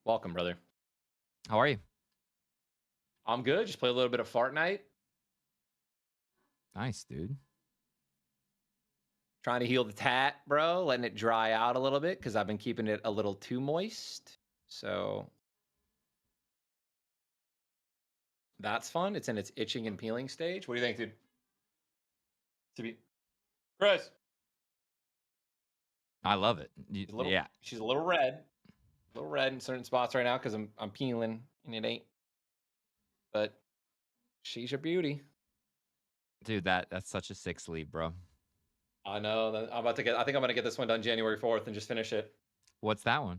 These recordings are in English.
Welcome, brother. How are you? I'm good. Just play a little bit of Fortnite. Nice, dude. Trying to heal the tat, bro. Letting it dry out a little bit because I've been keeping it a little too moist. So that's fun. It's in its itching and peeling stage. What do you think, dude? To be Chris, I love it. she's a little Yeah, she's a little red in certain spots right now because I'm peeling and it ain't. But she's a beauty. dude, that's such a sick sleeve, bro. I know. I'm about to get. I think I'm gonna get this one done January 4th and just finish it. What's that one?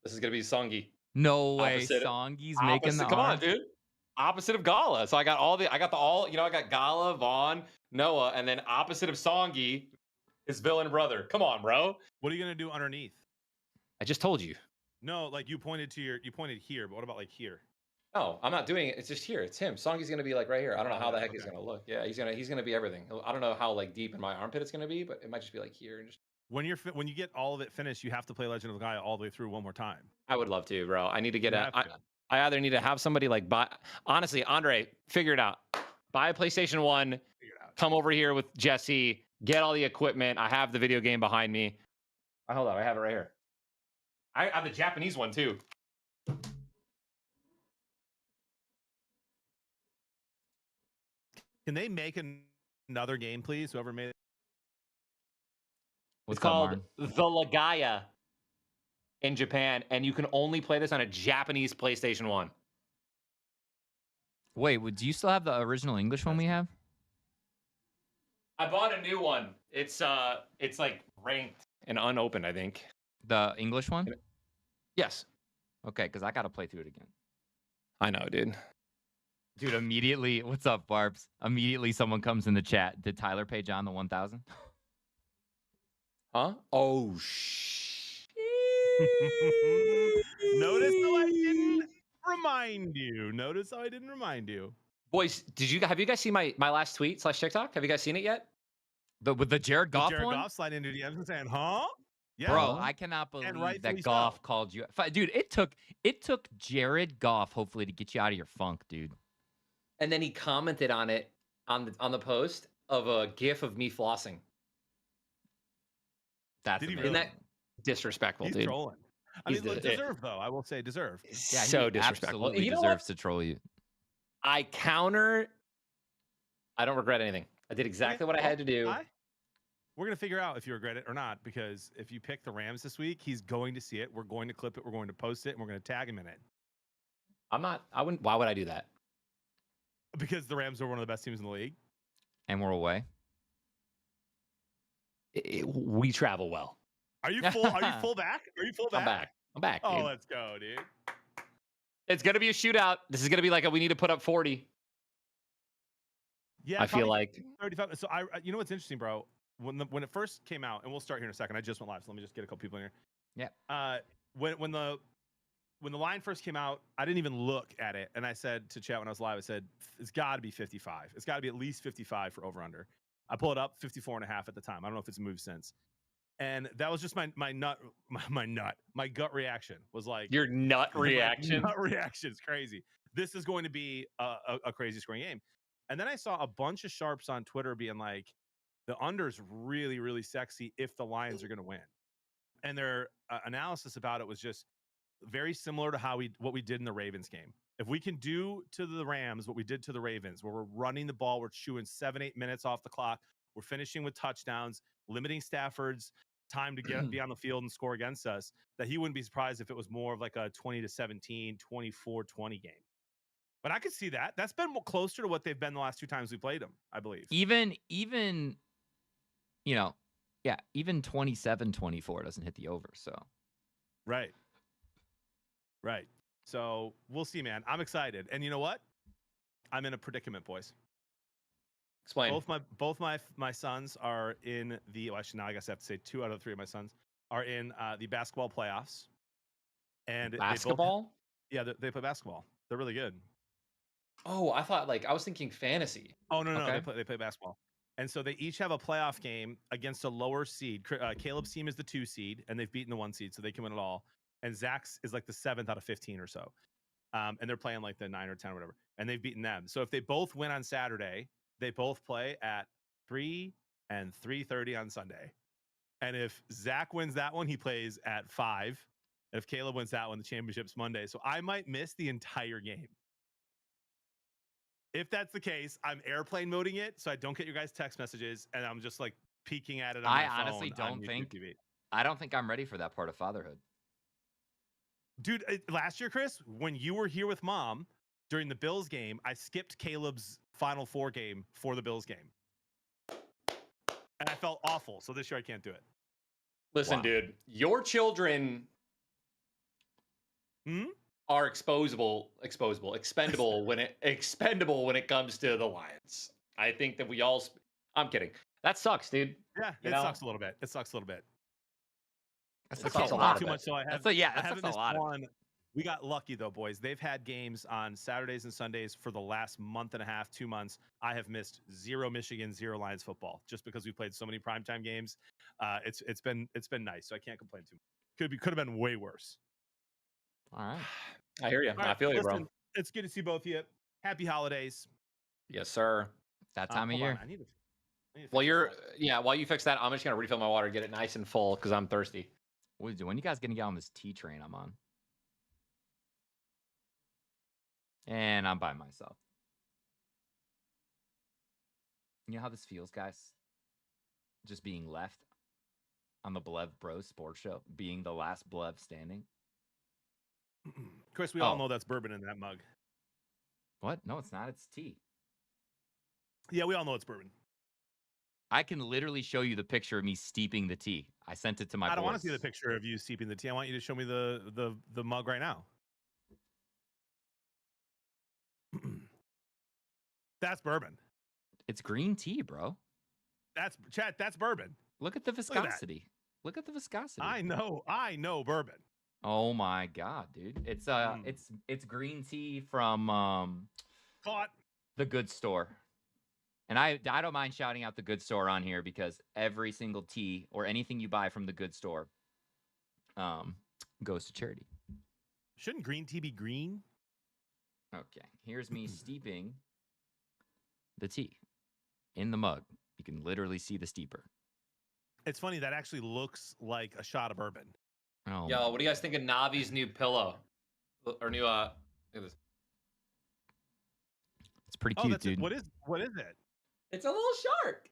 This is gonna be Songi. No way, Opposite. Songy's making the Opposite. Come on, arm. dude. Opposite of Gala. So I got the all, I got Gala, Vaughn, Noah, and then opposite of Songi, his villain brother. Come on, bro. What are you gonna do underneath? I just told you. No, like you pointed here, but what about like here? No, I'm not doing it. It's just here. It's him. Songi's gonna be like right here. I don't know Oh, how the yeah, heck he's okay. gonna look. Yeah, he's gonna be everything. I don't know how like deep in my armpit it's gonna be, but it might just be like here and just. When when you get all of it finished, you have to play Legend of the Gaia all the way through one more time. I would love to, bro. I need to get You a. have I, to. I either need to have somebody like buy. Honestly, Andre, figure it out. Buy a PlayStation 1. Figure it out. Come over here with Jesse. Get all the equipment. I have the video game behind me. Hold on, I have it right here. I have the Japanese one too. Can they make another game, please? Whoever made it. It's What's up, called Martin? The Lagaya in Japan, and you can only play this on a Japanese PlayStation 1. Wait, do you still have the original English one we have? I bought a new one. It's like ranked and unopened, I think. The English one? Yes. Okay, because I gotta play through it again. I know, dude. Dude, immediately, what's up, Barbs? Immediately, someone comes in the chat. Did Tyler pay John the 1,000? Huh? Oh shit. Notice how I didn't remind you. Notice how I didn't remind you. Boys, have you guys seen my last tweet / TikTok? Have you guys seen it yet? With the Jared Goff Jared one? Goff sliding into DMs and saying, "Huh?" Yeah, Bro, I cannot believe rightfully that Goff so. called you. Dude, it took Jared Goff hopefully to get you out of your funk, dude. And then he commented on it on the post of a GIF of me flossing. That's Did he amazing. Isn't that disrespectful, He's dude? trolling. I He's mean, look, deserved though. I will say deserved. Yeah, so he disrespectful. absolutely You know deserves what? to troll you. I counter. I don't regret anything. I did exactly what I had to do. We're gonna figure out if you regret it or not, because if you pick the Rams this week, he's going to see it. We're going to clip it. We're going to post it, and we're going to tag him in it. I'm not. I wouldn't. Why would I do that? Because the Rams are one of the best teams in the league. And we're away. We travel well. Are you full? Are you full back? Are you full back? I'm back. Oh, Dude. let's go, dude. It's gonna be a shootout. This is gonna be like we need to put up 40. Yeah, I feel like 35. So you know what's interesting, bro? When it first came out, and we'll start here in a second. I just went live, so let me just get a couple people in here. Yeah. When the line first came out, I didn't even look at it, and I said to chat when I was live, I said it's got to be 55. It's got to be at least 55 for over under. I pulled it up 54.5 at the time. I don't know if it's moved since. And that was just my gut reaction was like your nut reaction. Nut reaction is crazy. This is going to be a crazy scoring game. And then I saw a bunch of sharps on Twitter being like, the under's really, really sexy if the Lions are going to win. And their analysis about it was just very similar to what we did in the Ravens game. If we can do to the Rams what we did to the Ravens, where we're running the ball, we're chewing 7-8 minutes off the clock, we're finishing with touchdowns, limiting Stafford's time to be on the field and score against us, that he wouldn't be surprised if it was more of like a 20-17, 24-20 game. But I could see that. That's been closer to what they've been the last 2 times we played them, I believe. Even even 27-24 doesn't hit the over, so. Right. So we'll see, man. I'm excited. And you know what? I'm in a predicament, boys. Explain. Both my sons are in the. Well, actually, now I guess I have to say 2 out of 3 of my sons are in the basketball playoffs. And basketball? They play basketball. They're really good. Oh, I thought I was thinking fantasy. Oh no, Okay. they play basketball. And so they each have a playoff game against a lower seed. Caleb's team is the 2 seed, and they've beaten the 1 seed, so they can win it all. and Zach's is like the 7th out of 15 or so. And they're playing like the 9 or 10 or whatever, and they've beaten them. So if they both win on Saturday, they both play at 3 and 3:30 on Sunday. And if Zach wins that one, he plays at 5. And if Caleb wins that one, the championship's Monday. So I might miss the entire game. If that's the case, I'm airplane moding it so I don't get your guys' text messages, and I'm just like peeking at it on my phone. I honestly don't think TV. I don't think I'm ready for that part of fatherhood. Dude, last year, Chris, when you were here with Mom during the Bills game, I skipped Caleb's Final Four game for the Bills game. And I felt awful. So this year I can't do it. Listen, Wow. dude, your children are expendable when it comes to the Lions. I think that we all. I'm kidding. That sucks, dude. Yeah, You it know? sucks a little bit. It sucks a little bit. That's It's a not lot Too of much, it. so I have. That's a, yeah, I that's haven't a missed lot of it. one. We got lucky though, boys. They've had games on Saturdays and Sundays for the last month and a half, 2 months. I have missed 0 Michigan, 0 Lions football just because we played so many primetime games. It's been nice, so I can't complain too much. Could have been way worse. All right. I hear you. All right, I feel you, listen, bro. it's good to see both of you. Happy holidays. Yes, sir. That time of Hold year. on, I need to Well, fix this. while you fix that, I'm just gonna refill my water, get it nice and full because I'm thirsty. What are you doing? When you guys gonna get on this tea train I'm on? And I'm by myself. You know how this feels, guys? Just being left on the Blev Bros Sports Show, being the last Blev standing. Chris, we all know that's bourbon in that mug. What? No, it's not. It's tea. Yeah, we all know it's bourbon. I can literally show you the picture of me steeping the tea. I sent it to my I don't want boys. to see the picture of you steeping the tea. I want you to show me the mug right now. That's bourbon. It's green tea, bro. That's chat. That's bourbon. Look at the that. viscosity. Look at the viscosity. I know bourbon. Oh my god, dude. It's it's green tea from Caught. the Good Store. And I don't mind shouting out the Good Store on here because every single tea or anything you buy from the Good Store goes to charity. Shouldn't green tea be green? Okay, here's me steeping the tea in the mug. You can literally see the steeper. It's funny, that actually looks like a shot of bourbon. Oh, Yo, what do you guys think of Navi's new pillow? Or new look at this. it's pretty Oh, cute, that's dude. What is it? It's a little shark.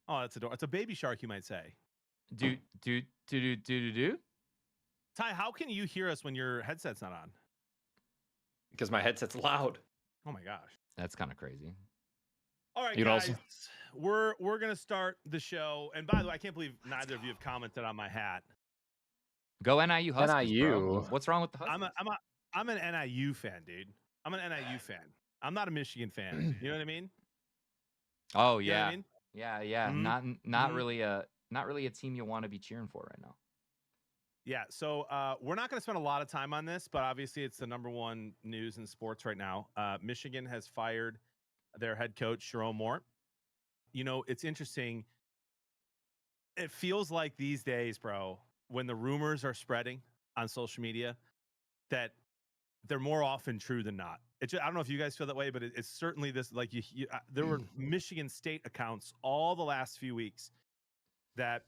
Oh, that's adorable. It's a baby shark, you might say. Do. Ty, how can you hear us when your headset's not on? Because my headset's loud. Oh my gosh. That's kind of crazy. All right, You'd guys. also- We're gonna start the show. And by the way, I can't believe neither of you have commented on my hat. Go NIU Huskies, bro. NIU. What's wrong with the Huskies? I'm an NIU fan, dude. I'm an NIU fan. I'm not a Michigan fan. You know what I mean? Oh You know yeah, what I mean? yeah. Mhm. Not Mhm. really a team you want to be cheering for right now. Yeah, so we're not going to spend a lot of time on this, but obviously it's the #1 news in sports right now. Michigan has fired their head coach, Jerome Moore. You know, it's interesting. It feels like these days, bro, when the rumors are spreading on social media, that they're more often true than not. I don't know if you guys feel that way, but it's certainly this. Like there were Michigan State accounts all the last few weeks that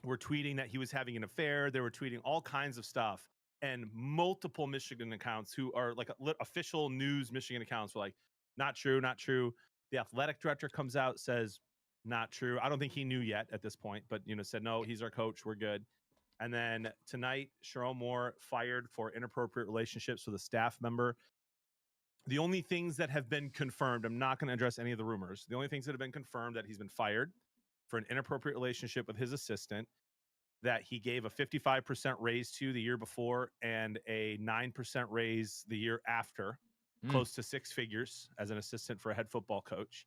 were tweeting that he was having an affair. They were tweeting all kinds of stuff, and multiple Michigan accounts who are like official news Michigan accounts were like, not true, not true. The athletic director comes out, says, not true. I don't think he knew yet at this point, but said, no, he's our coach, we're good. And then tonight, Jerome Moore fired for inappropriate relationships with a staff member. The only things that have been confirmed, I'm not going to address any of the rumors. The only things that have been confirmed that he's been fired for an inappropriate relationship with his assistant, that he gave a 55% raise to the year before and a 9% raise the year after, close to 6 figures as an assistant for a head football coach,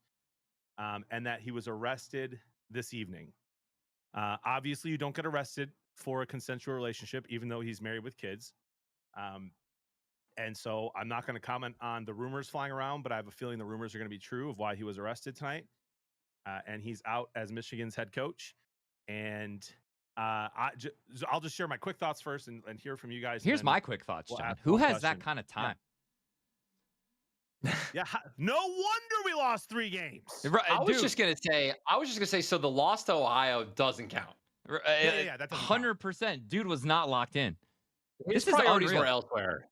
and that he was arrested this evening. Obviously, you don't get arrested for a consensual relationship, even though he's married with kids. And so I'm not going to comment on the rumors flying around, but I have a feeling the rumors are going to be true of why he was arrested tonight. And he's out as Michigan's head coach. And I'll just share my quick thoughts first and hear from you guys. Here's my quick thoughts, we'll John. ask Who one has that question. kind of time? Yeah, no wonder we lost 3 games. Right, I was dude, just gonna say. So the loss to Ohio doesn't count. Yeah, that doesn't count. 100%. Dude was not locked in. His This is priorities unreal. were elsewhere.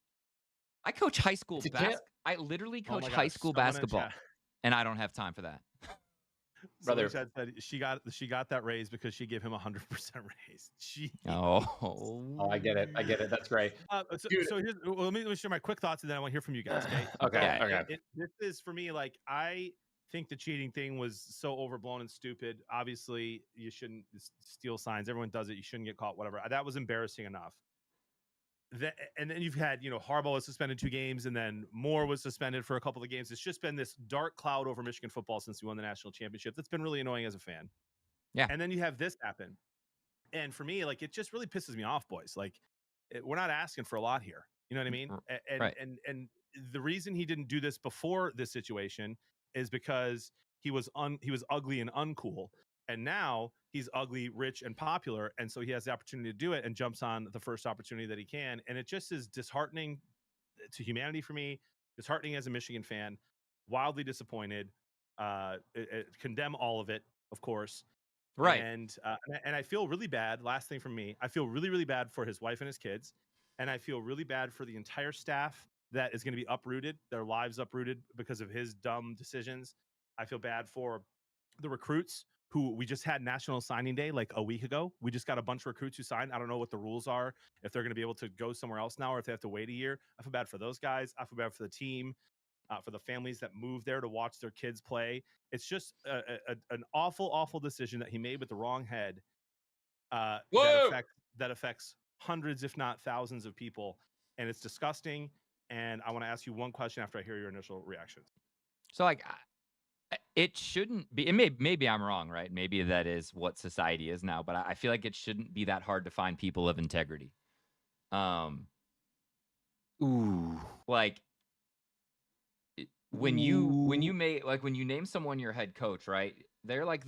I coach high school It's a basketball. I literally Oh coach my high gosh, school someone in basketball, chat- and I don't have time for that. someone Brother. in chat said she got that raise because she gave him 100% raise. Oh, I get it. That's great. So here's, let me share my quick thoughts, and then I want to hear from you guys. Okay. Okay. Yeah. Okay. This is for me. Like, I think the cheating thing was so overblown and stupid. Obviously, you shouldn't steal signs. Everyone does it. You shouldn't get caught. Whatever. That was embarrassing enough. And then you've had, Harbaugh was suspended 2 games, and then Moore was suspended for a couple of games. It's just been this dark cloud over Michigan football since we won the national championship. That's been really annoying as a fan. Yeah. And then you have this happen. And for me, like, it just really pisses me off, boys. Like, we're not asking for a lot here. You know what I mean? Right. And the reason he didn't do this before this situation is because he was ugly and uncool. And now he's ugly, rich, and popular. And so he has the opportunity to do it and jumps on the first opportunity that he can. And it just is disheartening to humanity for me, disheartening as a Michigan fan, wildly disappointed, condemn all of it, of course. Right. And I feel really bad. Last thing from me, I feel really, really bad for his wife and his kids. And I feel really bad for the entire staff that is going to be uprooted, their lives uprooted because of his dumb decisions. I feel bad for the recruits who we just had National Signing Day like a week ago. We just got a bunch of recruits who signed. I don't know what the rules are, if they're going to be able to go somewhere else now or if they have to wait a year. I feel bad for those guys. I feel bad for the team, for the families that moved there to watch their kids play. It's just an awful, awful decision that he made with the wrong head that affects hundreds, if not thousands of people. And it's disgusting. And I want to ask you one question after I hear your initial reactions. So, like, it shouldn't be. And maybe I'm wrong, right? Maybe that is what society is now. But I feel like it shouldn't be that hard to find people of integrity. Like, when you name someone your head coach, right? They're like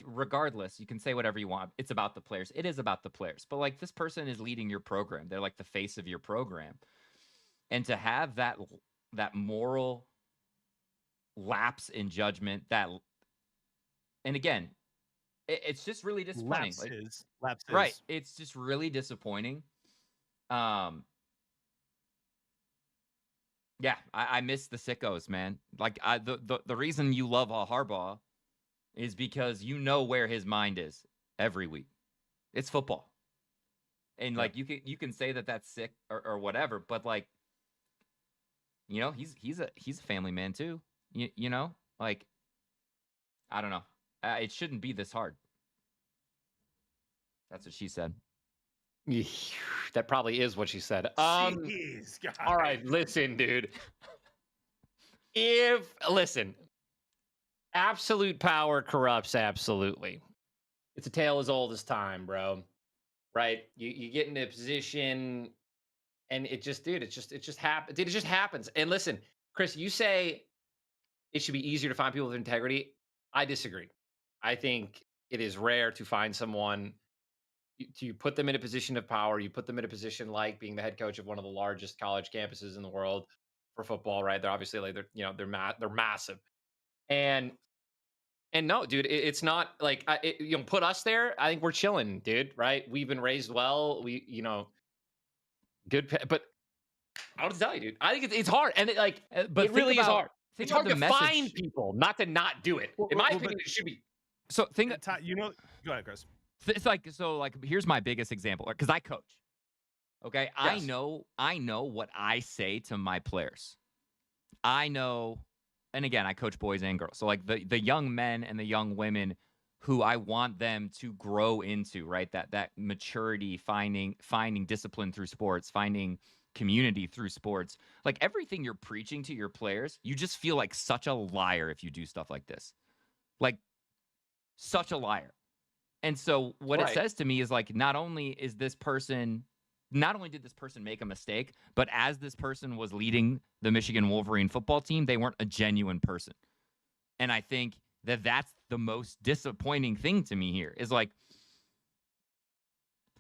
regardless, you can say whatever you want. It's about the players. It is about the players. But like, this person is leading your program. They're like the face of your program. And to have that moral lapse in judgment, and again, it's just really disappointing. Lapses. Right. It's just really disappointing. Yeah, I miss the sickos, man. Like, the reason you love Harbaugh is because you know where his mind is every week. It's football. And like, you can say that that's sick or whatever, but like, he's a family man too. You know, like, I don't know. It shouldn't be this hard. That's what she said. That probably is what she said. Jeez, all right, listen, dude. Absolute power corrupts absolutely. It's a tale as old as time, bro. Right? You get into a position, and it just happens. It just happens. And listen, Chris, you say it should be easier to find people with integrity. I disagree. I think it is rare to find someone. You put them in a position of power. You put them in a position like being the head coach of one of the largest college campuses in the world for football, right? They're obviously like they're massive, and no, dude, it's not like put us there. I think we're chilling, dude. Right? We've been raised well. We good, but I'll just tell you, dude. I think it's hard, and it really is hard. It's hard to find people, not to not do it. In my opinion, it should be. So go ahead, Chris. It's like, here's my biggest example, because I coach. Okay. Yes. I know what I say to my players. I know, and again, I coach boys and girls. So like the young men and the young women who I want them to grow into, right? That maturity, finding discipline through sports, finding community through sports. Like, everything you're preaching to your players, you just feel like such a liar if you do stuff like this. Like, such a liar. And so what it says to me is like, not only did this person make a mistake, but as this person was leading the Michigan Wolverine football team, they weren't a genuine person. And I think that's the most disappointing thing to me here is like,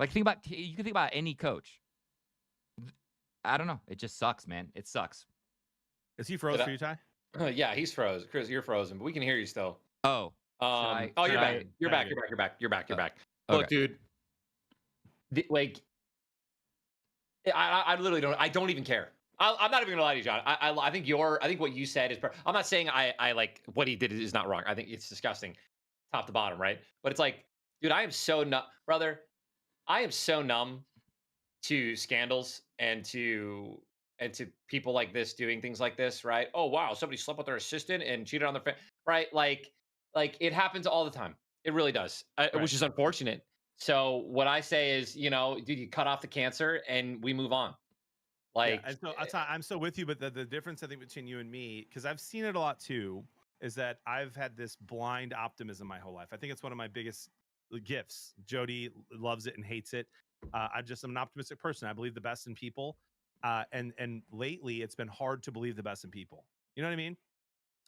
Like you can think about any coach. I don't know. It just sucks, man. It sucks. Is he froze for you, Ty? Yeah, he's froze. Chris, you're frozen, but we can hear you still. Oh. Oh, you're back. You're back. You're back. Look, Okay. dude. Like, I literally don't. I don't even care. I'm not even gonna lie to you, John. I think what you said is. I'm not saying I like what he did is not wrong. I think it's disgusting, top to bottom, right? But it's like, dude, I am so numb, brother. I am so numb to scandals and to people like this doing things like this, right? Oh wow, somebody slept with their assistant and cheated on their friend, right? Like it happens all the time. It really does, which is unfortunate. So what I say is, dude, you cut off the cancer and we move on. Like, and so I'm so with you, but the difference I think between you and me, because I've seen it a lot too, is that I've had this blind optimism my whole life. I think it's one of my biggest gifts. Jody loves it and hates it. I'm an optimistic person. I believe the best in people, and lately it's been hard to believe the best in people. You know what I mean?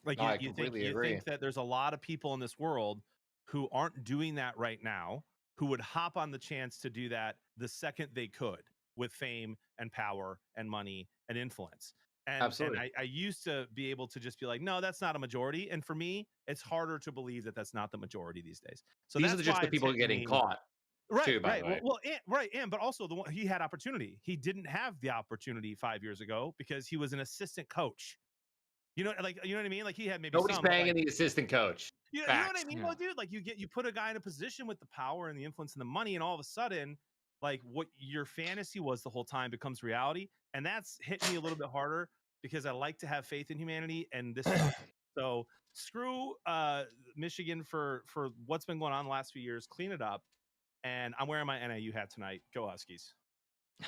Like no, you think that there's a lot of people in this world who aren't doing that right now, who would hop on the chance to do that the second they could, with fame and power and money and influence. And I used to be able to just be like, no, that's not a majority. And for me, it's harder to believe that that's not the majority these days. So these are just the people getting caught. Right, too, by the way. But also the one he had opportunity. He didn't have the opportunity 5 years ago because he was an assistant coach. You know what I mean? Like he had maybe nobody's banging the assistant coach. You know what I mean, though, dude? Like you put a guy in a position with the power and the influence and the money, and all of a sudden, like what your fantasy was the whole time becomes reality, and that's hit me a little bit harder because I like to have faith in humanity, and this sucks. So screw Michigan for what's been going on the last few years. Clean it up, and I'm wearing my NIU hat tonight. Go Huskies!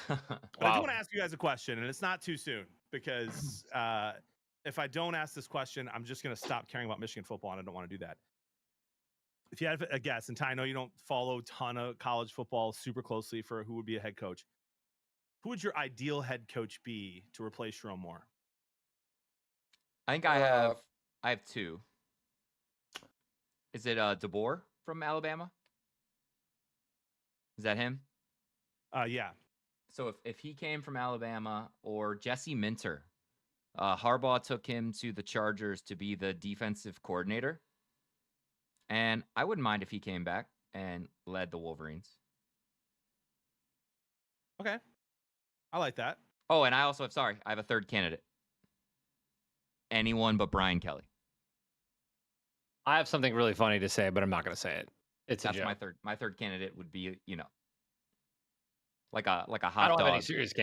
But I do want to ask you guys a question, and it's not too soon because if I don't ask this question, I'm just going to stop caring about Michigan football, and I don't want to do that. If you have a guess, and Ty, I know you don't follow a ton of college football super closely for who would be a head coach. Who would your ideal head coach be to replace Jerome Moore? I think I have two. Is it DeBoer from Alabama? Is that him? Yeah. So if he came from Alabama, or Jesse Minter, Harbaugh took him to the Chargers to be the defensive coordinator. And I wouldn't mind if he came back and led the Wolverines. Okay. I like that. Oh, and I have a third candidate. Anyone but Brian Kelly. I have something really funny to say, but I'm not going to say it. That's my third candidate would be, like a hot dog. I don't have any serious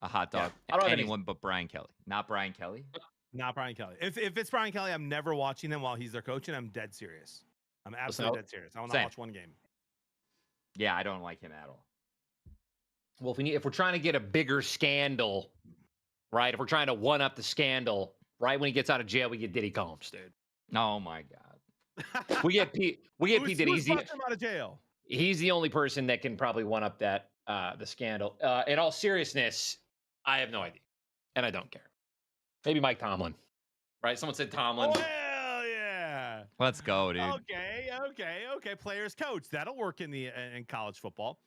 a hot dog. Yeah, anyone but Brian Kelly. Not Brian Kelly. Not Brian Kelly. If it's Brian Kelly, I'm never watching them while he's their coach, and I'm dead serious. I'm absolutely dead serious. I will not watch one game. Yeah, I don't like him at all. Well, if we're trying to get a bigger scandal, right? If we're trying to one up the scandal, right when he gets out of jail, we get Diddy Combs, dude. Oh my God. We get P Diddy. Who's him out of jail? He's the only person that can probably one up that the scandal. In all seriousness, I have no idea, and I don't care. Maybe Mike Tomlin, right? Someone said Tomlin. Oh, hell yeah! Let's go, dude. Okay. Players coach. That'll work in college football.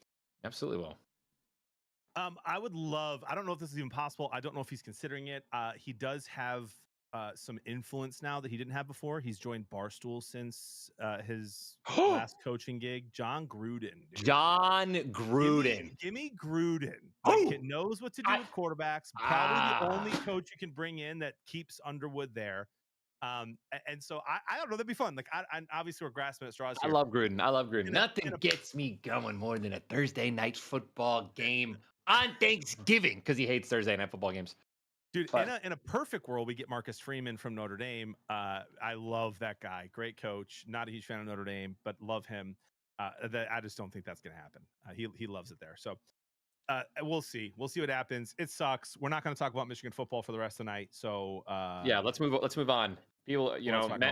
Absolutely will. I would love. I don't know if this is even possible. I don't know if he's considering it. He does have some influence now that he didn't have before. He's joined Barstool since his last coaching gig. John Gruden. Dude. John Gruden. Give me Gruden. Like, knows what to do with quarterbacks. Probably the only coach you can bring in that keeps Underwood there. And so I don't know. That'd be fun. Like, I obviously we're grasping at straws here. I love Gruden. Nothing gets me going more than a Thursday night football game on Thanksgiving, because he hates Thursday night football games. Dude, in a perfect world, we get Marcus Freeman from Notre Dame. I love that guy. Great coach. Not a huge fan of Notre Dame, but love him. I just don't think that's going to happen. He loves it there. So we'll see. We'll see what happens. It sucks. We're not going to talk about Michigan football for the rest of the night. So yeah, let's move on. People,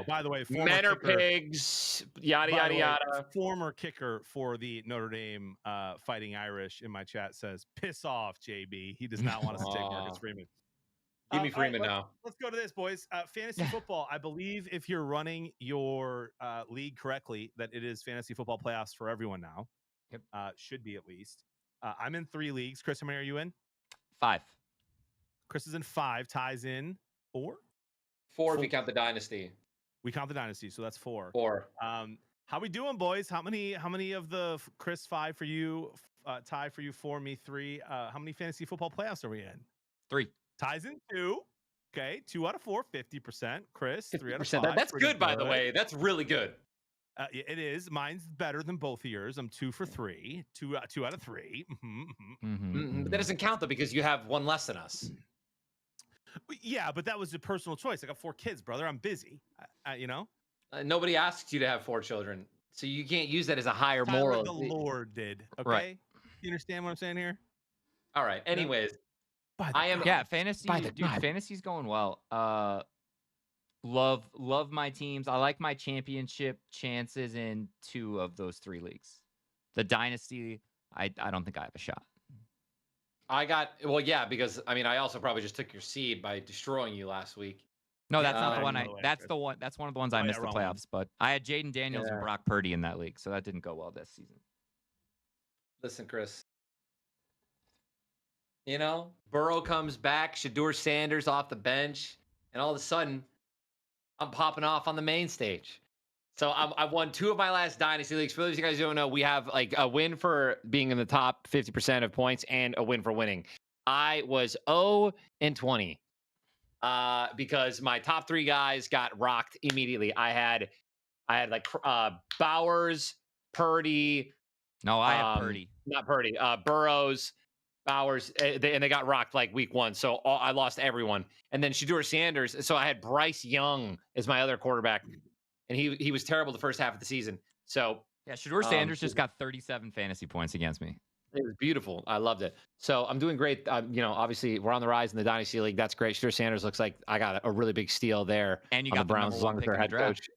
by the way, men are pigs. Yada yada yada. Former kicker for the Notre Dame Fighting Irish in my chat says, "Piss off, JB. He does not want us to take Marcus Freeman." Give me Freeman now. Let's go to this, boys. Fantasy football. I believe if you're running your league correctly, that it is fantasy football playoffs for everyone now. Yep. Should be at least. I'm in 3 leagues. Chris, how many are you in? 5. Chris is in 5. Ties in 4. 4 if you count the dynasty. We count the dynasty, so that's 4. 4. How we doing, boys? How many of the Chris 5 for you, Ty for you 4, me 3? How many fantasy football playoffs are we in? 3. Ties in 2. Okay, 2 out of 4, 50%. Chris, 3 out of 50%. 5. That's Pretty good, by the way. That's really good. It is. Mine's better than both of yours. I'm 2 for 3. 2 out of 3. But that doesn't count though because you have one less than us. Yeah, but that was a personal choice. I got 4 kids, brother. I'm busy. You know. Nobody asks you to have 4 children, so you can't use that as a higher Tyler, moral. the Lord did. Okay. Right. You understand what I'm saying here? All right. Anyways, I am. Yeah, fantasy. Dude, fantasy's going well. Love my teams. I like my championship chances in 2 of those 3 leagues. The dynasty, I don't think I have a shot. because I mean, I also probably just took your seed by destroying you last week. No, that's not the one. That's Chris. the one. That's one of the ones I missed the playoffs. But I had Jaden Daniels and Brock Purdy in that league, so that didn't go well this season. Listen, Chris. You know, Burrow comes back, Shador Sanders off the bench, and all of a sudden, I'm popping off on the main stage. So I've won 2 of my last dynasty leagues. For those of you guys who don't know, we have like a win for being in the top 50% of points and a win for winning. I was 0-20 because my top 3 guys got rocked immediately. I had like Bowers, Purdy. No, I have Purdy. Not Purdy. Burrows, Bowers, and they got rocked like week 1. So I lost everyone. And then Shador Sanders. So I had Bryce Young as my other quarterback. And he was terrible the first half of the season. So yeah, Shador Sanders just got 37 fantasy points against me. It was beautiful. I loved it. So I'm doing great. Obviously we're on the rise in the dynasty league. That's great. Shador Sanders looks like I got a really big steal there. And you on got the Browns as long as their head coach.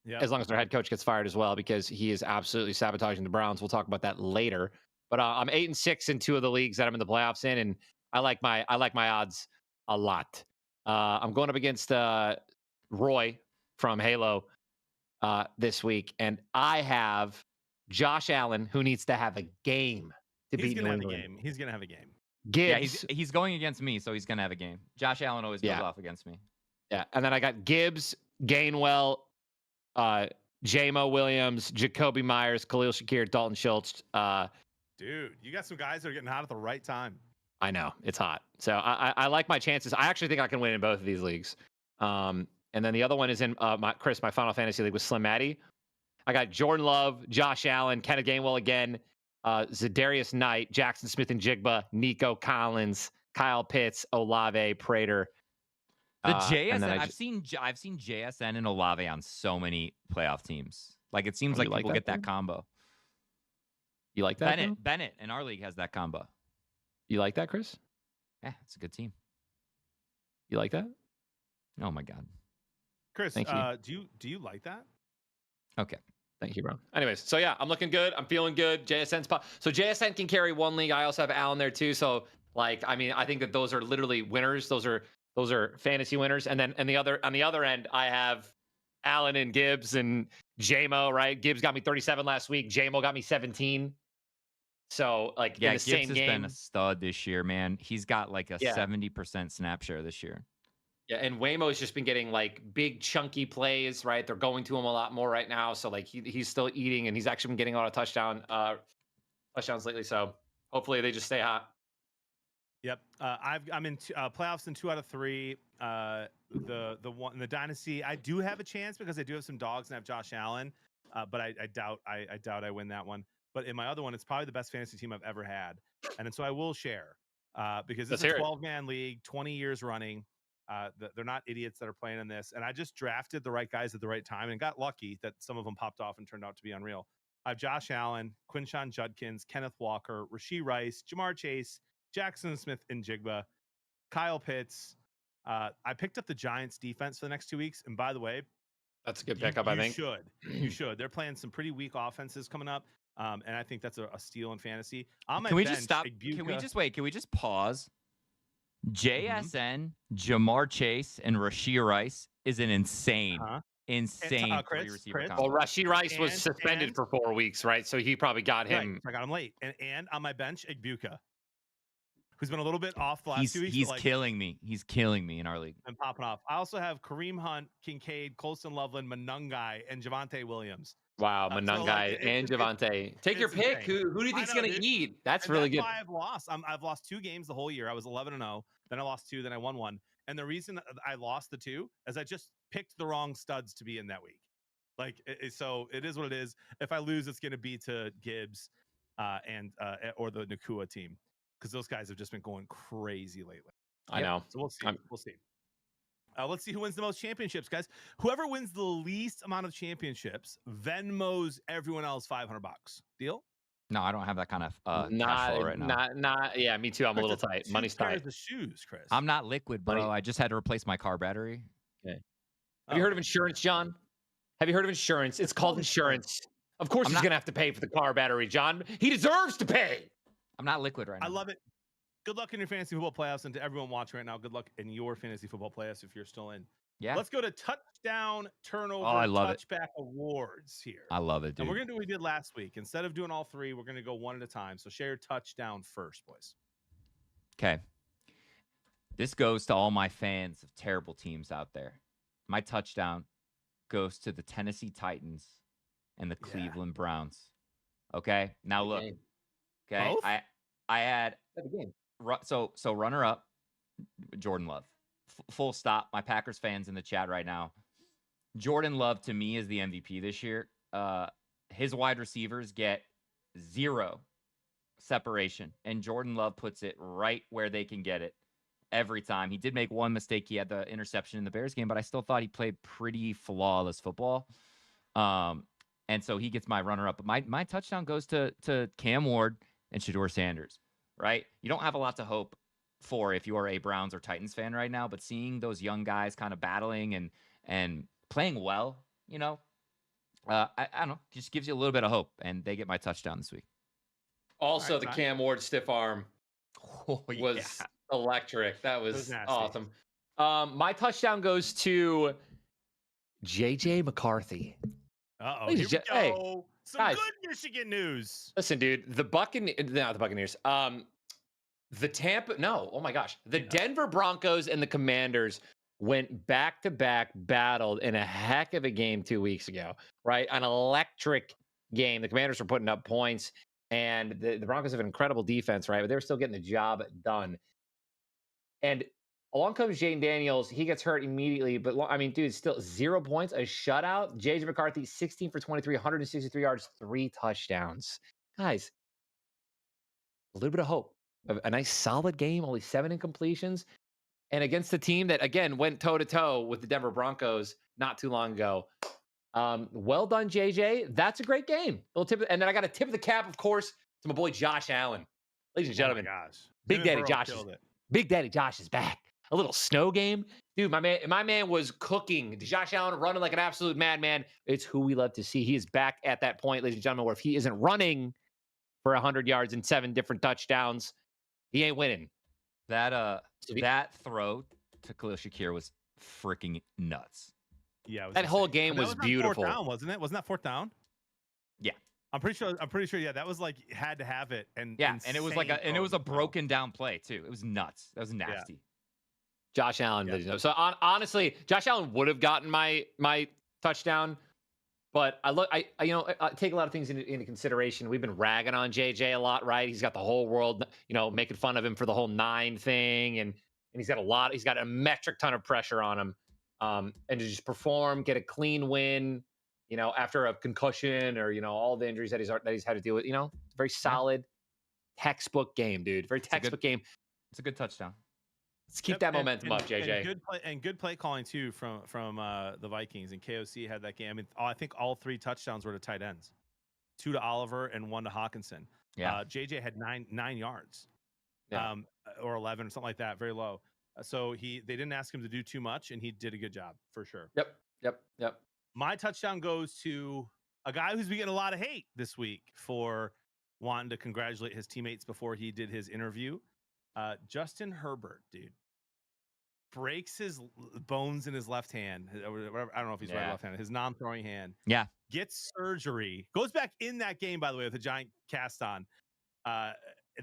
Yeah. As long as their head coach gets fired as well, because he is absolutely sabotaging the Browns. We'll talk about that later. But I'm 8-6 in 2 of the leagues that I'm in the playoffs in, and I like my odds a lot. I'm going up against Roy from Halo this week, and I have Josh Allen, who needs to have a game to beat New England. He's gonna have a game. Gibbs, yeah, he's going against me, so he's gonna have a game. Josh Allen always goes off against me. Yeah, and then I got Gibbs, Gainwell, J-Mo Williams, Jacoby Myers, Khalil Shakir, Dalton Schultz. Dude, you got some guys that are getting hot at the right time. I know it's hot, so I like my chances. I actually think I can win in both of these leagues. And then the other one is in my Final Fantasy League with Slim Maddie. I got Jordan Love, Josh Allen, Kenneth Gainwell again, Zadarius Knight, Jackson Smith and Jigba, Nico Collins, Kyle Pitts, Olave, Prater. The JSN, I've seen JSN and Olave on so many playoff teams. Like it seems like people get that combo. You like that? Bennett in our league has that combo. You like that, Chris? Yeah, it's a good team. You like that? Oh my God. Chris, Thank you. Do you like that? Okay. Thank you, bro. Anyways, so yeah, I'm looking good. I'm feeling good. JSN's so JSN can carry 1 league. I also have Allen there too. So like, I mean, I think that those are literally winners. Those are fantasy winners. And then on the other end, I have Allen and Gibbs and J-Mo, right? Gibbs got me 37 last week. J-Mo got me 17. So like in the Gibbs same has game, been a stud this year, man. He's got like a 70% snap share this year. Yeah, and Waymo's just been getting like big chunky plays, right? They're going to him a lot more right now. So like he's still eating, and he's actually been getting a lot of touchdowns lately. So hopefully they just stay hot. Yep. I'm in playoffs in 2 out of 3. The one in the dynasty, I do have a chance because I do have some dogs and I have Josh Allen. But I doubt I win that one. But in my other one, it's probably the best fantasy team I've ever had. And so I will share because it's a 12-man league, 20 years running. They're not idiots that are playing in this. And I just drafted the right guys at the right time and got lucky that some of them popped off and turned out to be unreal. I have Josh Allen, Quinshon Judkins, Kenneth Walker, Rashee Rice, Jamar Chase, Jackson Smith and Jigba, Kyle Pitts. I picked up the Giants defense for the next 2 weeks. And by the way, that's a good pickup, I think. You should. They're playing some pretty weak offenses coming up. And I think that's a steal in fantasy. Can we just stop? Can we just wait? Can we just pause? JSN, Jamar Chase, and Rashee Rice is an insane insane Chris, three-receiver Chris. combo. Well, Rashid Rice was And- suspended for 4 weeks, right? So he probably got Right, him. I got him late. And on my bench, Igbuka, who's been a little bit off the last He's 2 weeks. he's but, like, killing me. He's killing me in our league. I'm popping off. I also have Kareem Hunt, Kincaid, Colston Loveland, Manungai, and Javante Williams. Wow, so, Manungai like, and Javante. Take your it's pick. insane. Who do you I think's know, going to dude. eat? That's And really that's good. why I've lost. I've lost 2 games the whole year. I was 11-0. Then I lost 2. Then I won 1. And the reason that I lost the 2 is I just picked the wrong studs to be in that week. Like, so it is what it is. If I lose, it's going to be to Gibbs or the Nakua team, because those guys have just been going crazy lately. I know. So we'll see. We'll see. Let's see who wins the most championships, guys. Whoever wins the least amount of championships Venmos everyone else $500. Deal? No, I don't have that kind of cash flow right now. Not. Yeah, me too. I'm a little tight. Money's tight. The shoes, Chris. I'm not liquid, bro. I just had to replace my car battery. Okay. Have you heard of insurance, John? Have you heard of insurance? It's called insurance. Of course, he's going to have to pay for the car battery, John. He deserves to pay. I'm not liquid right now. I love it. Good luck in your fantasy football playoffs, and to everyone watching right now, good luck in your fantasy football playoffs if you're still in. Yeah. Let's go to touchdown turnover touchback awards here. I love it, dude. And we're gonna do what we did last week. Instead of doing all 3, we're gonna go one at a time. So share your touchdown first, boys. Okay. This goes to all my fans of terrible teams out there. My touchdown goes to the Tennessee Titans and the Cleveland Browns. Okay. Now look. Okay. Both? I had so runner up, Jordan Love. Full stop. My Packers fans in the chat right now. Jordan Love to me is the MVP this year. His wide receivers get 0 separation, and Jordan Love puts it right where they can get it every time. He did make one mistake. He had the interception in the Bears game, but I still thought he played pretty flawless football. And so he gets my runner up. But my touchdown goes to Cam Ward and Shedeur Sanders, right? You don't have a lot to hope for if you are a Browns or Titans fan right now, but seeing those young guys kind of battling and playing well, I don't know, just gives you a little bit of hope, and they get my touchdown this week. Also, the Cam Ward stiff arm was electric. That was awesome. My touchdown goes to JJ McCarthy. Uh-oh, here we go. Hey, some guys, good Michigan news. Listen, dude, not the Buccaneers. The Denver Broncos and the Commanders went back-to-back, battled in a heck of a game 2 weeks ago, right? An electric game. The Commanders were putting up points, and the Broncos have an incredible defense, right? But they were still getting the job done. And along comes Jane Daniels. He gets hurt immediately, but I mean, dude, still 0 points, a shutout. JJ McCarthy, 16 for 23, 163 yards, 3 touchdowns. Guys, a little bit of hope. A nice solid game, only 7 incompletions. And against the team that, again, went toe-to-toe with the Denver Broncos not too long ago. Well done, JJ. That's a great game. And then I got a tip of the cap, of course, to my boy Josh Allen. Ladies and gentlemen, Big Daddy Josh is back. A little snow game. Dude, my man was cooking. Josh Allen running like an absolute madman. It's who we love to see. He is back at that point, ladies and gentlemen, where if he isn't running for 100 yards and 7 different touchdowns, he ain't winning. That throw to Khalil Shakir was freaking nuts. Yeah, that whole game was beautiful. 4th down, wasn't it? Wasn't that 4th down? Yeah, I'm pretty sure. Yeah, that was like had to have it, and and it was like it was a broken down play too. It was nuts. That was nasty. Yeah. Josh Allen. So honestly, Josh Allen would have gotten my touchdown, but I take a lot of things into consideration. We've been ragging on JJ a lot, right? He's got the whole world, making fun of him for the whole 9 thing, and he's got a metric ton of pressure on him, and to just perform, get a clean win, after a concussion or all the injuries that he's had to deal with. Very solid, textbook game, dude. Very textbook game. It's a good touchdown. Let's keep that momentum up, JJ. And good play calling too from the Vikings, and KOC had that game. I mean, I think all 3 touchdowns were to tight ends, 2 to Oliver and 1 to Hawkinson. Yeah, JJ had 9 yards, yeah. Or 11 or something like that, very low. So they didn't ask him to do too much, and he did a good job for sure. Yep. My touchdown goes to a guy who's been getting a lot of hate this week for wanting to congratulate his teammates before he did his interview. Justin Herbert, dude. breaks his bones in his left hand. Or whatever, I don't know if he's right or left handed. His non-throwing hand. Yeah. Gets surgery. Goes back in that game, by the way, with a giant cast on.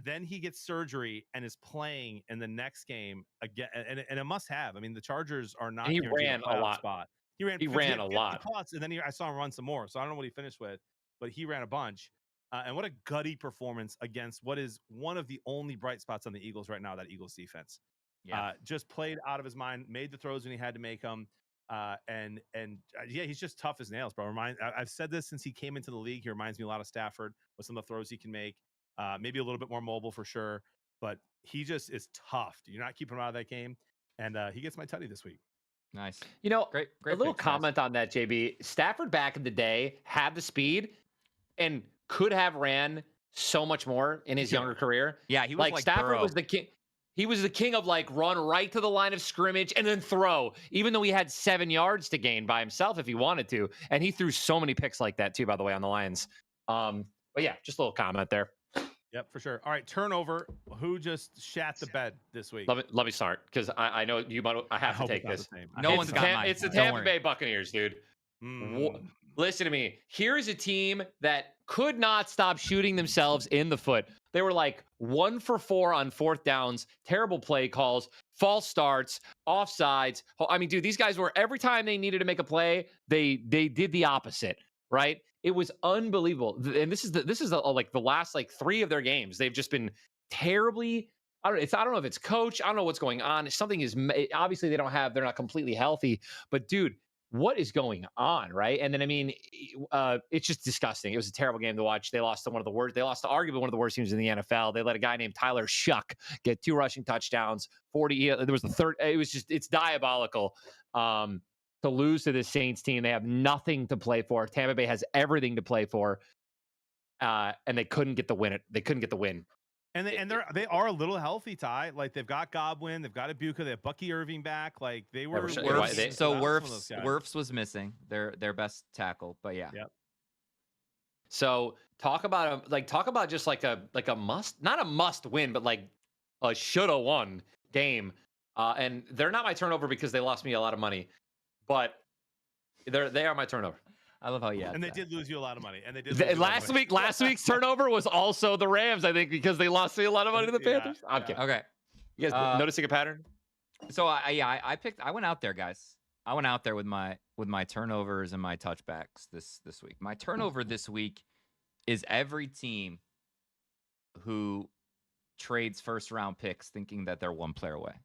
Then he gets surgery and is playing in the next game again, and a must have. I mean, the Chargers are not. And he ran a lot. Spot. He ran a lot. Plus, and then I saw him run some more. So I don't know what he finished with, but he ran a bunch. And what a gutty performance against what is one of the only bright spots on the Eagles right now. That Eagles defense, just played out of his mind. Made the throws when he had to make them. And yeah, he's just tough as nails, bro. I've said this since he came into the league. He reminds me a lot of Stafford with some of the throws he can make. Maybe a little bit more mobile for sure, but he just is tough. You're not keeping him out of that game, and he gets my tutty this week. Nice. You know, great. A little comment on that, JB. Stafford back in the day had the speed and could have ran so much more in his younger career. Yeah, he was like Stafford Burrow. was the king. He was the king of like run right to the line of scrimmage and then throw, even though he had 7 yards to gain by himself if he wanted to. And he threw so many picks like that too, by the way, on the Lions. But yeah, just a little comment there. Yep, for sure. All right, turnover. Who just shat the bed this week? Let me start because I know you might. I have to take this. No one's got mine. It's the Tampa Bay Buccaneers, dude. Mm. Listen to me. Here's a team that could not stop shooting themselves in the foot. They were like 1 for 4 on 4th downs, terrible play calls, false starts, offsides. I mean, dude, these guys were every time they needed to make a play, they did the opposite, right? It was unbelievable. And this is like the last like 3 of their games. They've just been terribly. I don't know if it's coach. I don't know what's going on. Something is obviously they're not completely healthy. But dude, what is going on, right? And then I mean, it's just disgusting. It was a terrible game to watch. They lost to one of the worst. They lost to arguably one of the worst teams in the NFL. They let a guy named Tyler Shuck get 2 rushing touchdowns. 40. There was the third. It's diabolical. To lose to this Saints team, they have nothing to play for. Tampa Bay has everything to play for, and they couldn't get the win. They couldn't get the win. And they are a little healthy, Ty. Like they've got Godwin, they've got Ibuka, they have Bucky Irving back. Like they were. Wirfs was missing their best tackle, but yeah. Yep. So talk about just like a must, not a must win, but like a shoulda won game. And they're not my turnover because they lost me a lot of money. But they are my turnover. I love how they did lose you a lot of money. And they did last week's turnover was also the Rams, I think, because they lost me a lot of money to the Panthers. I'm kidding. Okay. You guys noticing a pattern? So I went out there, guys. I went out there with my turnovers and my touchbacks this week. My turnover this week is every team who trades first round picks thinking that they're 1 player away.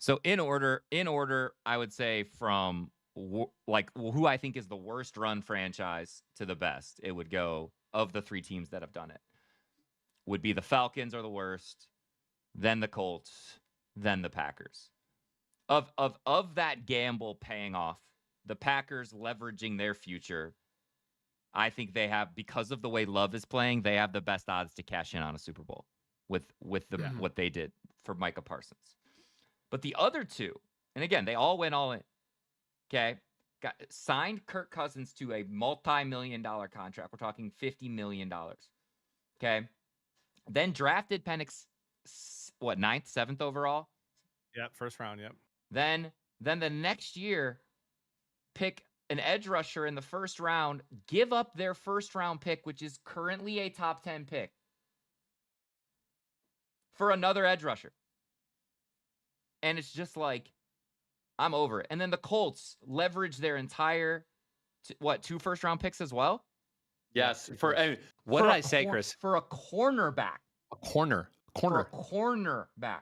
So in order, I would say from like who I think is the worst run franchise to the best, it would go of the 3 teams that have done it. Would be the Falcons are the worst, then the Colts, then the Packers. Of that gamble paying off, the Packers leveraging their future, I think they have, because of the way Love is playing, they have the best odds to cash in on a Super Bowl with what they did for Micah Parsons. But the other 2, and again, they all went all in. Okay, signed Kirk Cousins to a multi-million-dollar contract. We're talking $50 million. Okay, then drafted Penix, 9th, 7th overall. Yep, first round. Yep. Then the next year, pick an edge rusher in the first round. Give up their first round pick, which is currently a top 10 pick, for another edge rusher. And it's just like, I'm over it. And then the Colts leverage their entire, 2 first round picks as well? Yes. What did I say, Chris? For a cornerback. A cornerback.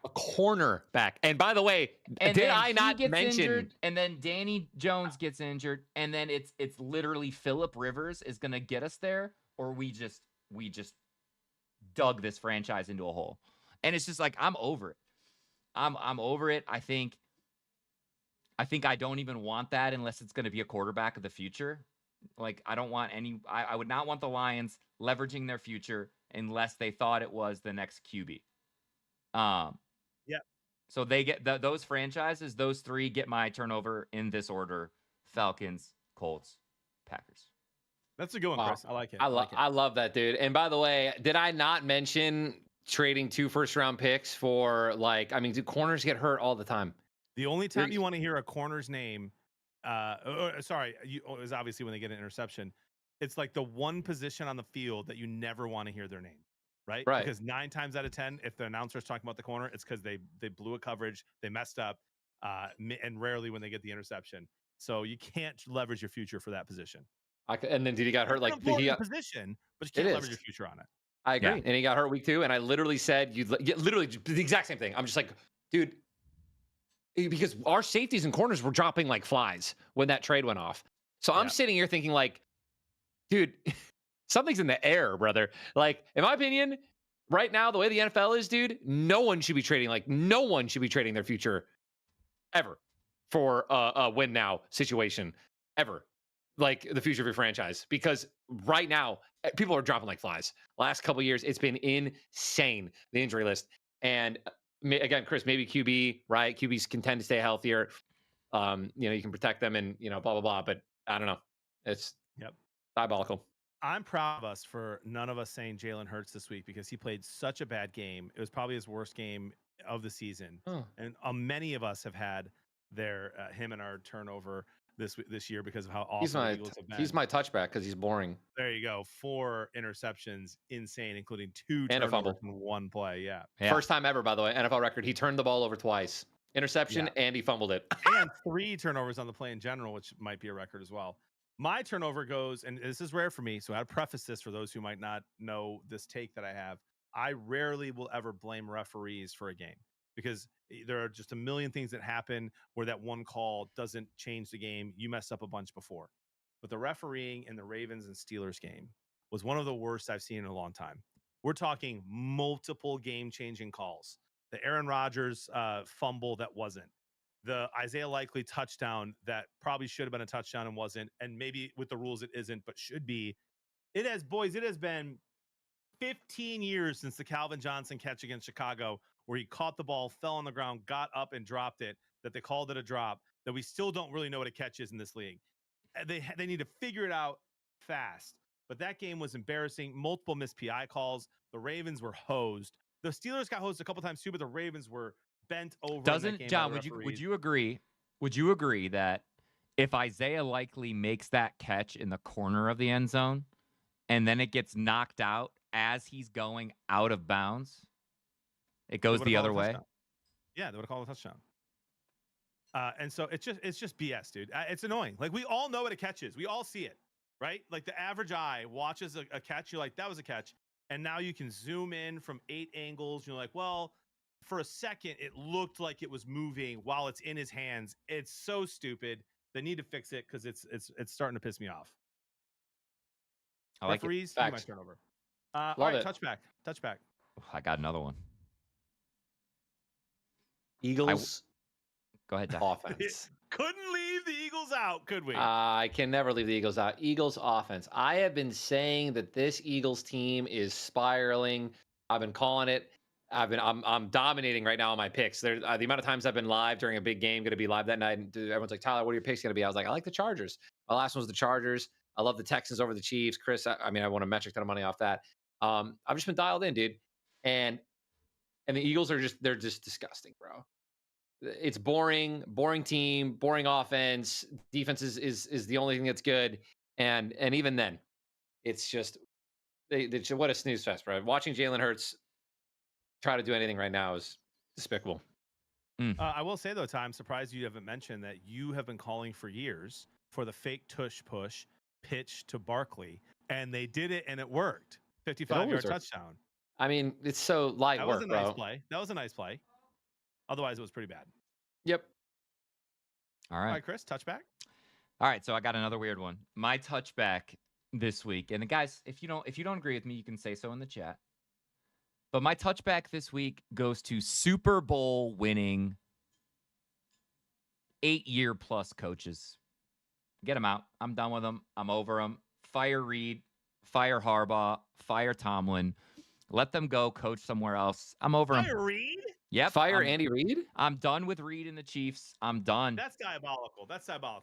A cornerback. And by the way, did I not mention? Injured, and then Danny Jones gets injured, and then it's literally Phillip Rivers is going to get us there, or we just dug this franchise into a hole. And it's just like, I'm over it. I'm over it. I think I don't even want that unless it's going to be a quarterback of the future. Like, I don't want I would not want the Lions leveraging their future unless they thought it was the next QB. Yeah. So they get those franchises, those 3 get my turnover in this order: Falcons, Colts, Packers. That's a good one, Chris. I like it. I love that, dude. And by the way, did I not mention trading 2 first round picks for, like, I mean, do corners get hurt all the time? The only time you want to hear a corner's name, is obviously when they get an interception. It's like the one position on the field that you never want to hear their name, right? Right. Because 9 times out of 10, if the announcer is talking about the corner, it's because they blew a coverage, they messed up, and rarely when they get the interception. So you can't leverage your future for that position. And then did he got hurt? It's Like an important he position, but you can't leverage your future on it. I agree. Yeah. And he got hurt week 2. And I literally said, literally the exact same thing. I'm just like, dude, because our safeties and corners were dropping like flies when that trade went off. So I'm sitting here thinking like, dude, something's in the air, brother. Like, in my opinion, right now, the way the NFL is, dude, no one should be trading their future ever for a win now situation ever. Like the future of your franchise, because right now people are dropping like flies. Last couple of years, it's been insane, the injury list. And again, Chris, maybe QB, right? QBs can tend to stay healthier. You can protect them and blah blah blah. But I don't know. It's diabolical. I'm proud of us for none of us saying Jalen Hurts this week because he played such a bad game. It was probably his worst game of the season, and many of us have had him and our turnover this year because of how awesome the Eagles have been. He's my touchback because he's boring. There you go. 4 interceptions, insane, including 2 and a fumble in 1 play. Yeah. First time ever, by the way, NFL record. He turned the ball over twice, interception, and he fumbled it. And 3 turnovers on the play in general, which might be a record as well. My turnover goes, and this is rare for me, so I'll preface this for those who might not know this take that I have. I rarely will ever blame referees for a game because there are just a million things that happen where that one call doesn't change the game. You messed up a bunch before. But the refereeing in the Ravens and Steelers game was one of the worst I've seen in a long time. We're talking multiple game-changing calls. The Aaron Rodgers fumble that wasn't. The Isaiah Likely touchdown that probably should have been a touchdown and wasn't. And maybe with the rules it isn't, but should be. It has been 15 years since the Calvin Johnson catch against Chicago where he caught the ball, fell on the ground, got up and dropped it, that they called it a drop, that we still don't really know what a catch is in this league. They need to figure it out fast. But that game was embarrassing. Multiple missed PI calls. The Ravens were hosed. The Steelers got hosed a couple times too, but the Ravens were bent over. John, would you agree? Would you agree that if Isaiah Likely makes that catch in the corner of the end zone and then it gets knocked out as he's going out of bounds, it goes the other way? Yeah, they would have called a touchdown. And so it's just BS, dude. It's annoying. Like, we all know what a catch is. We all see it, right? Like, the average eye watches a catch. You're like, that was a catch. And now you can zoom in from 8 angles. You're like, well, for a second, it looked like it was moving while it's in his hands. It's so stupid. They need to fix it because it's starting to piss me off. I like referees, it. my turnover. All right, touchback. Oh, I got another one. Eagles. Go ahead, Doc. Offense. Couldn't leave the Eagles out, could we? I can never leave the Eagles out. Eagles offense. I have been saying that this Eagles team is spiraling. I've been calling it. I'm dominating right now on my picks. The amount of times I've been live during a big game, going to be live that night, and everyone's like, Tyler, what are your picks going to be? I was like, I like the Chargers. My last one was the Chargers. I love the Texans over the Chiefs. Chris, I won a metric ton of money off that. I've just been dialed in, dude. And the Eagles they're just disgusting, bro. It's boring team, boring offense. Defense is the only thing that's good. And even then, it's just what a snooze fest, bro. Watching Jalen Hurts try to do anything right now is despicable. I will say, though, Ty, I'm surprised you haven't mentioned that you have been calling for years for the fake tush push pitch to Barkley, and they did it, and it worked. 55-yard touchdown. I mean, it's so light that work, was a nice play. That was a nice play. Otherwise, it was pretty bad. Yep. All right, Chris, touchback. All right, so I got another weird one. My touchback this week, and guys, if you don't agree with me, you can say so in the chat. But my touchback this week goes to Super Bowl winning 8-year-plus coaches. Get them out. I'm done with them. I'm over them. Fire Reed, fire Harbaugh, fire Tomlin. Let them go coach somewhere else. I'm over them. Fire Reed? Yep. Fire Andy Reid? I'm done with Reed and the Chiefs. I'm done. That's diabolical.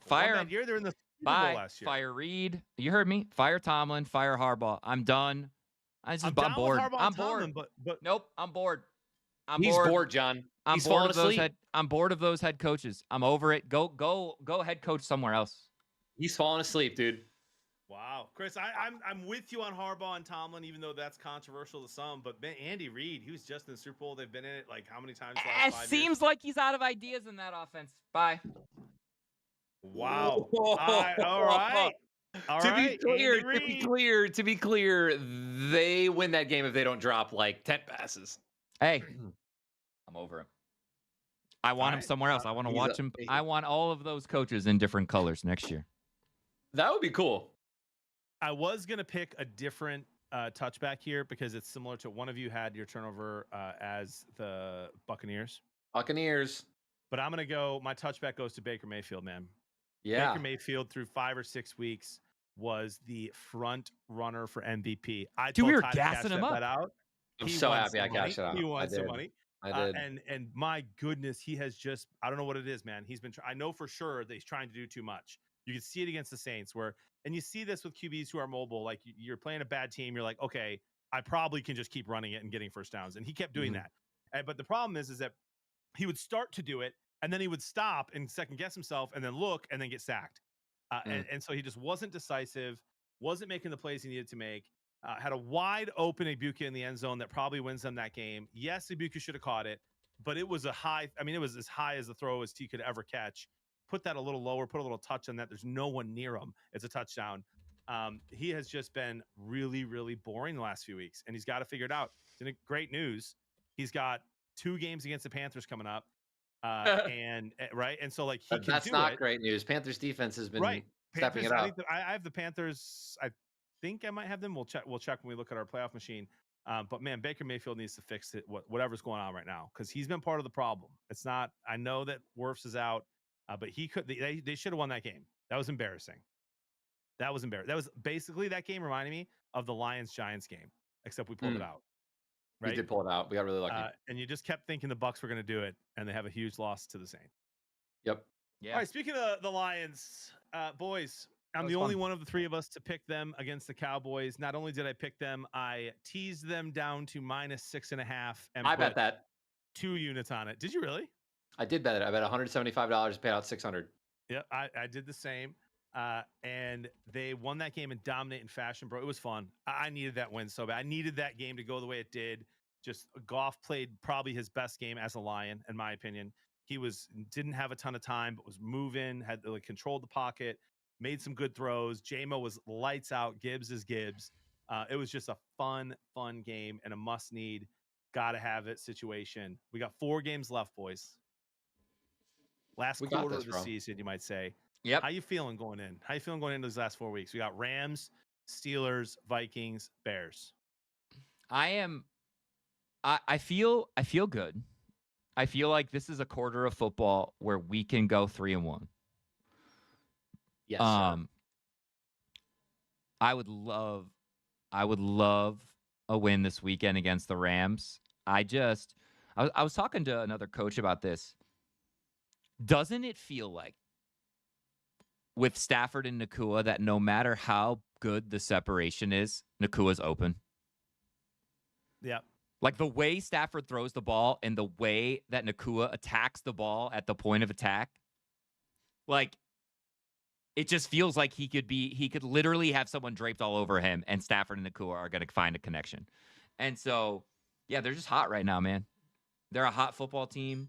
Fire. One bad year, they're in the Super Bowl last year. Fire Reed. You heard me. Fire Tomlin. Fire Harbaugh. I'm done. I'm bored. I'm bored. Tomlin, but nope. I'm bored. He's bored, John. He's falling asleep. I'm bored of those head coaches. I'm over it. Go head coach somewhere else. He's falling asleep, dude. Wow, Chris, I'm with you on Harbaugh and Tomlin, even though that's controversial to some. But man, Andy Reid, he was just in the Super Bowl. They've been in it like how many times? It seems like he's out of ideas in that offense. Bye. Wow. All right. To be clear, they win that game if they don't drop like 10 passes. Hey, I'm over him. I want him somewhere else. I want to watch him. I want all of those coaches in different colors next year. That would be cool. I was going to pick a different touchback here because it's similar to one of you had your turnover as the Buccaneers. But I'm going to go, my touchback goes to Baker Mayfield, man. Yeah. Baker Mayfield through 5 or 6 weeks was the front runner for MVP. Dude, we were gassing him up. I'm so happy I cashed it out. He won some money. I did. And my goodness, he has just, I don't know what it is, man. He's been, I know for sure that he's trying to do too much. You can see it against the Saints and you see this with QBs who are mobile. Like you're playing a bad team. You're like, okay, I probably can just keep running it and getting first downs. And he kept doing that. But the problem is that he would start to do it and then he would stop and second guess himself and then look and then get sacked. And so he just wasn't decisive, wasn't making the plays he needed to make. Had a wide open Ibuka in the end zone that probably wins them that game. Yes, Ibuka should have caught it, but it was it was as high as the throw as he could ever catch. Put that a little lower, put a little touch on that. There's no one near him. It's a touchdown. He has just been really, really boring the last few weeks, and he's got to figure it out. It's great news. He's got 2 games against the Panthers coming up. And so like that's not great news. Panthers defense has been stepping it up. I have the Panthers. I think I might have them. We'll check when we look at our playoff machine. But man, Baker Mayfield needs to fix it. Whatever's going on right now, because he's been part of the problem. It's not. I know that Wirfs is out, but he could. They should have won that game. That was embarrassing. That was basically that game reminded me of the Lions-Giants game, except we pulled it out. Right? We did pull it out. We got really lucky. And you just kept thinking the Bucs were going to do it, and they have a huge loss to the Saints. Yep. Yeah. All right. Speaking of the Lions, boys, I'm the only one of the 3 of us to pick them against the Cowboys. Not only did I pick them, I teased them down to -6.5. And I bet that 2 units on it. Did you really? I did bet it. I bet $175, paid out $600. Yeah, I did the same. And they won that game in dominating fashion, bro. It was fun. I needed that win so bad. I needed that game to go the way it did. Just Goff played probably his best game as a Lion, in my opinion. He didn't have a ton of time, but was moving, had controlled the pocket, made some good throws. J-Mo was lights out. Gibbs is Gibbs. It was just a fun game and a must-need, gotta have it situation. We got 4 games left, boys. Last quarter of the season, you might say. Yep. How you feeling going in? How you feeling going into these last 4 weeks? We got Rams, Steelers, Vikings, Bears. I feel good. I feel like this is a quarter of football where we can go 3-1. Yes. Sir. I would love a win this weekend against the Rams. I was talking to another coach about this. Doesn't it feel like with Stafford and Nakua that no matter how good the separation is, Nakua's open? Yeah. Like the way Stafford throws the ball and the way that Nakua attacks the ball at the point of attack, like it just feels like he could literally have someone draped all over him and Stafford and Nakua are going to find a connection. And so, yeah, they're just hot right now, man. They're a hot football team.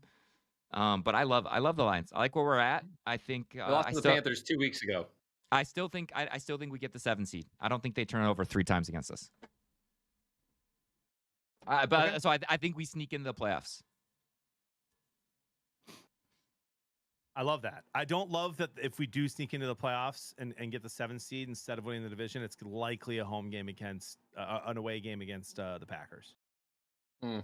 But I love the Lions. I like where we're at. I think we lost to the Panthers 2 weeks ago. I still think we get the 7 seed. I don't think they turn it over 3 times against us. So I think we sneak into the playoffs. I love that. I don't love that if we do sneak into the playoffs and get the 7 seed instead of winning the division, it's likely a home game against an away game against the Packers. I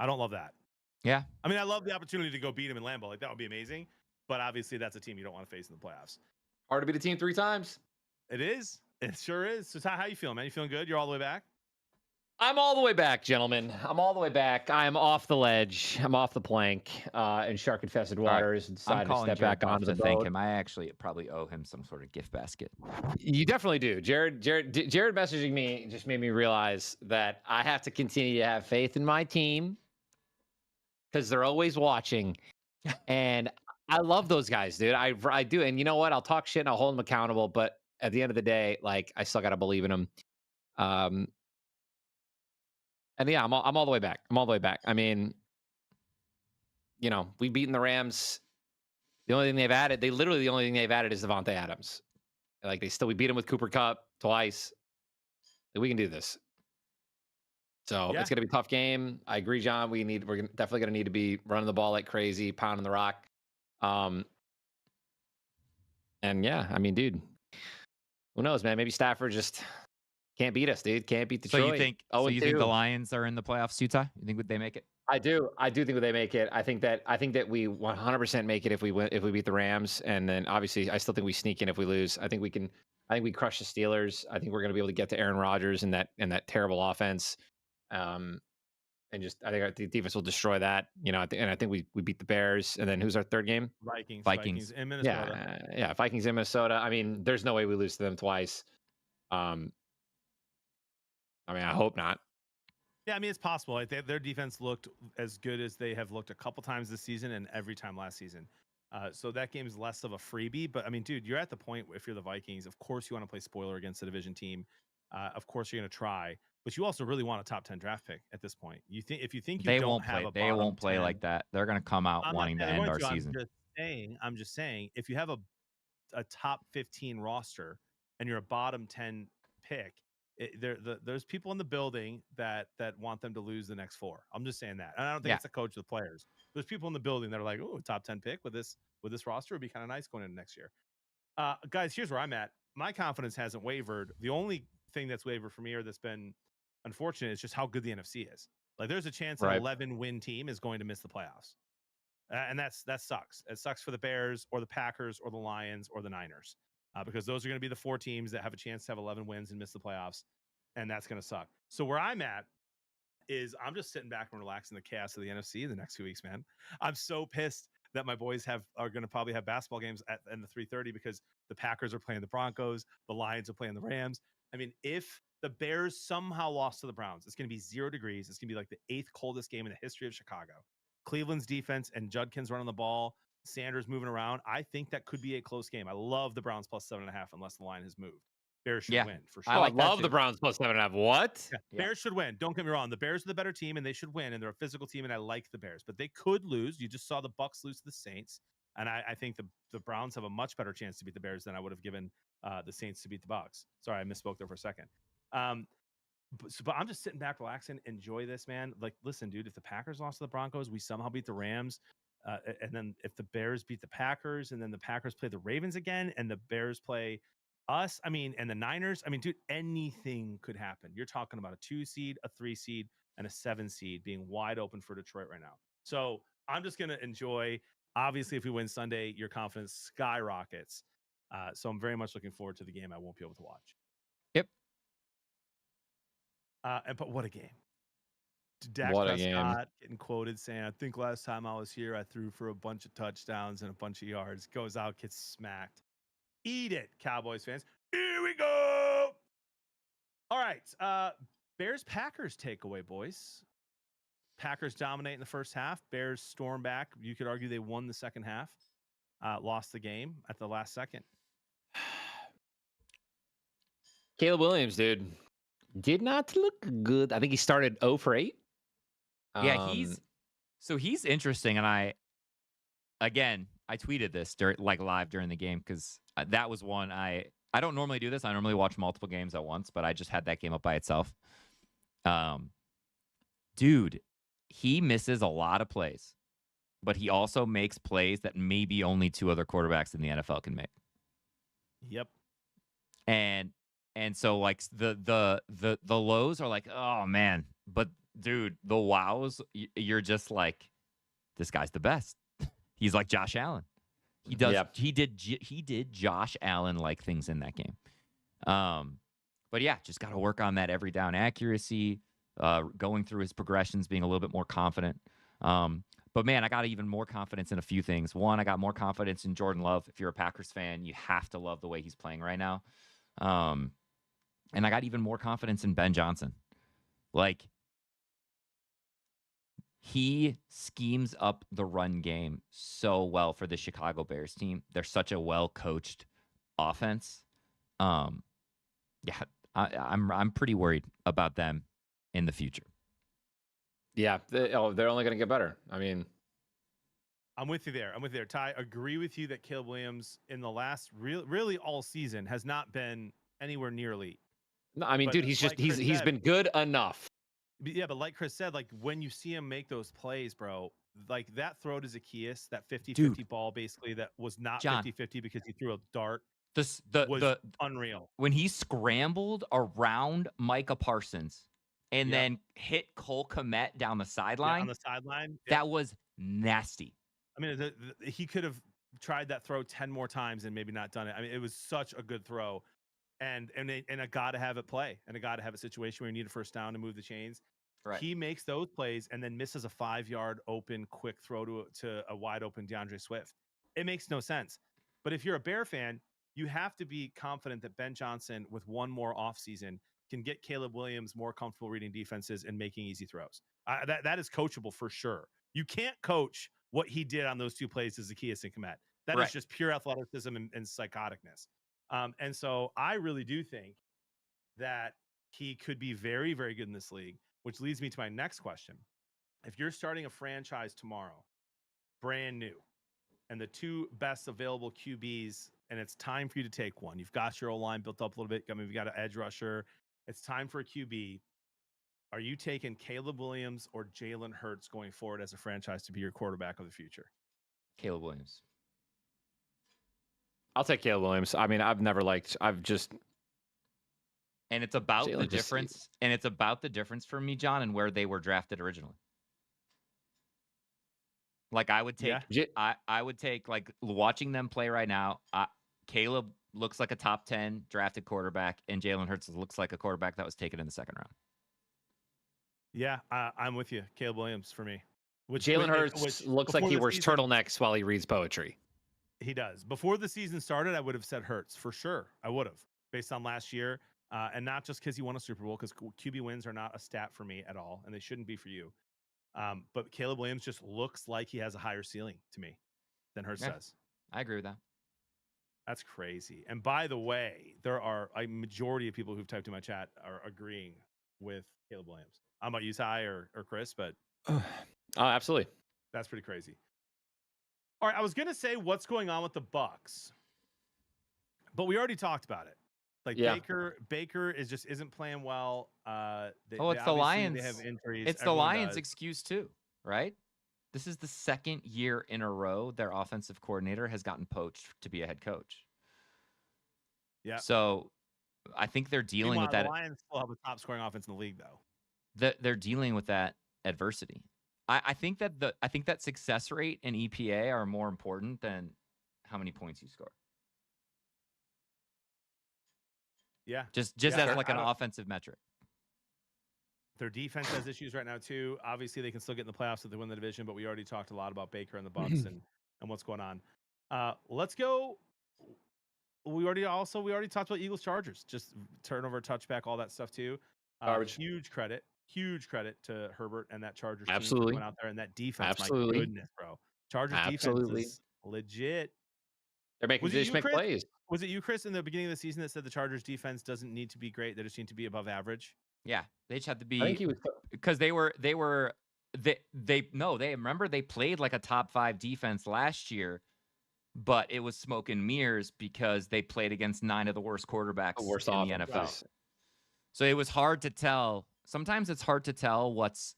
don't love that. Yeah. I mean, I love the opportunity to go beat them in Lambeau. Like, that would be amazing. But obviously, that's a team you don't want to face in the playoffs. Hard to beat a team 3 times. It is. It sure is. So, Ty, how you feeling, man? You feeling good? You're all the way back? I'm all the way back, gentlemen. I'm all the way back. I am off the ledge. I'm off the plank in shark-infested waters and decided to step back onto the boat. Thank him. I actually probably owe him some sort of gift basket. You definitely do. Jared messaging me just made me realize that I have to continue to have faith in my team because they're always watching. And I love those guys, dude. I do. And you know what? I'll talk shit and I'll hold them accountable. But at the end of the day, like I still got to believe in them. Um, and yeah, I'm all the way back. I'm all the way back. I mean, we've beaten the Rams. The only thing they've added, the only thing they've added is Devontae Adams. Like we beat him with Cooper Cup twice. Like, we can do this. So Yeah. it's gonna be a tough game. I agree, John. We're definitely gonna need to be running the ball like crazy, pounding the rock. And yeah, I mean, dude, who knows, man? Maybe Stafford just can't beat us, dude. Can't beat So Detroit. you think the Lions are in the playoffs, Utah? You think they make it? I do think they make it. I think that we 100% make it if we beat the Rams, and then obviously I still think we sneak in if we lose. I think we can. I think we crush the Steelers. I think we're going to be able to get to Aaron Rodgers and that terrible offense, and just I think our defense will destroy that. I think we beat the Bears, and then who's our third game? Vikings in Minnesota. Yeah, Vikings in Minnesota. I mean, there's no way we lose to them twice. I mean, I hope not. Yeah, I mean, it's possible. Like their defense looked as good as they have looked a couple times this season and every time last season. So that game is less of a freebie. But I mean, dude, you're at the point where if you're the Vikings, of course you want to play spoiler against a division team. Of course you're going to try, but you also really want a top 10 draft pick at this point. If you think you don't have a they won't play 10, like that. They're going to come out wanting to end our season. I'm just saying, if you have a top 15 roster and you're a bottom 10 pick, there's people in the building that want them to lose the next four. I'm just saying that. And I don't think it's the coach of the players. There's people in the building that are like, oh, top 10 pick with this roster would be kind of nice going into next year. Guys, here's where I'm at. My confidence hasn't wavered. The only thing that's wavered for me or that's been unfortunate is just how good the NFC is. Like there's a chance an 11-win team is going to miss the playoffs. And that sucks. It sucks for the Bears or the Packers or the Lions or the Niners. Because those are going to be the four teams that have a chance to have 11 wins and miss the playoffs. And that's going to suck. So where I'm at is I'm just sitting back and relaxing the chaos of the NFC in the next 2 weeks, man. I'm so pissed that my boys are going to probably have basketball games in the 3:30 because the Packers are playing the Broncos. The Lions are playing the Rams. I mean, if the Bears somehow lost to the Browns, it's going to be 0 degrees. It's going to be like the 8th coldest game in the history of Chicago. Cleveland's defense and Judkins running the ball, Sanders moving around. I think that could be a close game. I love the Browns plus 7.5 unless the line has moved. Bears should win for sure. I love the Browns plus 7.5. What? Yeah. Bears should win. Don't get me wrong. The Bears are the better team and they should win. And they're a physical team. And I like the Bears, but they could lose. You just saw the Bucks lose to the Saints. And I think the Browns have a much better chance to beat the Bears than I would have given the Saints to beat the Bucks. Sorry, I misspoke there for a second. But I'm just sitting back, relaxing, enjoy this, man. Like, listen, dude, if the Packers lost to the Broncos, we somehow beat the Rams. And then if the Bears beat the Packers and then the Packers play the Ravens again and the Bears play us, I mean, and the Niners, I mean, dude, anything could happen. You're talking about a 2 seed, a 3 seed, and a 7 seed being wide open for Detroit right now. So I'm just going to enjoy. Obviously, if we win Sunday, your confidence skyrockets. So I'm very much looking forward to the game I won't be able to watch. Yep. But what a game. Dak Prescott getting quoted saying, I think last time I was here, I threw for a bunch of touchdowns and a bunch of yards. Goes out, gets smacked. Eat it, Cowboys fans. Here we go. All right. Bears-Packers takeaway, boys. Packers dominate in the first half. Bears storm back. You could argue they won the second half. Lost the game at the last second. Caleb Williams, dude, did not look good. I think he started 0 for 8. Yeah, he's interesting. And I tweeted this live during the game because that was one I don't normally do this. I normally watch multiple games at once, but I just had that game up by itself. Dude, he misses a lot of plays, but he also makes plays that maybe only 2 other quarterbacks in the NFL can make. Yep. And so like the lows are like, oh man, but dude, the wows, you're just like, this guy's the best. He's like Josh Allen. He does. Yep. He did Josh Allen like things in that game. But yeah, just got to work on that every down accuracy, going through his progressions, being a little bit more confident. But man, I got even more confidence in a few things. One, I got more confidence in Jordan Love. If you're a Packers fan, you have to love the way he's playing right now. And I got even more confidence in Ben Johnson. Like, he schemes up the run game so well for the Chicago Bears team. They're such a well-coached offense. Yeah, I'm pretty worried about them in the future. Yeah, they're only going to get better. I mean, I'm with you there. Ty, agree with you that Caleb Williams in the last really all season has not been anywhere near elite. no, I mean, But dude, he's like Chris he's said- been good enough. Yeah, but like Chris said, like when you see him make those plays, bro, like that throw to Zacchaeus, that 50-50 ball basically that was not John, 50-50 because he threw a dart was unreal. When he scrambled around Micah Parsons and then hit Cole Kmet down the sideline. On the sideline. That was nasty. I mean, he could have tried that throw 10 more times and maybe not done it. I mean, it was such a good throw. And a got to have it play, and a got to have a situation where you need a first down to move the chains. Right. He makes those plays and then misses a 5-yard open quick throw to a wide open DeAndre Swift. It makes no sense. But if you're a Bear fan, you have to be confident that Ben Johnson, with one more offseason, can get Caleb Williams more comfortable reading defenses and making easy throws. That is coachable for sure. You can't coach what he did on those two plays to Zacchaeus and Kmet. That is just pure athleticism and psychoticness. And so I really do think that he could be very, very good in this league, which leads me to my next question. If you're starting a franchise tomorrow, brand new, and the two best available QBs, and it's time for you to take one. You've got your O-line built up a little bit. I mean, you've got an edge rusher. It's time for a QB. Are you taking Caleb Williams or Jalen Hurts going forward as a franchise to be your quarterback of the future? Caleb Williams. I'll take Caleb Williams. I mean, and it's about the difference. And it's about the difference for me, John, and where they were drafted originally. Like I would take, I would take, like, watching them play right now. Caleb looks like a top 10 drafted quarterback, and Jalen Hurts looks like a quarterback that was taken in the second round. Yeah, I'm with you. Caleb Williams for me. Jalen Hurts looks like he wears turtlenecks while he reads poetry. He does. Before the season started, I would have said Hurts for sure. I would have, based on last year, and not just because he won a Super Bowl, because QB wins are not a stat for me at all, and they shouldn't be for you. But Caleb Williams just looks like he has a higher ceiling to me than Hurts does. I agree with that. That's crazy. And by the way, there are a majority of people who've typed in my chat are agreeing with Caleb Williams. I don't know about you, Ty or Chris, but oh, absolutely. That's pretty crazy. All right, I was gonna say what's going on with the Bucks, but we already talked about it. Like Baker isn't playing well. It's the Lions. They have injuries. It's the Lions' excuse too, right? This is the second year in a row their offensive coordinator has gotten poached to be a head coach. Yeah. So I think they're dealing with that. The Lions still have the top scoring offense in the league, though. They're dealing with that adversity. I think that success rate and EPA are more important than how many points you score. Yeah. Just as like an offensive metric. Their defense has issues right now too. Obviously, they can still get in the playoffs if they win the division, but we already talked a lot about Baker and the Bucks and what's going on. Let's go. We already talked about Eagles Chargers, just turnover, touchback, all that stuff too. Huge credit to Herbert and that Chargers team for going out there, and that defense. Absolutely. My goodness, bro. Chargers defense is legit. They're making decision make plays. Was it you, Chris, in the beginning of the season that said the Chargers defense doesn't need to be great? They just need to be above average. Yeah, they just had to be. I think he was, because they remember they played like a top 5 defense last year, but it was smoke and mirrors because they played against 9 of the worst quarterbacks in the NFL. Right. So it was hard to tell. Sometimes it's hard to tell what's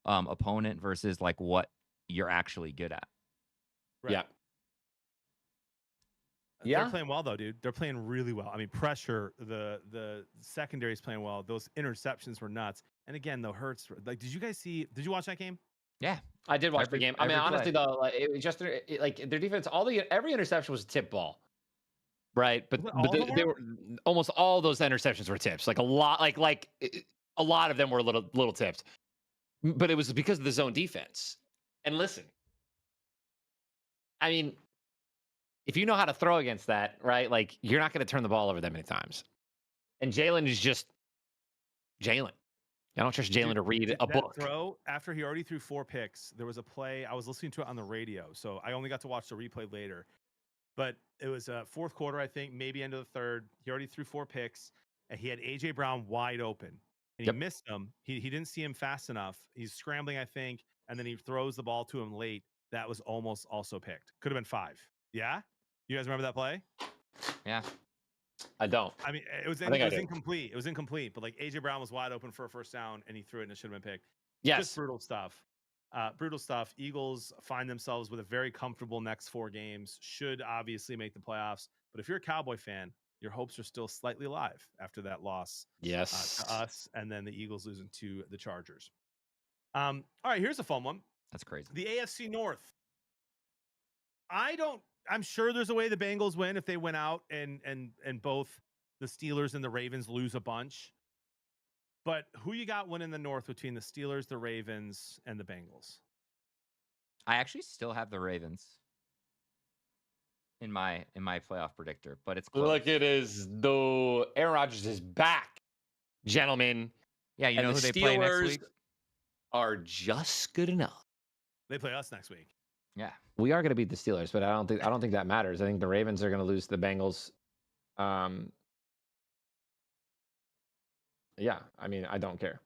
opponent versus like what you're actually good at. Right. Yeah. They're playing well though, dude. They're playing really well. I mean, pressure. The secondary is playing well. Those interceptions were nuts. And again, though, Hurts. Like, did you watch that game? Yeah, I did watch the game. I mean, honestly though, like, it was just like their defense. Every interception was a tip ball, right? But they were almost all those interceptions were tips. Like a lot, like a lot of them were little tips. But it was because of the zone defense. And listen, I mean, if you know how to throw against that, right? Like, you're not going to turn the ball over that many times. And Jalen is just Jalen. I don't trust Jalen to read a that book. throw, after he already threw 4 picks, there was a play. I was listening to it on the radio, so I only got to watch the replay later. But it was fourth quarter, I think, maybe end of the third. He already threw 4 picks, and he had A.J. Brown wide open. And he missed him. He didn't see him fast enough. He's scrambling, I think, and then he throws the ball to him late. That was almost also picked. Could have been 5. Yeah? You guys remember that play? Yeah. I don't. I mean, it was incomplete. It was incomplete, but like A.J. Brown was wide open for a first down, and he threw it, and it should have been picked. Yes. Just brutal stuff. Brutal stuff. Eagles find themselves with a very comfortable next 4 games. Should obviously make the playoffs. But if you're a Cowboy fan, your hopes are still slightly alive after that loss Yes. to us, and then the Eagles losing to the Chargers. All right, here's a fun one. That's crazy. The AFC North. I'm sure there's a way the Bengals win if they win out and both the Steelers and the Ravens lose a bunch. But who you got winning the North between the Steelers, the Ravens, and the Bengals? I actually still have the Ravens in my playoff predictor, but it's close. Look, it is though. Aaron Rodgers is back, gentlemen. Yeah, you know the who they play next week? Are just good enough. They play us next week. Yeah, we are going to beat the Steelers, but I don't think that matters. I think the Ravens are going to lose to the Bengals. Yeah, I mean, I don't care.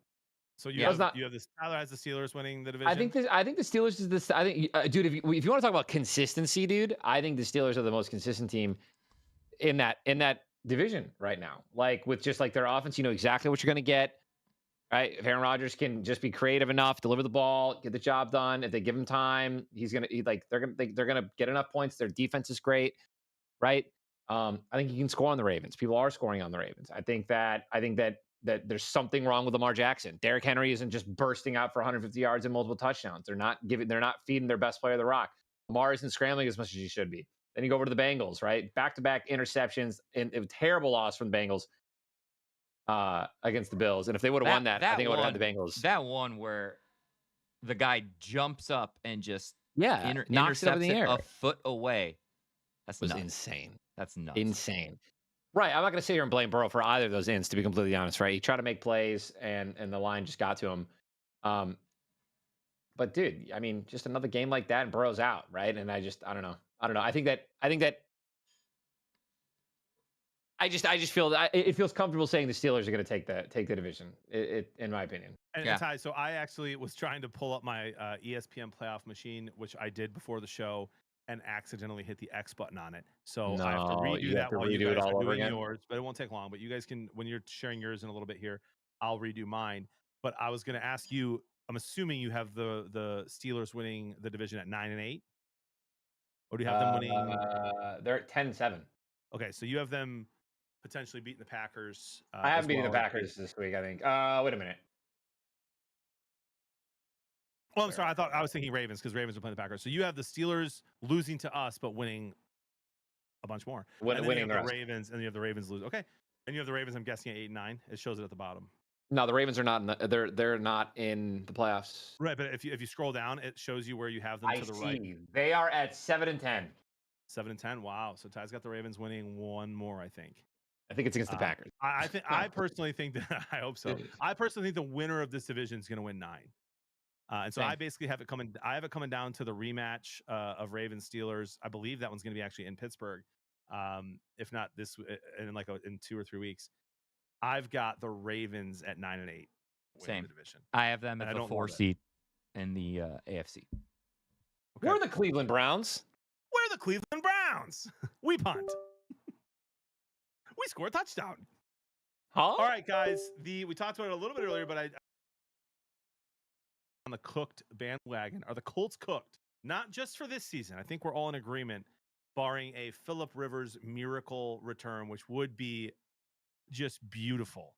So you have this. Tyler has the Steelers winning the division. I think the Steelers is this. I think, dude, if you want to talk about consistency, dude, I think the Steelers are the most consistent team in that division right now. Like with just like their offense, you know exactly what you're going to get. Right? If Aaron Rodgers can just be creative enough, deliver the ball, get the job done. If they give him time, they're gonna get enough points. Their defense is great, right? I think you can score on the Ravens. People are scoring on the Ravens. I think that there's something wrong with Lamar Jackson. Derrick Henry isn't just bursting out for 150 yards and multiple touchdowns. They're not feeding their best player the rock. Lamar isn't scrambling as much as he should be. Then you go over to the Bengals, right? Back-to-back interceptions and a terrible loss from the Bengals against the Bills. And if they would have won that, I think I would have had the Bengals. That one where the guy jumps up and just knocks it up in the air a foot away. That was insane. That's nuts. Insane. Right. I'm not going to sit here and blame Burrow for either of those ends, to be completely honest, right? He tried to make plays and the line just got to him. But dude, I mean, just another game like that and Burrow's out, right? And I don't know. I think that I just feel that it feels comfortable saying the Steelers are going to take the division, in my opinion. And Ty, so I actually was trying to pull up my ESPN playoff machine, which I did before the show, and accidentally hit the X button on it. So I have to redo that while you guys are doing yours, but it won't take long. But you guys can, when you're sharing yours in a little bit here, I'll redo mine. But I was going to ask you, I'm assuming you have the Steelers winning the division at 9-8, or do you have them winning? They're at 10-7. Okay, so you have them potentially beating the Packers. I haven't beaten the Packers this week, I think. Wait a minute. Oh, I'm sorry. I was thinking Ravens because Ravens are playing the Packers. So you have the Steelers losing to us, but winning a bunch more. Winning the Ravens, and you have the Ravens lose. Okay, and you have the Ravens. I'm guessing at 8-9. It shows it at the bottom. No, the Ravens are not. They're not in the playoffs. Right, but if you scroll down, it shows you where you have them to the right. They are at 7-10. 7-10. Wow. So Ty's got the Ravens winning one more, I think. I think it's against the Packers. I personally think that I hope so. I personally think the winner of this division is going to win 9. And so I basically have it coming. I have it coming down to the rematch of Ravens Steelers. I believe that one's going to be actually in Pittsburgh, if not this in 2 or 3 weeks. I've got the Ravens at 9-8. Same the division. I have them at the 4 seed in the AFC. Okay. We're the Cleveland Browns. We're the Cleveland Browns. We punt. We score a touchdown. Huh? All right, guys. We talked about it a little bit earlier, but on the cooked bandwagon. Are the Colts cooked? Not just for this season. I think we're all in agreement, barring a Phillip Rivers miracle return, which would be just beautiful.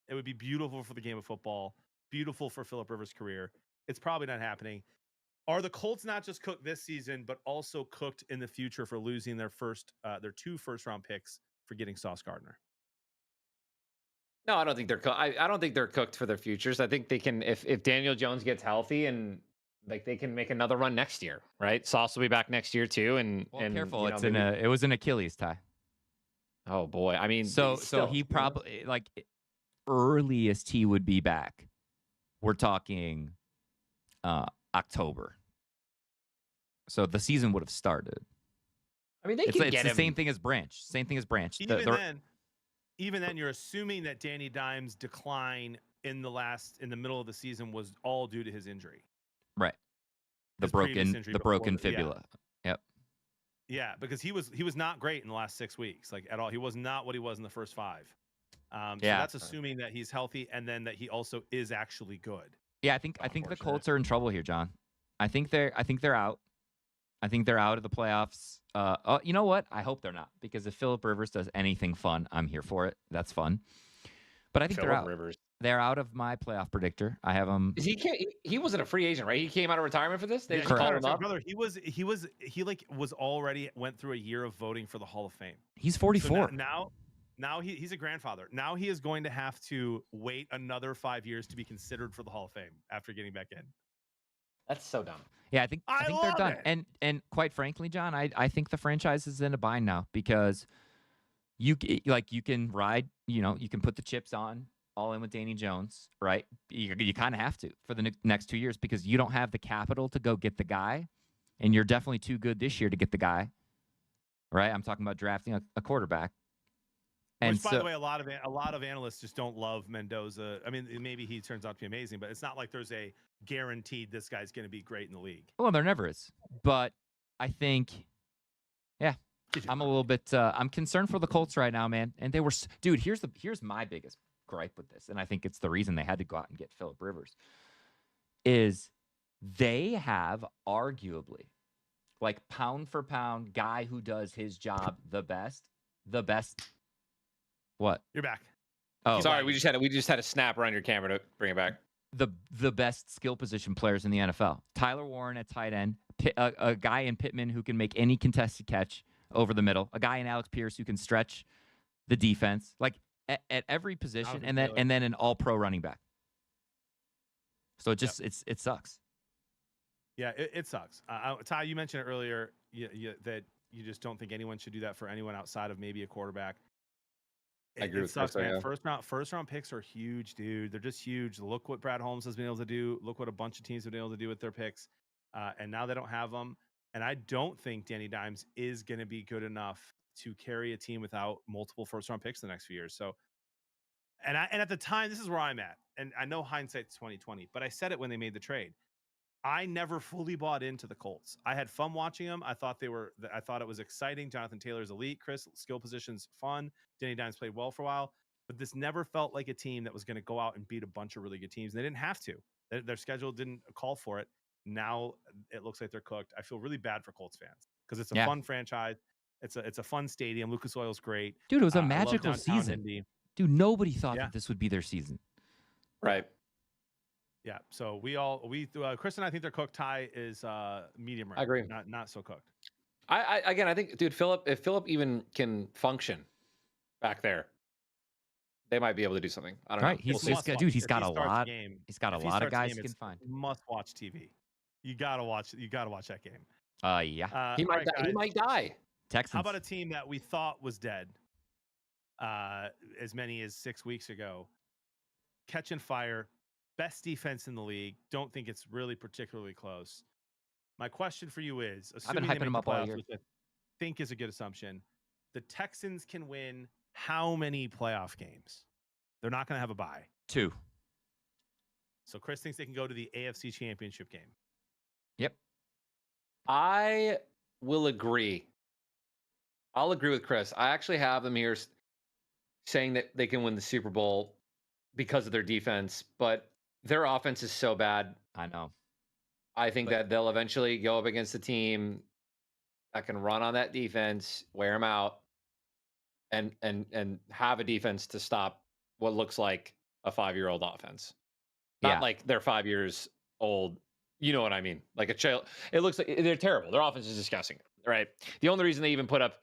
It would be beautiful for the game of football, beautiful for Phillip Rivers' career. It's probably not happening. Are the Colts not just cooked this season, but also cooked in the future for losing their 2 first-round picks for getting Sauce Gardner? No, I don't think they're. I don't think they're cooked for their futures. I think they can, if Daniel Jones gets healthy and they can make another run next year, right? Sauce will be back next year too. And careful, it was an Achilles tie. Oh boy, I mean, so he probably earliest he would be back we're talking October. So the season would have started. I mean, they It's can get the him. same thing as Branch. Same thing as Branch. Even then, you're assuming that Danny Dimes' decline in the middle of the season was all due to his injury. Right. The His previous broken injury broken before- fibula. Yep. Yeah, because he was not great in the last 6 weeks, like at all. He was not what he was in the first 5. So that's assuming that he's healthy and then that he also is actually good. Yeah, I think the Colts are in trouble here, John. I think they're out. I think they're out of the playoffs. You know what? I hope they're not, because if Phillip Rivers does anything fun, I'm here for it. That's fun. But I think they're out. Rivers. They're out of my playoff predictor. I have them. He wasn't a free agent, right? He came out of retirement for this. They just Correct. called him up. Brother, he was already went through a year of voting for the Hall of Fame. He's 44. So now he's a grandfather. Now he is going to have to wait another 5 years to be considered for the Hall of Fame after getting back in. That's so dumb. Yeah, I think they're done. It. And quite frankly, John, I think the franchise is in a bind now, because you can ride, you can put the chips on all in with Danny Jones, right? You kind of have to for the next 2 years, because you don't have the capital to go get the guy, and you're definitely too good this year to get the guy, right? I'm talking about drafting a quarterback. Which, by the way, a lot of analysts just don't love Mendoza. I mean, maybe he turns out to be amazing, but it's not like there's a guaranteed this guy's going to be great in the league. Well, there never is. But I think, yeah, I'm a little bit. I'm concerned for the Colts right now, man. And they were, dude. Here's my biggest gripe with this, and I think it's the reason they had to go out and get Phillip Rivers. Is they have arguably, like, pound for pound, guy who does his job the best. What? You're back. Oh, sorry. We just had a snap around your camera to bring it back. The best skill position players in the NFL. Tyler Warren at tight end, a guy in Pittman who can make any contested catch over the middle, a guy in Alex Pierce who can stretch the defense, like at every position, and then an all-pro running back. So it just it sucks. Yeah, it sucks. Ty, you mentioned it earlier that you just don't think anyone should do that for anyone outside of maybe a quarterback. I agree with sucks, Chris, man. yeah. First round picks are huge, dude. They're just huge. Look what Brad Holmes has been able to do. Look what a bunch of teams have been able to do with their picks. And now they don't have them. And I don't think Danny Dimes is going to be good enough to carry a team without multiple first round picks in the next few years. So, and at the time, this is where I'm at. And I know hindsight's 2020, but I said it when they made the trade. I never fully bought into the Colts. I had fun watching them. I thought it was exciting. Jonathan Taylor's elite. Chris, skill positions, fun. Danny Dimes played well for a while, but this never felt like a team that was going to go out and beat a bunch of really good teams. And they didn't have to. Their schedule didn't call for it. Now it looks like they're cooked. I feel really bad for Colts fans because it's a fun franchise. It's a fun stadium. Lucas Oil's great. Dude, it was a magical season. Dude, nobody thought that this would be their season. Right. Yeah, so Chris and I think they're cooked. Ty is medium rare. I agree. Not so cooked. I think, dude, if Phillip even can function back there, they might be able to do something. I don't know. He's got a lot. He's got a lot of guys he can find. Must watch TV. You gotta watch that game. Yeah. He might die. Texans. How about a team that we thought was dead as many as 6 weeks ago? Catching fire. Best defense in the league. Don't think it's really particularly close. My question for you is, assuming I've been hyping them up all year, which I think is a good assumption, the Texans can win how many playoff games? They're not going to have a bye. 2. So Chris thinks they can go to the AFC Championship game. Yep. I will agree. I'll agree with Chris. I actually have them here saying that they can win the Super Bowl because of their defense, but their offense is so bad. I know. I think that they'll eventually go up against a team that can run on that defense, wear them out, and have a defense to stop what looks like a 5-year-old offense. Not like they're 5 years old. You know what I mean? Like a child. It looks like they're terrible. Their offense is disgusting, right? The only reason they even put up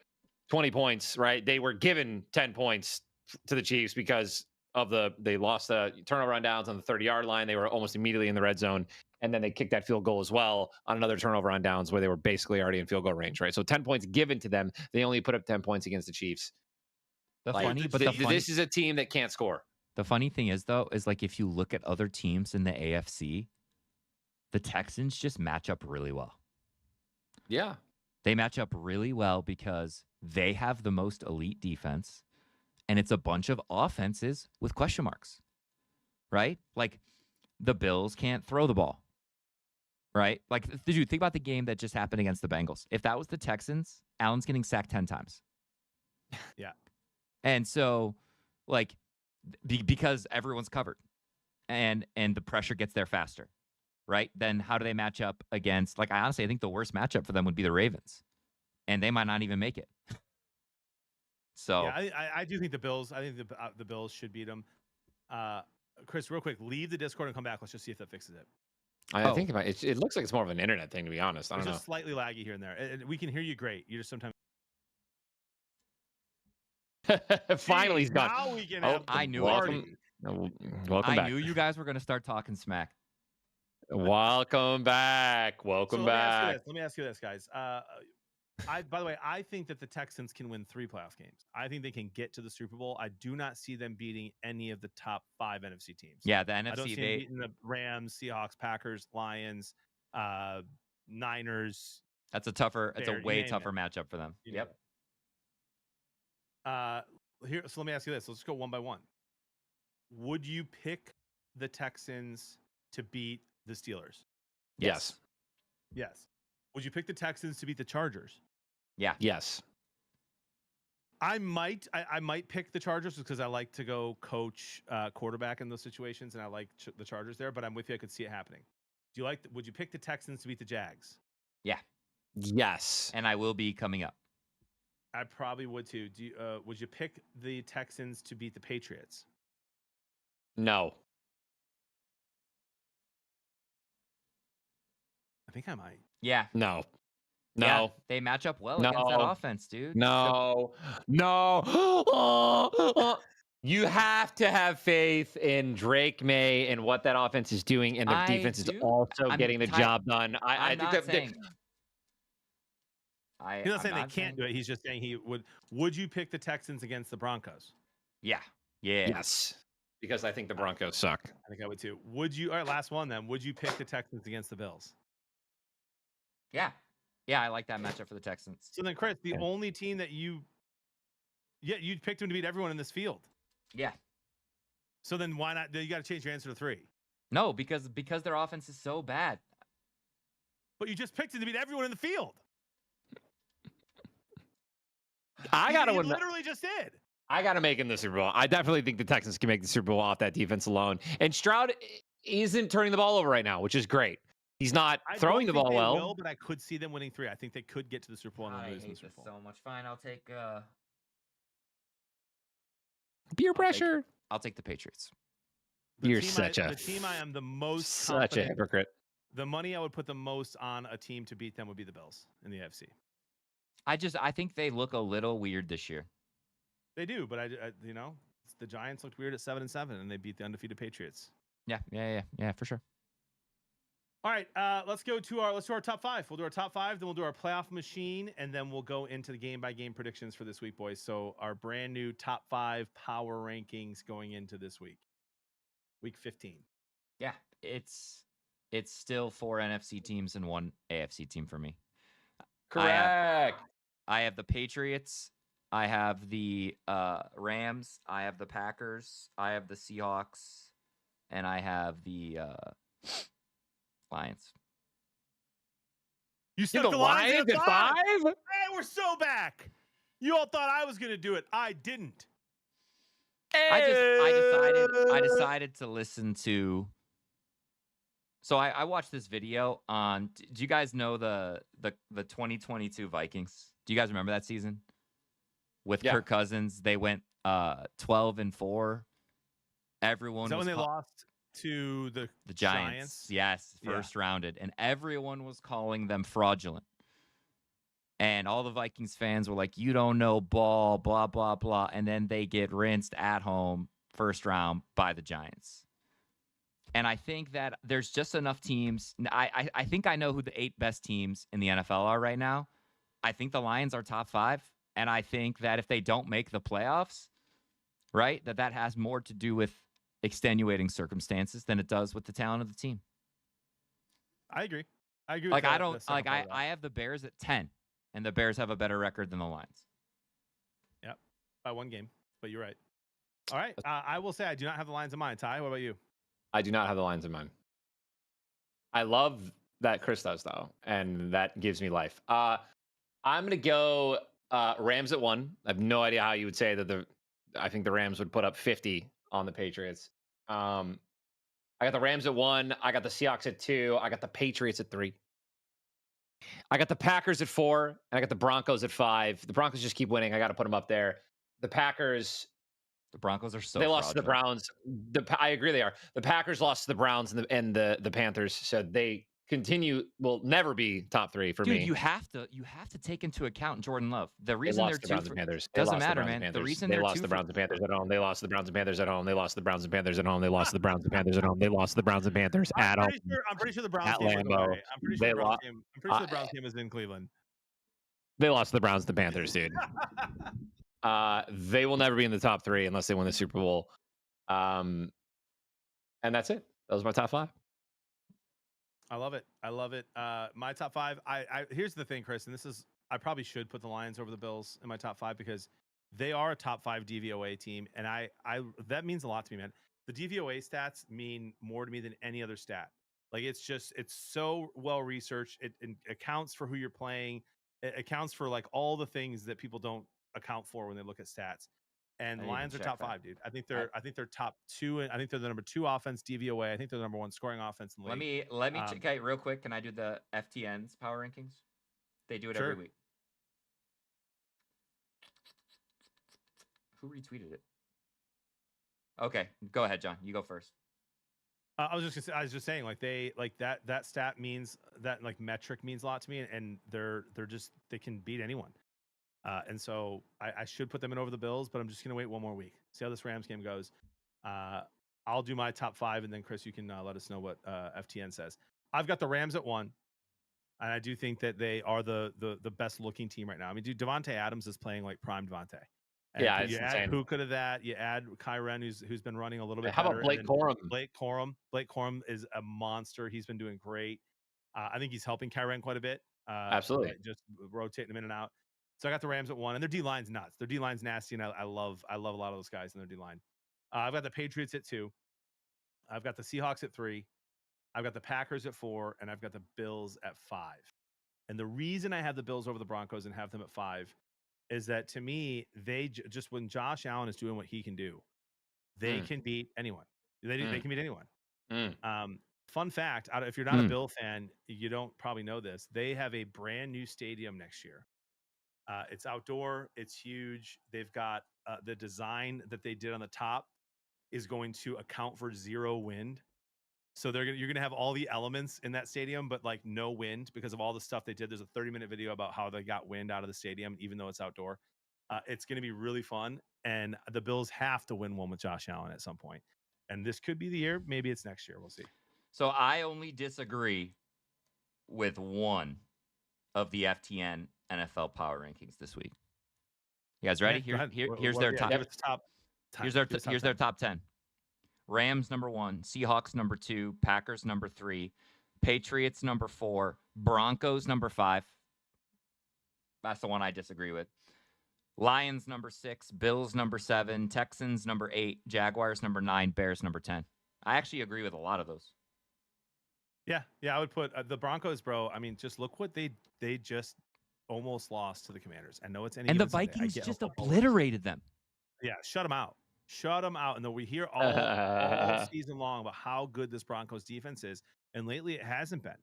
20 points, right? They were given 10 points to the Chiefs because they lost the turnover on downs on the 30-yard line. They were almost immediately in the red zone. And then they kicked that field goal as well on another turnover on downs where they were basically already in field goal range, right? So 10 points given to them. They only put up 10 points against the Chiefs. This is a team that can't score. The funny thing is, though, is like if you look at other teams in the AFC, the Texans just match up really well. Yeah. They match up really well because they have the most elite defense, and it's a bunch of offenses with question marks, right? Like the Bills can't throw the ball, right? Like, dude, think about the game that just happened against the Bengals. If that was the Texans, Allen's getting sacked 10 times. Yeah. And so, like, because everyone's covered and the pressure gets there faster, right? Then how do they match up against, like, I think the worst matchup for them would be the Ravens, and they might not even make it. So yeah, I do think the Bills. I think the Bills should beat them. Chris, real quick, leave the Discord and come back. Let's just see if that fixes it. I think it looks like it's more of an internet thing, to be honest. I don't know. It's just slightly laggy here and there. And we can hear you great. You just sometimes. Finally, he's gone. Now we can I knew welcome, welcome I back. knew you guys were going to start talking smack. Welcome back. Welcome back. Let me ask you this, guys. By the way, I think that the Texans can win 3 playoff games. I think they can get to the Super Bowl. I do not see them beating any of the top 5 NFC teams. Yeah, the NFC. I don't see them beating the Rams, Seahawks, Packers, Lions, Niners. That's a way tougher matchup for them. Yep. Here, so let me ask you this. Let's go one by one. Would you pick the Texans to beat the Steelers? Yes. Yes. Would you pick the Texans to beat the Chargers? Yeah. Yes. I might pick the Chargers because I like to go coach quarterback in those situations, and I like the Chargers there. But I'm with you. I could see it happening. Would you pick the Texans to beat the Jags? Yeah. Yes. And I will be coming up. I probably would too. Would you pick the Texans to beat the Patriots? No. I think I might. Yeah. No. No. Yeah, they match up well against that offense, dude. No. No. You have to have faith in Drake May and what that offense is doing, and the defense is also getting the job done. I think that. He's not saying they can't do it. He's just saying he would. Would you pick the Texans against the Broncos? Yeah. Yeah. Yes. Because I think the Broncos suck. I think I would too. Would you? All right, last one then. Would you pick the Texans against the Bills? Yeah. Yeah, I like that matchup for the Texans. So then, Chris, the only team that you picked them to beat everyone in this field. Yeah. So then why not? You got to change your answer to 3. No, because their offense is so bad. But you just picked them to beat everyone in the field. I got to win. Literally just did. I got to make it in the Super Bowl. I definitely think the Texans can make the Super Bowl off that defense alone. And Stroud isn't turning the ball over right now, which is great. He's not throwing the ball well. But I could see them winning 3. I think they could get to the Super Bowl and then lose the Super Bowl. So much. Fine, I'll take peer pressure. I'll take the Patriots. You're such a the team I am the most such a hypocrite. The money I would put the most on a team to beat them would be the Bills in the AFC. I think they look a little weird this year. They do, but I the Giants looked weird at 7-7, and they beat the undefeated Patriots. Yeah, for sure. All right, let's do our top 5. We'll do our top 5, then we'll do our playoff machine, and then we'll go into the game-by-game predictions for this week, boys. So our brand new top 5 power rankings going into this week, week 15. Yeah, it's still 4 NFC teams and 1 AFC team for me. Correct. I have the Patriots. I have the Rams. I have the Packers. I have the Seahawks, and I have the Lions. You stuck the Lions at 5? Hey, we're so back. You all thought I was going to do it. I didn't. I decided to listen to. So I watched this video on. Do you guys know the 2022 Vikings? Do you guys remember that season with Kirk Cousins? They went 12-4. Everyone. Is that when they lost to the Giants? Yes, first rounded, and everyone was calling them fraudulent. And all the Vikings fans were like, "You don't know ball, blah blah blah," and then they get rinsed at home first round by the Giants. And I think that there's just enough teams. I think I know who the 8 best teams in the NFL are right now. I think the Lions are top 5. And I think that if they don't make the playoffs, right? That has more to do with extenuating circumstances than it does with the talent of the team. I agree. I agree. Like, with I the don't, second like, part of that. I have the Bears at 10, and the Bears have a better record than the Lions. Yep, by 1 game. But you're right. All right. I will say I do not have the Lions in mind. Ty, what about you? I do not have the Lions in mind. I love that Chris does, though, and that gives me life. I'm going to go Rams at 1. I have no idea how you would say that I think the Rams would put up 50 on the Patriots. I got the Rams at 1. I got the Seahawks at 2. I got the Patriots at 3. I got the Packers at 4. And I got the Broncos at 5. The Broncos just keep winning. I got to put them up there. The Packers... The Broncos are so they lost to the fraudulent. Browns. I agree they are. The Packers lost to the Browns and the Panthers, so they will never be top 3 for me. Dude, you have to take into account Jordan Love. The They reason they're lost the Browns and Panthers. doesn't matter, man. The reason they they're lost two the for Browns and Panthers at home. They lost the Browns and Panthers at home. They lost the Browns and Panthers at home. They lost the Browns and Panthers at home. They lost the Browns and Panthers at home. I'm pretty sure the Browns At game was Lambeau. away. I'm pretty sure the Browns game was in Cleveland. They lost to the Browns and the Panthers, dude. They will never be in the top 3 unless they win the Super Bowl. And that's it. That was my top 5. I love it. I love it. My top 5. Here's the thing, Chris, and this is I probably should put the Lions over the Bills in my top 5 because they are a top 5 DVOA team, and I that means a lot to me, man. The DVOA stats mean more to me than any other stat. Like it's so well researched. It accounts for who you're playing. It accounts for like all the things that people don't account for when they look at stats. And the Lions are top 5, dude. I think they're top 2, and I think they're the number 2 offense DVOA. I think they're the number 1 scoring offense in the league. Let me okay, real quick. Can I do the FTN's power rankings? They do it every week. Who retweeted it? Okay, go ahead, John. You go first. I was just saying, like that stat means that like metric means a lot to me, and they can beat anyone. And so I should put them in over the Bills, but I'm just going to wait 1 more week. See how this Rams game goes. I'll do my top 5, and then, Chris, you can let us know what FTN says. I've got the Rams at 1, and I do think that they are the best-looking team right now. I mean, dude, Devontae Adams is playing like prime Devontae. And yeah, you add Puka to that. You add Kyren, who's been running a little bit How better. about Blake Corum? Blake Corum is a monster. He's been doing great. I think he's helping Kyren quite a bit. Absolutely. Just rotating him in and out. So I got the Rams at 1, and their D-line's nuts. Their D-line's nasty, and I love a lot of those guys in their D-line. I've got the Patriots at 2. I've got the Seahawks at 3. I've got the Packers at 4, and I've got the Bills at 5. And the reason I have the Bills over the Broncos and have them at 5 is that, to me, they just when Josh Allen is doing what he can do, they can beat anyone. They can beat anyone. Fun fact, if you're not a Bill fan, you don't probably know this. They have a brand new stadium next year. It's outdoor. It's huge. They've got the design that they did on the top is going to account for 0 wind. So you're gonna have all the elements in that stadium, but like no wind because of all the stuff they did. There's a 30-minute video about how they got wind out of the stadium, even though it's outdoor. It's gonna be really fun, and the Bills have to win one with Josh Allen at some point. And this could be the year. Maybe it's next year. We'll see. So I only disagree with one of the FTN NFL power rankings this week. You guys ready? Here's their top. Here's their top 10. Rams number 1, Seahawks number 2, Packers number 3, Patriots number 4, Broncos number 5. That's the one I disagree with. Lions number 6, Bills number 7, Texans number 8, Jaguars number 9, Bears number 10. I actually agree with a lot of those. Yeah, I would put the Broncos, bro. I mean, just look what they just almost lost to the Commanders. I know it's and the Vikings just obliterated them. Yeah, shut them out. And then we hear all season long about how good this Broncos defense is, and lately it hasn't been.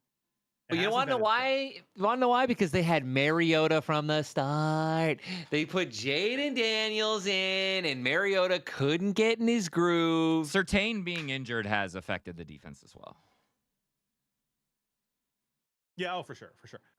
But you want to know why? You want to know why? Because they had Mariota from the start. They put Jaden Daniels in, and Mariota couldn't get in his groove. Surtain being injured has affected the defense as well. Yeah, for sure.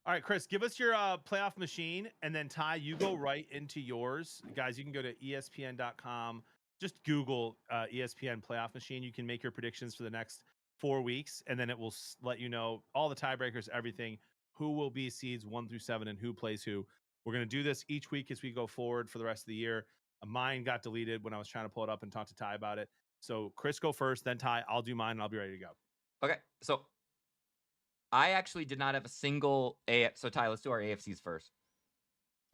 All right, Chris, give us your playoff machine, and then Ty, you go right into yours. Guys, you can go to ESPN.com. Just Google ESPN playoff machine. You can make your predictions for the next 4 weeks, and then it will let you know all the tiebreakers, everything, who will be seeds 1 through 7, and who plays who. We're going to do this each week as we go forward for the rest of the year. Mine got deleted when I was trying to pull it up and talk to Ty about it. So Chris, go first, then Ty. I'll do mine, and I'll be ready to go. Okay, so I actually did not have a single So Ty, let's do our AFCs first.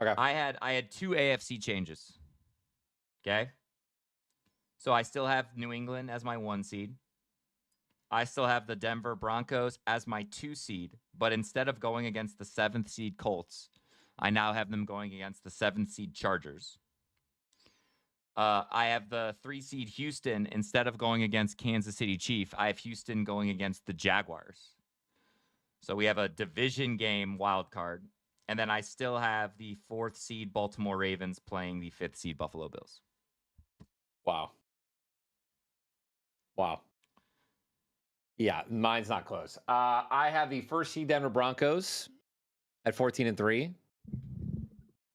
Okay. I had 2 AFC changes. Okay. So I still have New England as my 1 seed. I still have the Denver Broncos as my 2 seed, but instead of going against the 7th seed Colts, I now have them going against the 7th seed Chargers. I have the 3 seed Houston. Instead of going against Kansas City Chief, I have Houston going against the Jaguars. So we have a division game wild card. And then I still have the 4th seed Baltimore Ravens playing the 5th seed Buffalo Bills. Wow. Yeah, mine's not close. I have the 1st seed Denver Broncos at 14-3, even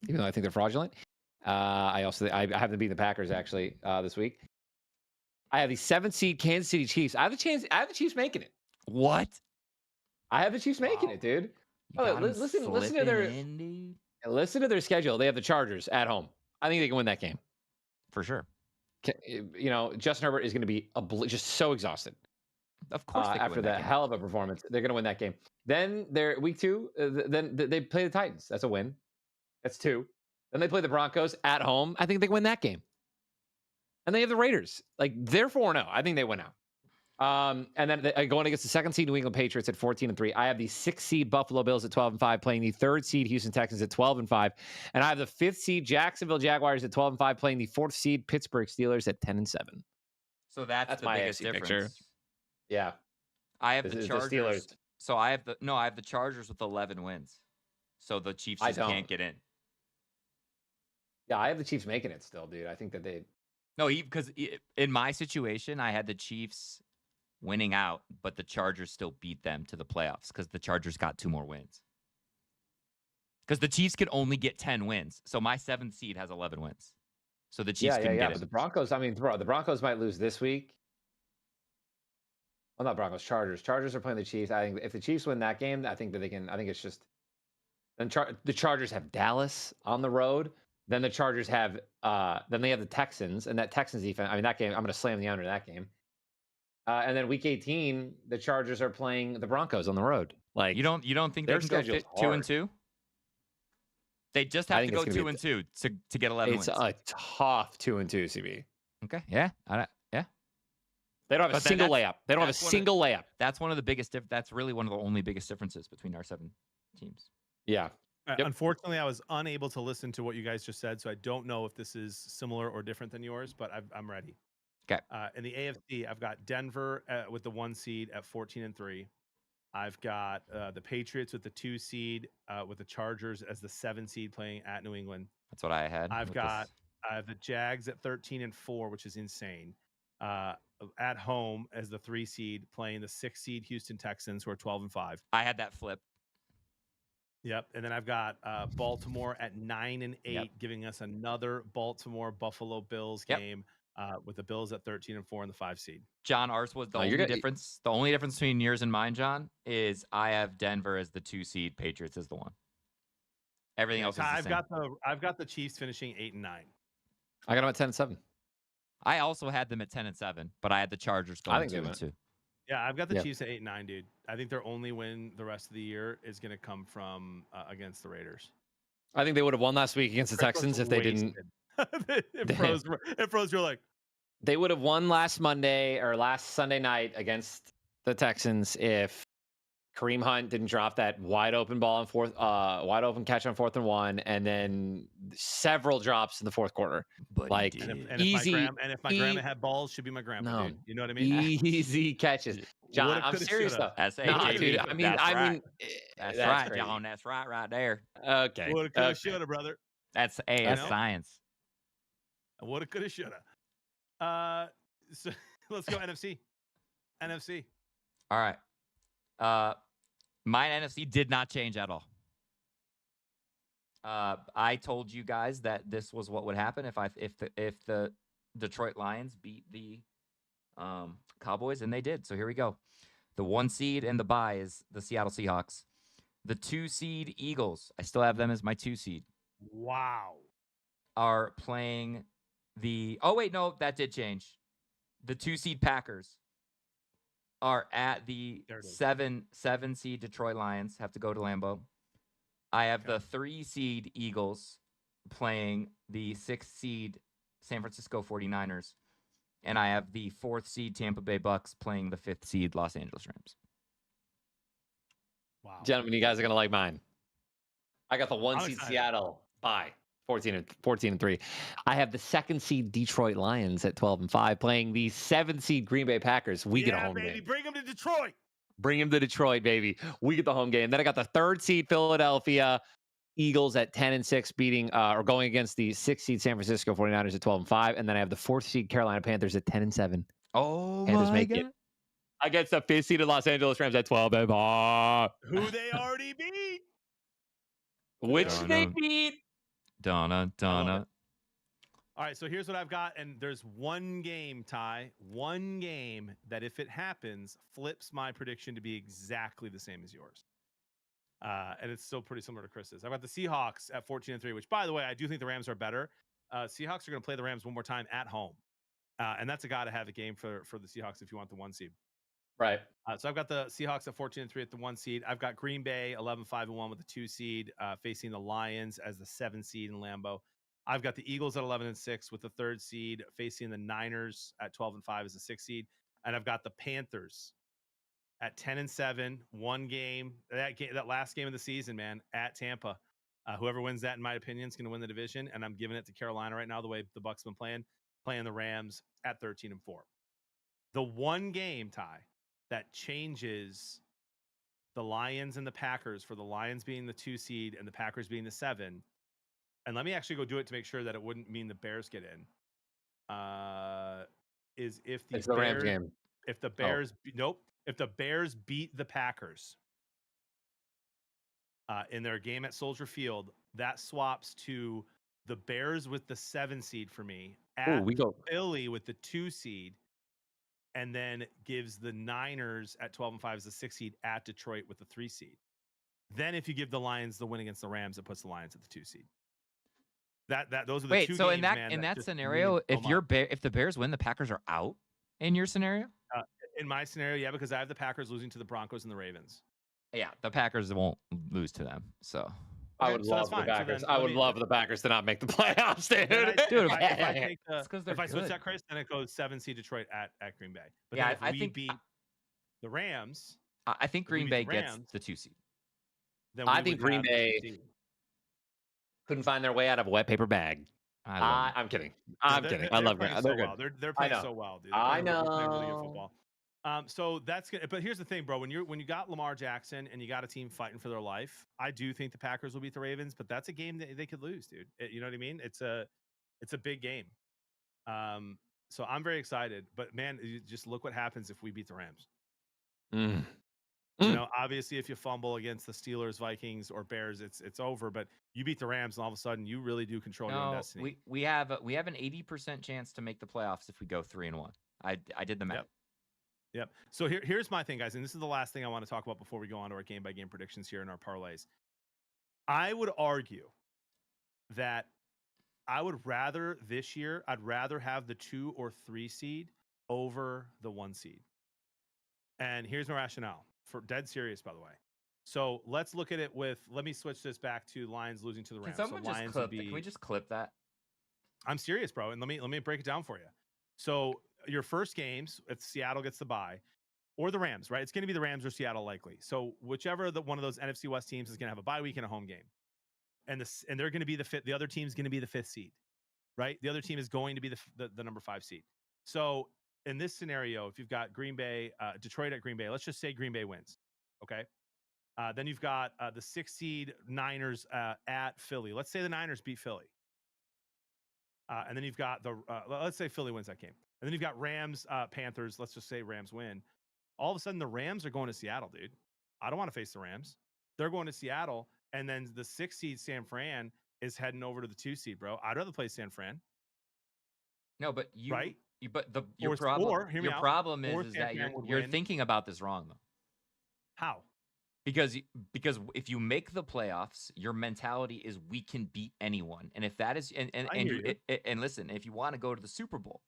though I think they're fraudulent. I have them beating the Packers actually this week. I have the 7th seed Kansas City Chiefs. I have the Chiefs making it. What? I have the Chiefs making it, dude. Listen to their schedule. They have the Chargers at home. I think they can win that game for sure. Justin Herbert is going to be just so exhausted. Of course, after that hell of a performance, they're going to win that game. Then they're week 2. Then they play the Titans. That's a win. That's 2. Then they play the Broncos at home. I think they win that game. And they have the Raiders. Like, they're 4-0. I think they win out. And then going against the 2nd seed New England Patriots at 14-3. I have the 6th seed Buffalo Bills at 12-5 playing the 3rd seed Houston Texans at 12-5. And I have the 5th seed Jacksonville Jaguars at 12-5 playing the 4th seed Pittsburgh Steelers at 10-7. So that's the biggest difference. Picture. Yeah. I have the Chargers. The Steelers. So I have the Chargers with 11 wins. So the Chiefs just can't get in. Yeah, I have the Chiefs making it still, dude. I think that they... No, because in my situation, I had the Chiefs winning out, but the Chargers still beat them to the playoffs because the Chargers got 2 more wins. Because the Chiefs could only get 10 wins. So my 7th seed has 11 wins. So the Chiefs couldn't get it. But the Broncos, the Broncos might lose this week. Well, not Broncos, Chargers. Chargers are playing the Chiefs. I think if the Chiefs win that game, I think that they can. I think it's just. Then the Chargers have Dallas on the road. Then the Chargers have. Then they have the Texans, and that Texans defense. I mean, that game. I'm going to slam the under that game. And then week 18, the Chargers are playing the Broncos on the road. Like you don't think they can go 2-2? They just have to go 2-2 to get 11 wins. It's a tough 2-2, CB. Okay. Yeah. They don't have a single layup. They don't have a single layup. That's one of the biggest. That's really one of the only biggest differences between our 7 teams. Yeah. Yep. Unfortunately, I was unable to listen to what you guys just said, so I don't know if this is similar or different than yours, but I'm ready. Okay. In the AFC, I've got Denver with the 1 seed at 14-3. I've got the Patriots with the 2 seed with the Chargers as the 7 seed playing at New England. That's what I had. I have the Jags at 13-4, which is insane. At home as the 3 seed playing the 6 seed Houston Texans, who are 12-5. I had that flip. Yep. And then I've got Baltimore at 9-8, giving us another Baltimore Buffalo Bills game with the Bills at 13-4 in the 5 seed. John, ours was the only difference. The only difference between yours and mine, John, is I have Denver as the 2 seed, Patriots as the 1. Everything else is the same. I've got the Chiefs finishing 8-9. I got them at 10-7. I also had them at 10-7, but I had the Chargers going 2-2. Yeah, I've got the Chiefs at 8-9, dude. I think their only win the rest of the year is going to come from against the Raiders. I think they would have won last week against the Texans if they didn't. It froze. You're like, they would have won last Monday or last Sunday night against the Texans if Kareem Hunt didn't drop that wide open ball on wide open catch on 4th and 1, and then several drops in the 4th quarter. But like easy. If my grandma had balls, she'd be my grandpa. Dude. You know what I mean? Easy catches, John. I'm serious though. That's dude. I mean, that's right, crazy. John. That's right there. Okay. Woulda, coulda, shoulda, brother. That's science. Woulda, coulda, shoulda. So let's go NFC. All right. My NFC did not change at all. I told you guys that this was what would happen if the Detroit Lions beat the Cowboys, and they did. So here we go. The 1 seed and the bye is the Seattle Seahawks. The 2 seed Eagles, I still have them as my 2 seed. Wow. Are playing Oh wait, no, that did change. The 2 seed Packers are at the 7 seed Detroit Lions. Have to go to Lambeau. I have the 3 seed Eagles playing the 6 seed San Francisco 49ers. And I have the 4th seed Tampa Bay Bucks playing the 5th seed Los Angeles Rams. Wow. Gentlemen, you guys are going to like mine. I got the 1 seed Seattle by 14-3. I have the 2nd seed Detroit Lions at 12-5 playing the 7th seed Green Bay Packers. We get a home game. Bring them to Detroit. Bring them to Detroit, baby. We get the home game. Then I got the 3rd seed Philadelphia Eagles at 10-6 beating or going against the 6th seed San Francisco 49ers at 12-5. And then I have the 4th seed Carolina Panthers at 10-7. Oh, Panthers my make God. it against the 5th seed Los Angeles Rams at 12-5. Who they already beat. Which they beat. Donna. All right, so here's what I've got, and there's one game, Ty, one game that if it happens, flips my prediction to be exactly the same as yours. And it's still pretty similar to Chris's. I've got the Seahawks at 14-3, which, by the way, I do think the Rams are better. Seahawks are going to play the Rams one more time at home. And that's a gotta-have-it game for the Seahawks if you want the 1 seed. Right. So I've got the Seahawks at 14-3 at the 1 seed. I've got Green Bay 11-5-1 with the 2 seed, facing the Lions as the 7 seed in Lambeau. I've got the Eagles at 11-6 with the 3rd seed, facing the Niners at 12-5 as the 6th seed, and I've got the Panthers at 10-7, one game. That last game of the season, man, at Tampa. Whoever wins that, in my opinion, is going to win the division, and I'm giving it to Carolina right now. The way the Bucs been playing the Rams at 13-4. The one game, Ty, that changes the Lions and the Packers, for the Lions being the 2 seed and the Packers being the 7. And let me actually go do it to make sure that it wouldn't mean the Bears get in. Is if the Rams game. If the Bears, if the Bears beat the Packers in their game at Soldier Field, that swaps to the Bears with the 7 seed for me, at Philly with the 2 seed, and then gives the Niners at 12-5 as the 6 seed at Detroit with the 3 seed. Then if you give the Lions the win against the Rams, it puts the Lions at the 2 seed. Those are the 2 games. So in that scenario, if the Bears win, the Packers are out in your scenario? In my scenario, yeah, because I have the Packers losing to the Broncos and the Ravens. Yeah, the Packers won't lose to them. So I would love the Packers. I would love the Packers to not make the playoffs, dude. If I switch that, Chris, then it goes 7 seed Detroit at Green Bay. But yeah, I think beat the Rams. I think Green Bay gets the 2 seed. I think Green Bay couldn't find their way out of a wet paper bag. I'm kidding. I'm kidding. I love Green Bay. They're good. They're playing so well, dude. I know. They're playing really good football. So that's good. But here's the thing, bro. When you got Lamar Jackson and you got a team fighting for their life, I do think the Packers will beat the Ravens, but that's a game that they could lose, dude. You know what I mean? It's a big game. So I'm very excited. But man, just look what happens if we beat the Rams. You know, obviously, if you fumble against the Steelers, Vikings, or Bears, it's over. But you beat the Rams, and all of a sudden, you really do control your own destiny. We have an 80% chance to make the playoffs if we go 3-1. I did the math. Yep. So here's my thing, guys, and this is the last thing I want to talk about before we go on to our game-by-game predictions here in our parlays. I would argue that I would rather this year, I'd rather have the 2 or 3 seed over the 1 seed. And here's my rationale. For dead serious, by the way. So let's look at it let me switch this back to Lions losing to the Rams. Can we just clip that? I'm serious, bro. And let me break it down for you. So your first games, if Seattle gets the bye, or the Rams, right? It's going to be the Rams or Seattle likely. So whichever one of those NFC West teams is going to have a bye week and a home game. And they're going to be the other team's going to be the 5th seed, right? The other team is going to be the number 5 seed. So in this scenario, if you've got Green Bay, Detroit at Green Bay, let's just say Green Bay wins. Okay. Then you've got the 6 seed Niners at Philly. Let's say the Niners beat Philly. And then you've got let's say Philly wins that game. And then you've got Rams, Panthers. Let's just say Rams win. All of a sudden, the Rams are going to Seattle, dude. I don't want to face the Rams. They're going to Seattle. And then the 6 seed San Fran is heading over to the 2 seed, bro. I'd rather play San Fran. No, but right? Your problem is that you're thinking about this wrong, though. How? Because if you make the playoffs, your mentality is we can beat anyone. And if that is I hear you. and listen, if you want to go to the Super Bowl,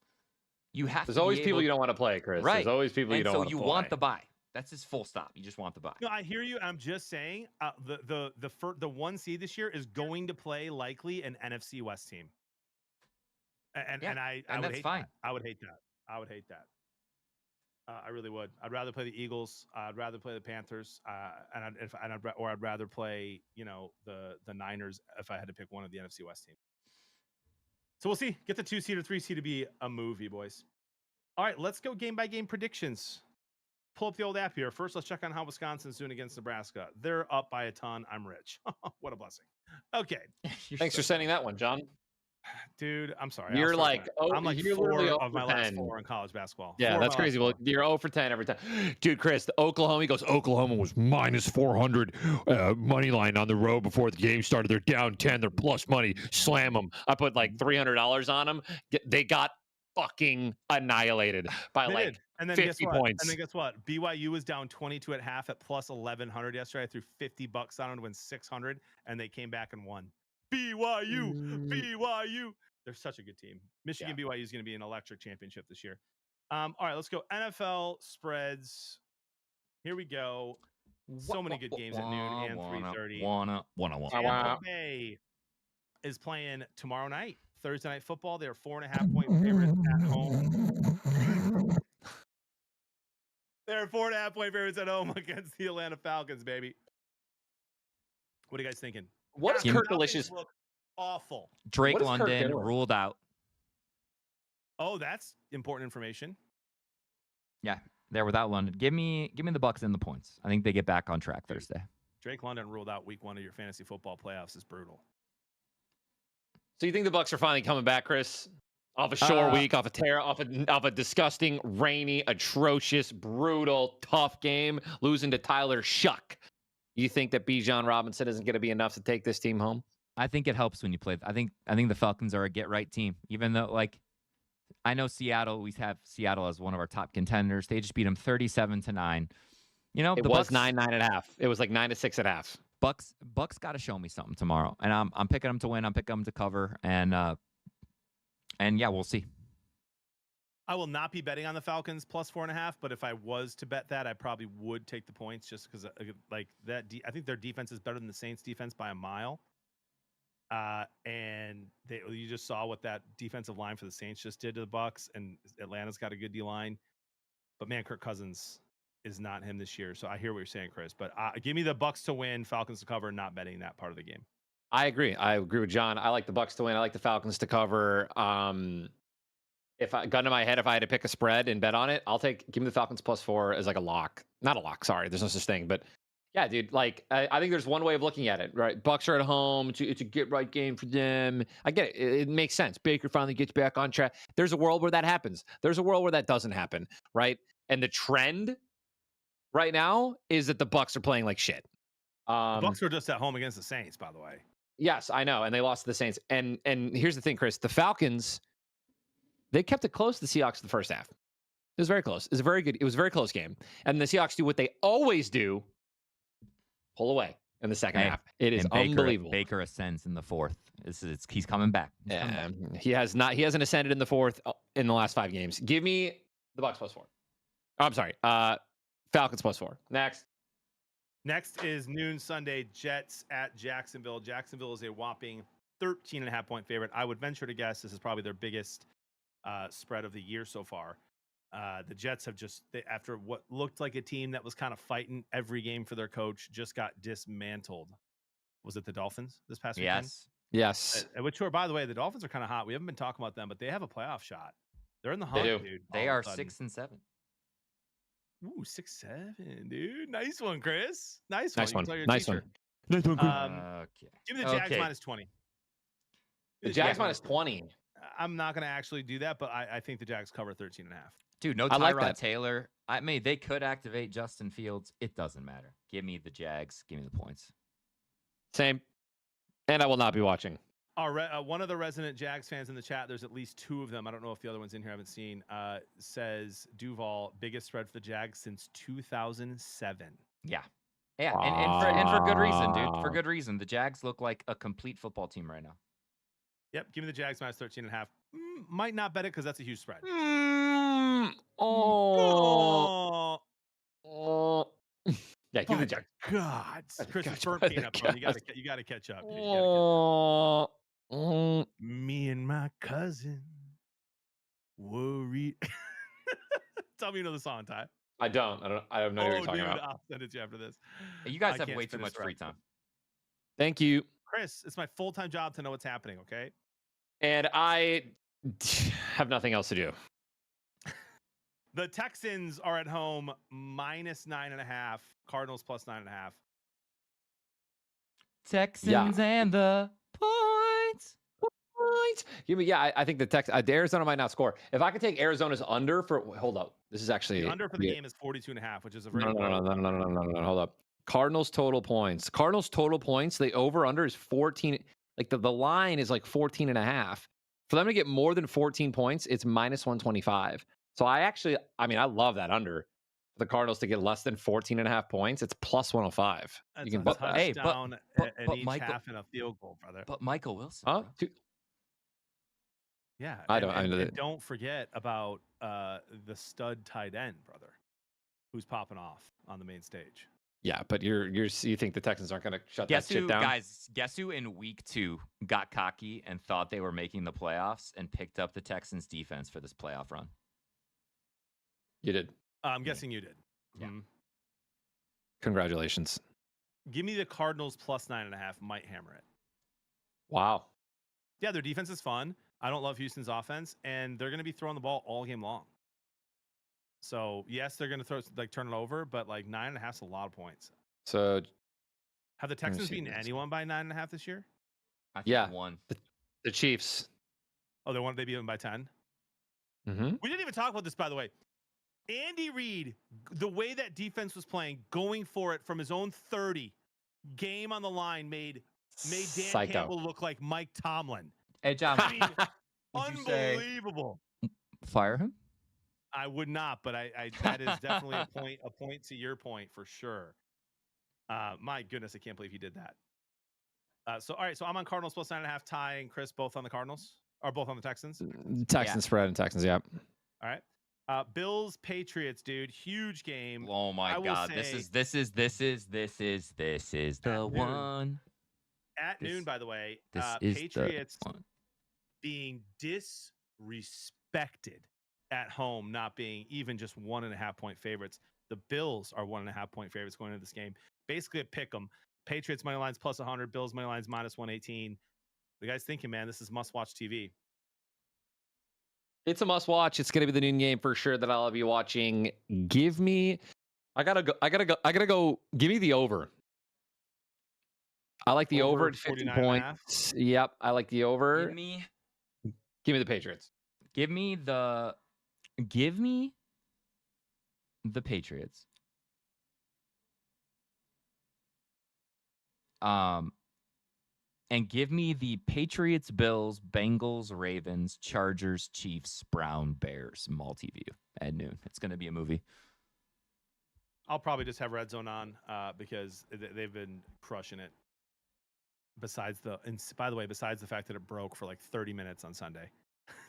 you have There's to always be people able you don't want to play, Chris. right. There's always people you And don't so want to you play. want the bye. That's his full stop. You just want the bye. No, I hear you. I'm just saying the 1 seed this year is going to play likely an NFC West team. And I would that's hate fine. that. I would hate that. I would hate that. I really would. I'd rather play the Eagles. I'd rather play the Panthers. I'd rather play, the Niners if I had to pick one of the NFC West teams. So we'll see. Get the 2 seed or 3 seed to be a movie, boys. All right, let's go game by game predictions. Pull up the old app here. First, let's check on how Wisconsin's doing against Nebraska. They're up by a ton. I'm rich. What a blessing. Okay. Thanks for sending that one, John. Dude, I'm sorry. You're like, I'm like you're 4 literally of my 0 for last 10. 4 in college basketball. Yeah, 4 of that's my last crazy. Well, 4. you're 0 for 10 every time. Dude, Chris, the Oklahoma, he goes, Oklahoma was minus 400 money line on the road before the game started. They're down 10. They're plus money. Slam them. I put like $300 on them. They got fucking annihilated by They like did. And then 50 points. And then guess what? BYU was down 22 at half at plus 1,100 yesterday. I threw $50 on them to win 600, and they came back and won. BYU. They're such a good team. Michigan BYU is going to be an electric championship this year. All right, let's go. NFL spreads. Here we go. So many good games at noon and 3:30. Tampa Bay is playing tomorrow night, Thursday Night Football. They're 4.5-point favorites at home. They're 4.5-point favorites at home against the Atlanta Falcons, baby. What are you guys thinking? What is Kirk Delicious? Look awful. Drake London ruled out. Oh, that's important information. Yeah, they're without London. Give me the Bucks and the points. I think they get back on track Thursday. Drake London ruled out week 1 of your fantasy football playoffs is brutal. So you think the Bucks are finally coming back, Chris? Off a short week, off a disgusting, rainy, atrocious, brutal, tough game, losing to Tyler Shuck. You think that Bijan Robinson isn't going to be enough to take this team home? I think it helps when you play. I think the Falcons are a get right team. Even though, like, I know Seattle, we have Seattle as one of our top contenders. They just beat them 37-9. You know, it was 9.5. It was like 9-6 at half. Bucks got to show me something tomorrow, and I'm picking them to win. I'm picking them to cover, and yeah, we'll see. I will not be betting on the Falcons plus 4.5, but if I was to bet that, I probably would take the points just because, like that. I think their defense is better than the Saints' defense by a mile. And you just saw what that defensive line for the Saints just did to the Bucks, and Atlanta's got a good D line. But man, Kirk Cousins is not him this year. So I hear what you're saying, Chris. But give me the Bucks to win, Falcons to cover, not betting that part of the game. I agree. I agree with John. I like the Bucks to win. I like the Falcons to cover. If I gun to my head, if I had to pick a spread and bet on it, give me the Falcons +4 as like a lock. Not a lock, sorry. There's no such thing. But yeah, dude, like I think there's one way of looking at it, right? Bucks are at home. It's a get right game for them. I get it. It makes sense. Baker finally gets back on track. There's a world where that happens. There's a world where that doesn't happen, right? And the trend right now is that the Bucks are playing like shit. The Bucks were just at home against the Saints, by the way. Yes, I know, and they lost to the Saints. And here's the thing, Chris: the Falcons, they kept it close to the Seahawks in the first half. It was very close. It was a very close game. And the Seahawks do what they always do: pull away in the second half. It is unbelievable. Baker ascends in the fourth. He's coming back. He hasn't ascended in the fourth in the last 5 games. Give me the Bucks +4. Oh, I'm sorry, Falcons +4. Next is noon Sunday, Jets at Jacksonville. Jacksonville is a whopping 13.5-point favorite. I would venture to guess this is probably their biggest spread of the year so far. The Jets have after what looked like a team that was kind of fighting every game for their coach, just got dismantled. Was it the Dolphins this past weekend? Yes. Which are, by the way, the Dolphins are kind of hot. We haven't been talking about them, but they have a playoff shot. They're in the hunt, dude. They are 6-7. Ooh, 6-7, dude. Nice one, Chris. Nice one. Nice one. Okay. Give me the Jags -20. The Jags -20. I'm not going to actually do that, but I think the Jags cover 13.5. Dude, no Tyrod Taylor. I mean, they could activate Justin Fields. It doesn't matter. Give me the Jags. Give me the points. Same. And I will not be watching. One of the resident Jags fans in the chat, there's at least 2 of them. I don't know if the other one's in here. I haven't seen. Says Duval, biggest spread for the Jags since 2007. Yeah. Yeah, and for good reason, dude. For good reason. The Jags look like a complete football team right now. Yep, give me the Jags minus 13.5. Might not bet it because that's a huge spread. Oh. Yeah, give me the Jags. God, Chris, it's burnt By the peanut, bro. You gods. gotta catch up. Dude. You gotta catch up. Oh. Me and my cousin worried. Tell me you know the song, Ty. I don't know who you're talking Dude, about. I'll send it to you after this. You guys I have can't way too finish much the free rest. time. Thank you. Chris, it's my full-time job to know what's happening, okay? And I have nothing else to do. The Texans are at home minus 9.5. Cardinals plus 9.5. Texans and the points. Give me, I think the Arizona might not score. If I could take Arizona's under for, hold up. This is actually The under for the game is 42.5, which is a very no. Hold up. Cardinals total points. The over under is 14. Like the line is like 14 and a half. For them to get more than 14 points, it's minus 125. So I love that under. For the Cardinals to get less than 14 and a half points, it's plus 105. That's You can a bet that. touchdown but each Michael, half and a field goal, brother. But Michael Wilson. Huh? Yeah. And don't forget about the stud tight end, brother, who's popping off on the main stage. Yeah, but you think the Texans aren't going to shut Guess that shit who, down? guys? Guess who in week 2 got cocky and thought they were making the playoffs and picked up the Texans defense for this playoff run? You did. I'm guessing you did. Yeah. Congratulations. Give me the Cardinals plus 9.5. Might hammer it. Wow. Yeah, their defense is fun. I don't love Houston's offense, and they're going to be throwing the ball all game long. So yes, they're going to turn it over, but 9.5 is a lot of points. So have the Texans beaten anyone by 9.5 this year? I think one. The Chiefs. Oh, they beat them by 10. Mm-hmm. We didn't even talk about this, by the way. Andy Reid, the way that defense was playing, going for it from his own 30, game on the line, made Dan Campbell look like Mike Tomlin. Hey, John. I mean, unbelievable. Fire him? I would not, but I that is definitely a point to your point for sure. My goodness, I can't believe he did that. All right, so I'm on Cardinals plus 9.5. Ty and Chris both on the Cardinals, or both on the Texans. Texans spread and Texans, yeah. All right. Bills Patriots, dude, huge game. Oh my God, this is the one. At noon, by the way, is Patriots the one. being disrespected at home, not being even just 1.5 point favorites. The Bills are 1.5 point favorites going into this game. Basically a pick 'em. Patriots money lines plus 100, Bills money lines minus 118. The guys thinking, man, this is must watch TV. It's a must watch. It's gonna be the noon game for sure that I'll be watching. Give me I gotta go. Give me the over. I like the over at 50 points. Yep, I like the over. Give me the Patriots. Give me the Patriots. And give me the Patriots, Bills, Bengals, Ravens, Chargers, Chiefs, Brown, Bears, multi-view at noon. It's going to be a movie. I'll probably just have Red Zone on because they've been crushing it. Besides the fact that it broke for 30 minutes on Sunday.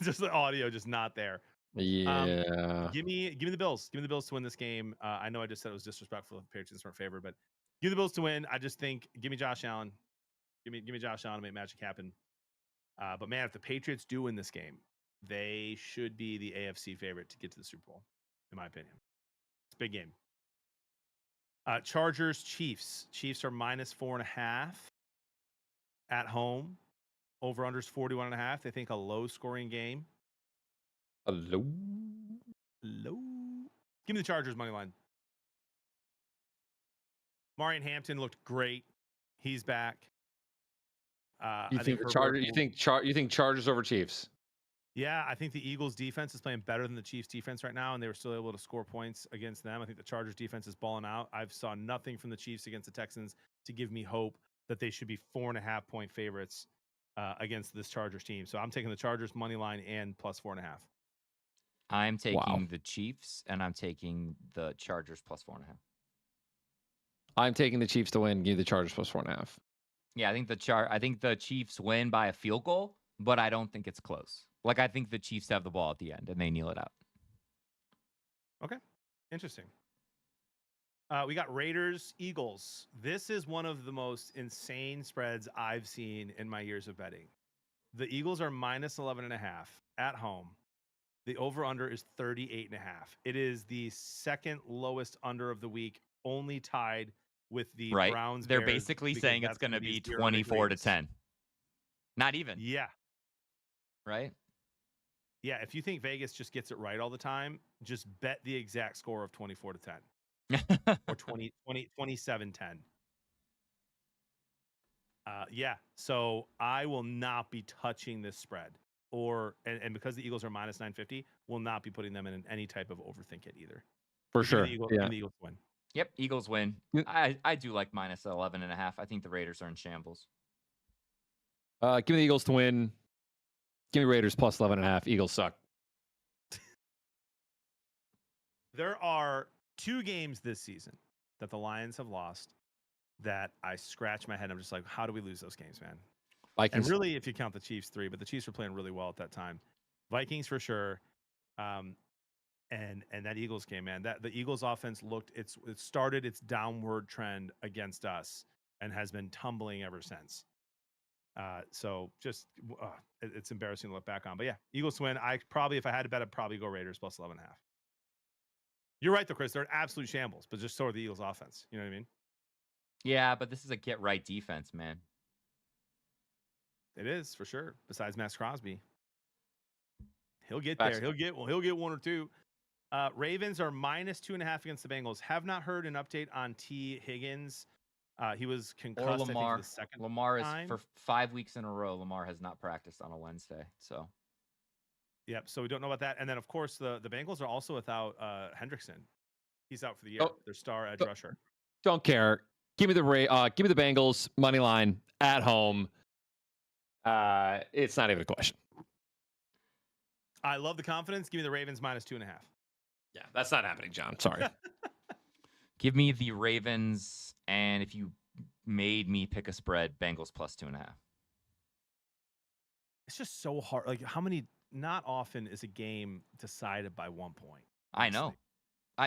Just the audio just not there. Yeah. Give me the Bills. Give me the Bills to win this game. I know I just said it was disrespectful if the Patriots weren't favored, but give me the Bills to win. I just think give me Josh Allen. Give me Josh Allen to make magic happen. But man, if the Patriots do win this game, they should be the AFC favorite to get to the Super Bowl, in my opinion. It's a big game. Chargers, Chiefs. Chiefs are minus 4.5 at home. Over unders 41.5. They think a low scoring game. Hello. Give me the Chargers money line. Marion Hampton looked great. He's back. You think Chargers over Chiefs? Yeah, I think the Eagles defense is playing better than the Chiefs defense right now, and they were still able to score points against them. I think the Chargers defense is balling out. I've saw nothing from the Chiefs against the Texans to give me hope that they should be 4.5 point favorites against this Chargers team. So I'm taking the Chargers money line and plus 4.5. I'm taking the Chiefs, and I'm taking the Chargers plus 4.5. I'm taking the Chiefs to win. Give me the Chargers plus 4.5. Yeah, I think the Chiefs win by a field goal, but I don't think it's close. Like, I think the Chiefs have the ball at the end and they kneel it out. Okay, interesting. We got Raiders, Eagles. This is one of the most insane spreads I've seen in my years of betting. The Eagles are minus 11.5 at home. The over-under is 38.5. It is the second lowest under of the week, only tied with the Browns. They're Bears, basically saying it's going to be 24 to 10. Not even. Yeah. Right? Yeah, if you think Vegas just gets it right all the time, just bet the exact score of 24 to 10. Or 27-10. Yeah, so I will not be touching this spread. And because the Eagles are minus 950, will not be putting them in any type of overthink it either. For sure. The Eagles win. Yep, Eagles win. I do like minus 11.5. I think the Raiders are in shambles. Give me the Eagles to win. Give me Raiders plus 11.5. Eagles suck. There are 2 games this season that the Lions have lost that I scratch my head. I'm just like, how do we lose those games, man? Vikings. And really, if you count the Chiefs, 3, but the Chiefs were playing really well at that time. Vikings for sure. And that Eagles game, man, that the Eagles offense it started its downward trend against us and has been tumbling ever since. So just it's embarrassing to look back on. But yeah, Eagles win. If I had to bet, I'd probably go Raiders plus 11.5. You're right though, Chris. They're an absolute shambles, but just so are the Eagles offense. You know what I mean? Yeah, but this is a get right defense, man. It is for sure. Besides Max Crosby, he'll get there. He'll get 1 or 2. Ravens are minus 2.5 against the Bengals. Have not heard an update on T. Higgins. He was concussed. Or Lamar. I think, the second Lamar is time. For 5 weeks in a row. Lamar has not practiced on a Wednesday. So. Yep. So we don't know about that. And then of course the Bengals are also without Hendrickson. He's out for the year. Their star edge rusher. Don't care. Give me the Bengals money line at home. It's not even a question. I love the confidence. Give me the Ravens minus 2.5. Yeah, that's not happening, John. Sorry. Give me the Ravens, and if you made me pick a spread, Bengals plus 2.5. It's just so hard. Like not often is a game decided by 1 point. I know.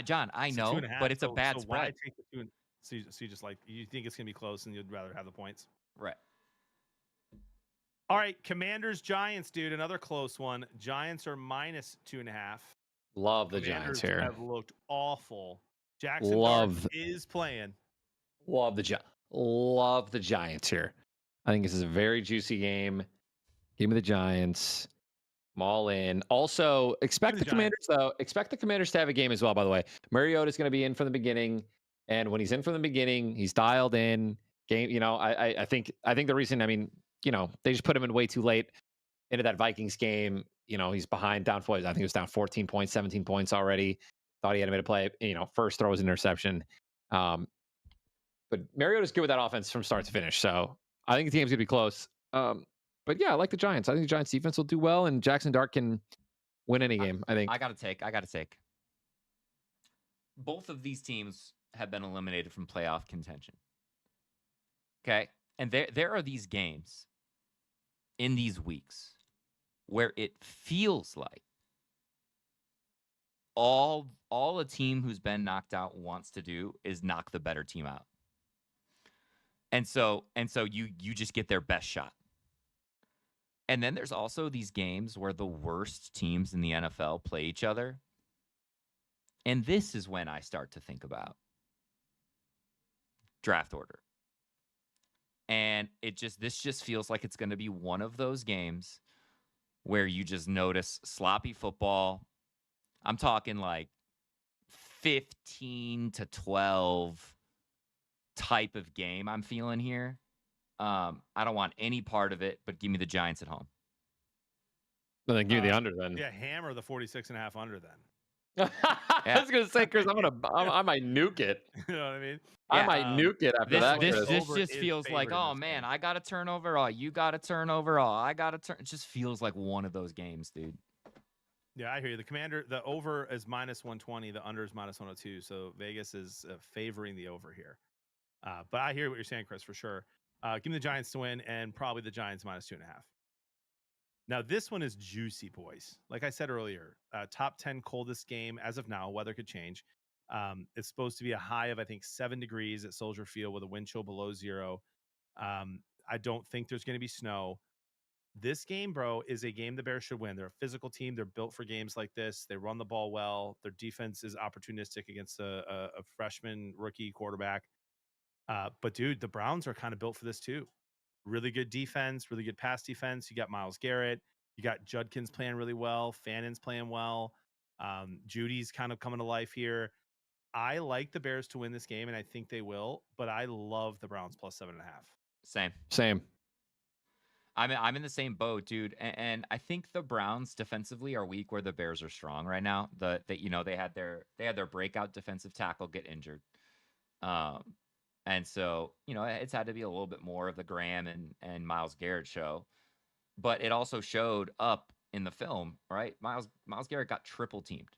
John, I know, but it's a bad spread. Why take the 2? So you just you think it's going to be close and you'd rather have the points? Right. All right, Commanders, Giants, dude. Another close one. Giants are minus 2.5. Love the Giants here. Have looked awful. Jackson Dart is playing. Love the Giants here. I think this is a very juicy game. Give me the Giants. I'm all in. Also, expect the Commanders to have a game as well, by the way. Mariota's going to be in from the beginning. And when he's in from the beginning, he's dialed in. Game, I think the reason, they just put him in way too late into that Vikings game. He's behind down. I think he was down 14 points, 17 points already. Thought he had a minute to play. First throw was an interception. But Mariota's good with that offense from start to finish. So I think the game's gonna be close. But yeah, I like the Giants. I think the Giants defense will do well, and Jackson Dart can win any game. I think. I gotta take. Both of these teams have been eliminated from playoff contention. Okay, and there are these games in these weeks where it feels like all a team who's been knocked out wants to do is knock the better team out. And so you just get their best shot. And then there's also these games where the worst teams in the NFL play each other. And this is when I start to think about draft order. And this just feels like it's going to be one of those games where you just notice sloppy football. I'm talking like 15 to 12 type of game I'm feeling here. I don't want any part of it, but give me the Giants at home. Well, then give me the under then. Yeah, hammer the 46.5 under then. I was gonna say, Chris, I might nuke it. You know what I mean? Yeah, I might nuke it after that. This just feels like, oh man, I got to turn overall. You got to turn overall. I got to turn. It just feels like one of those games, dude. Yeah, I hear you. The over is minus 120. The under is minus 102. So Vegas is favoring the over here. But I hear what you're saying, Chris, for sure. Give me the Giants to win and probably the Giants minus 2.5. Now, this one is juicy, boys. Like I said earlier, top 10 coldest game as of now. Weather could change. It's supposed to be a high of, I think, 7 degrees at Soldier Field with a wind chill below 0. I don't think there's going to be snow. This game, bro, is a game the Bears should win. They're a physical team. They're built for games like this. They run the ball well. Their defense is opportunistic against a freshman rookie quarterback. But, dude, the Browns are kind of built for this too. Really good defense, really good pass defense. You got Myles Garrett. You got Judkins playing really well. Fannon's playing well. Judy's kind of coming to life here. I like the Bears to win this game, and I think they will. But I love the Browns plus 7.5. Same. I'm in the same boat, dude. And I think the Browns defensively are weak where the Bears are strong right now. They had their breakout defensive tackle get injured. And so, it's had to be a little bit more of the Graham and Myles Garrett show. But it also showed up in the film, right? Myles Garrett got triple teamed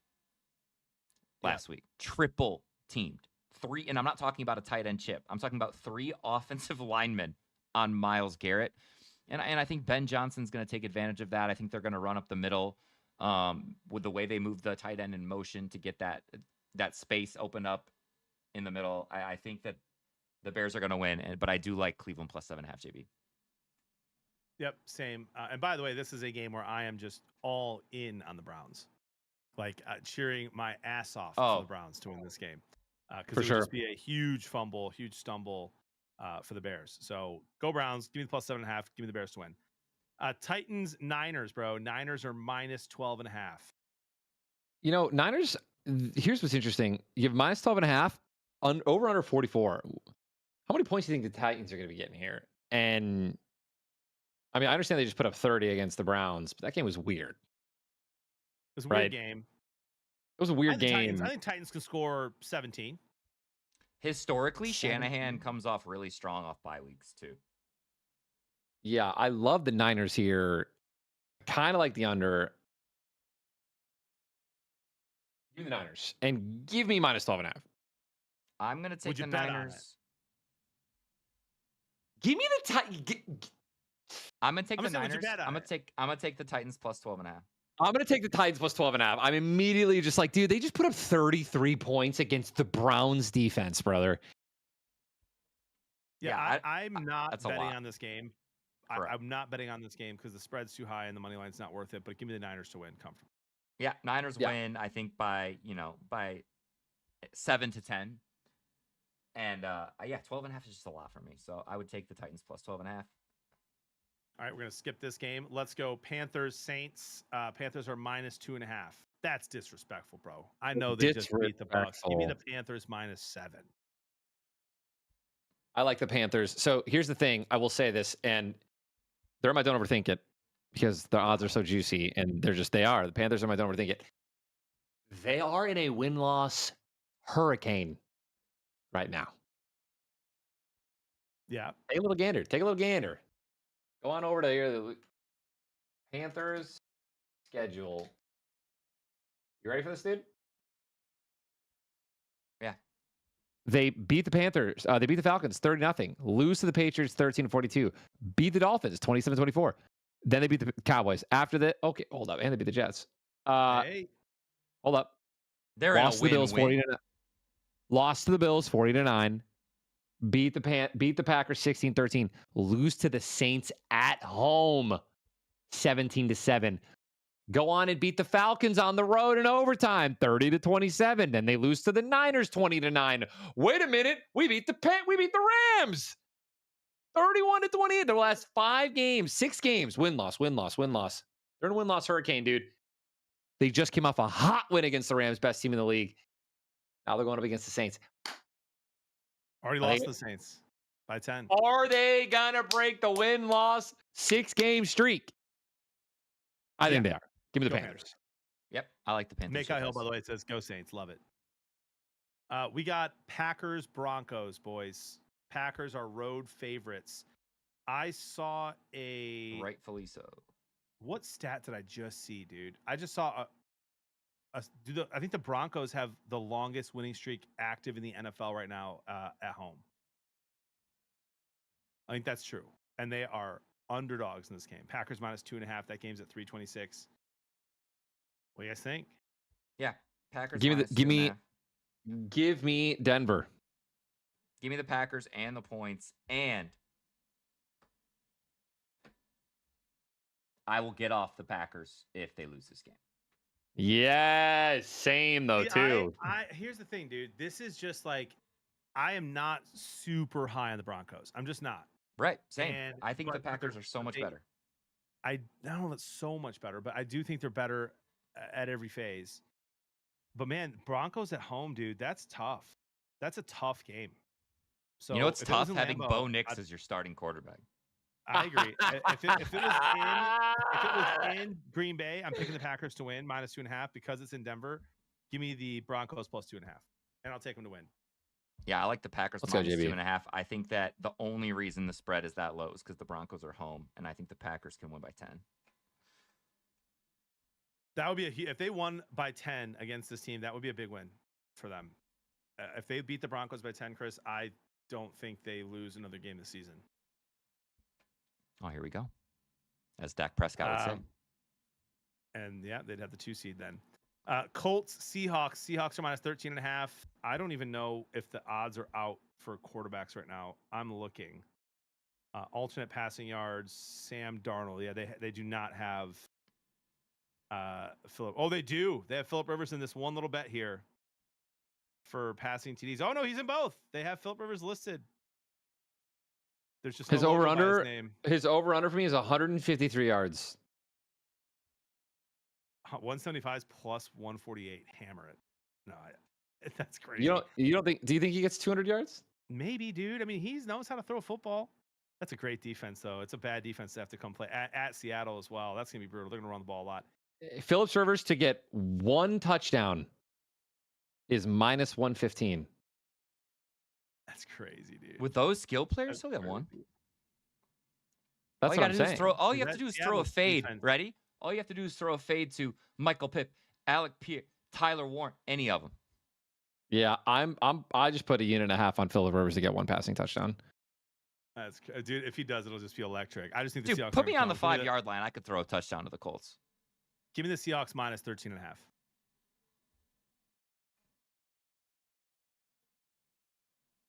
last week. Triple teamed. 3, and I'm not talking about a tight end chip. I'm talking about 3 offensive linemen on Myles Garrett. And I think Ben Johnson's going to take advantage of that. I think they're going to run up the middle with the way they move the tight end in motion to get that space open up in the middle. I think that the Bears are going to win, but I do like Cleveland plus 7.5, JB. Yep, same. And by the way, this is a game where I am just all in on the Browns, like cheering my ass off for the Browns to win this game. Because it would just be a huge fumble, huge stumble for the Bears. So go Browns. Give me the plus 7.5. Give me the Bears to win. Titans, Niners, bro. Niners are minus 12.5. Niners, here's what's interesting. You have minus 12.5, over under 44. How many points do you think the Titans are going to be getting here? And I mean, I understand they just put up 30 against the Browns, but that game was weird. It was a weird game. It was a weird game. I think Titans can score 17. Historically, Shanahan comes off really strong off bye weeks too. Yeah, I love the Niners here. Kind of like the under. Give me the Niners and give me minus 12.5. I'm going to take the Niners. Give me the Titans. I'm going to take the Niners. I'm going to take the Titans plus 12.5. I'm going to take the Titans plus 12.5. I'm immediately just like, dude, they just put up 33 points against the Browns defense, brother. Yeah, I'm not betting on this game. I'm not betting on this game because the spread's too high and the money line's not worth it. But give me the Niners to win comfortably. Yeah, Niners win, I think, by 7 to 10. And 12.5 is just a lot for me. So I would take the Titans plus 12.5. All right, we're going to skip this game. Let's go Panthers, Saints. Panthers are minus 2.5. That's disrespectful, bro. I know they just beat the Bucs. Give me the Panthers minus 7. I like the Panthers. So here's the thing. I will say this, and they're my don't overthink it because the odds are so juicy, and they are. The Panthers are my don't overthink it. They are in a win-loss hurricane right now. Yeah. Take a little gander. Go on over to the Panthers schedule. You ready for this, dude? Yeah. They beat the Panthers. They beat the Falcons 30-0. Lose to the Patriots 13-42. Beat the Dolphins 27-24. Then they beat the Cowboys. After that, okay, hold up. And they beat the Jets. Hold up. They're lost in a win-win. Lost to the Bills 40-9. Beat the Packers 16-13. Lose to the Saints at home 17-7. Go on and beat the Falcons on the road in overtime 30-27. Then they lose to the Niners 20-9. Wait a minute, we beat the Rams 31-28. The last 6 games, win-loss. They're in a win-loss hurricane, dude. They just came off a hot win against the Rams, best team in the league. Now they're going up against the Saints. Already lost the Saints by 10. Are they going to break the win-loss 6-game streak? I think they are. Give me the Panthers. Yep, I like the Panthers. Make Hill, by the way, it says go Saints. Love it. We got Packers, Broncos, boys. Packers are road favorites. I saw rightfully so. What stat did I just see, dude? I just saw I think the Broncos have the longest winning streak active in the NFL right now at home. I think that's true. And they are underdogs in this game. Packers minus 2.5. That game's at 326. What do you guys think? Yeah, Packers Give me minus the, give 2.5. me give me Denver. Give me the Packers and the points, and I will get off the Packers if they lose this game. Yes, same though See, too. Here's the thing, dude. This is just like I am not super high on the Broncos. I'm just not. Right, same. And I think the but Packers are so much better. I don't know that's so much better, but I do think they're better at every phase. But man, Broncos at home, dude, that's tough. That's a tough game. So You know what's if it was tough? in Having Lambeau, Bo Nix as your starting quarterback. I agree. If it was in Green Bay, I'm picking the Packers to win minus 2.5 because it's in Denver. Give me the Broncos plus 2.5, and I'll take them to win. Yeah, I like the Packers Let's go, minus JB. 2.5. I think that the only reason the spread is that low is because the Broncos are home, and I think the Packers can win by 10. That would be if they won by 10 against this team, that would be a big win for them. If they beat the Broncos by 10, Chris, I don't think they lose another game this season. Oh, here we go. As Dak Prescott would say. And yeah, they'd have the 2 seed then. Colts, Seahawks. Seahawks are minus 13.5. I don't even know if the odds are out for quarterbacks right now. I'm looking. Alternate passing yards, Sam Darnold. Yeah, they do not have Philip. Oh, they do. They have Philip Rivers in this one little bet here for passing TDs. Oh no, he's in both. They have Philip Rivers listed. There's just His no over logo by his under name. his over under for me is 153 yards. 175 plus 148. Hammer it. No, that's crazy. You don't think? Do you think he gets 200 yards? Maybe, dude. I mean, he knows how to throw a football. That's a great defense, though. It's a bad defense to have to come play at Seattle as well. That's gonna be brutal. They're gonna run the ball a lot. Phillips Rivers to get 1 touchdown is minus 115. That's crazy, dude. With those skill players, he'll get one. That's what I'm saying. All you have to do is throw a fade. Defense. Ready? All you have to do is throw a fade to Michael Pitt, Alec Pierre, Tyler Warren, any of them. Yeah, I just put 1.5 on Philip Rivers to get 1 passing touchdown. That's dude. If he does, it'll just be electric. I just think Dude, the Seahawks put me on the Give me 5-yard line. I could throw a touchdown to the Colts. Give me the Seahawks minus 13.5.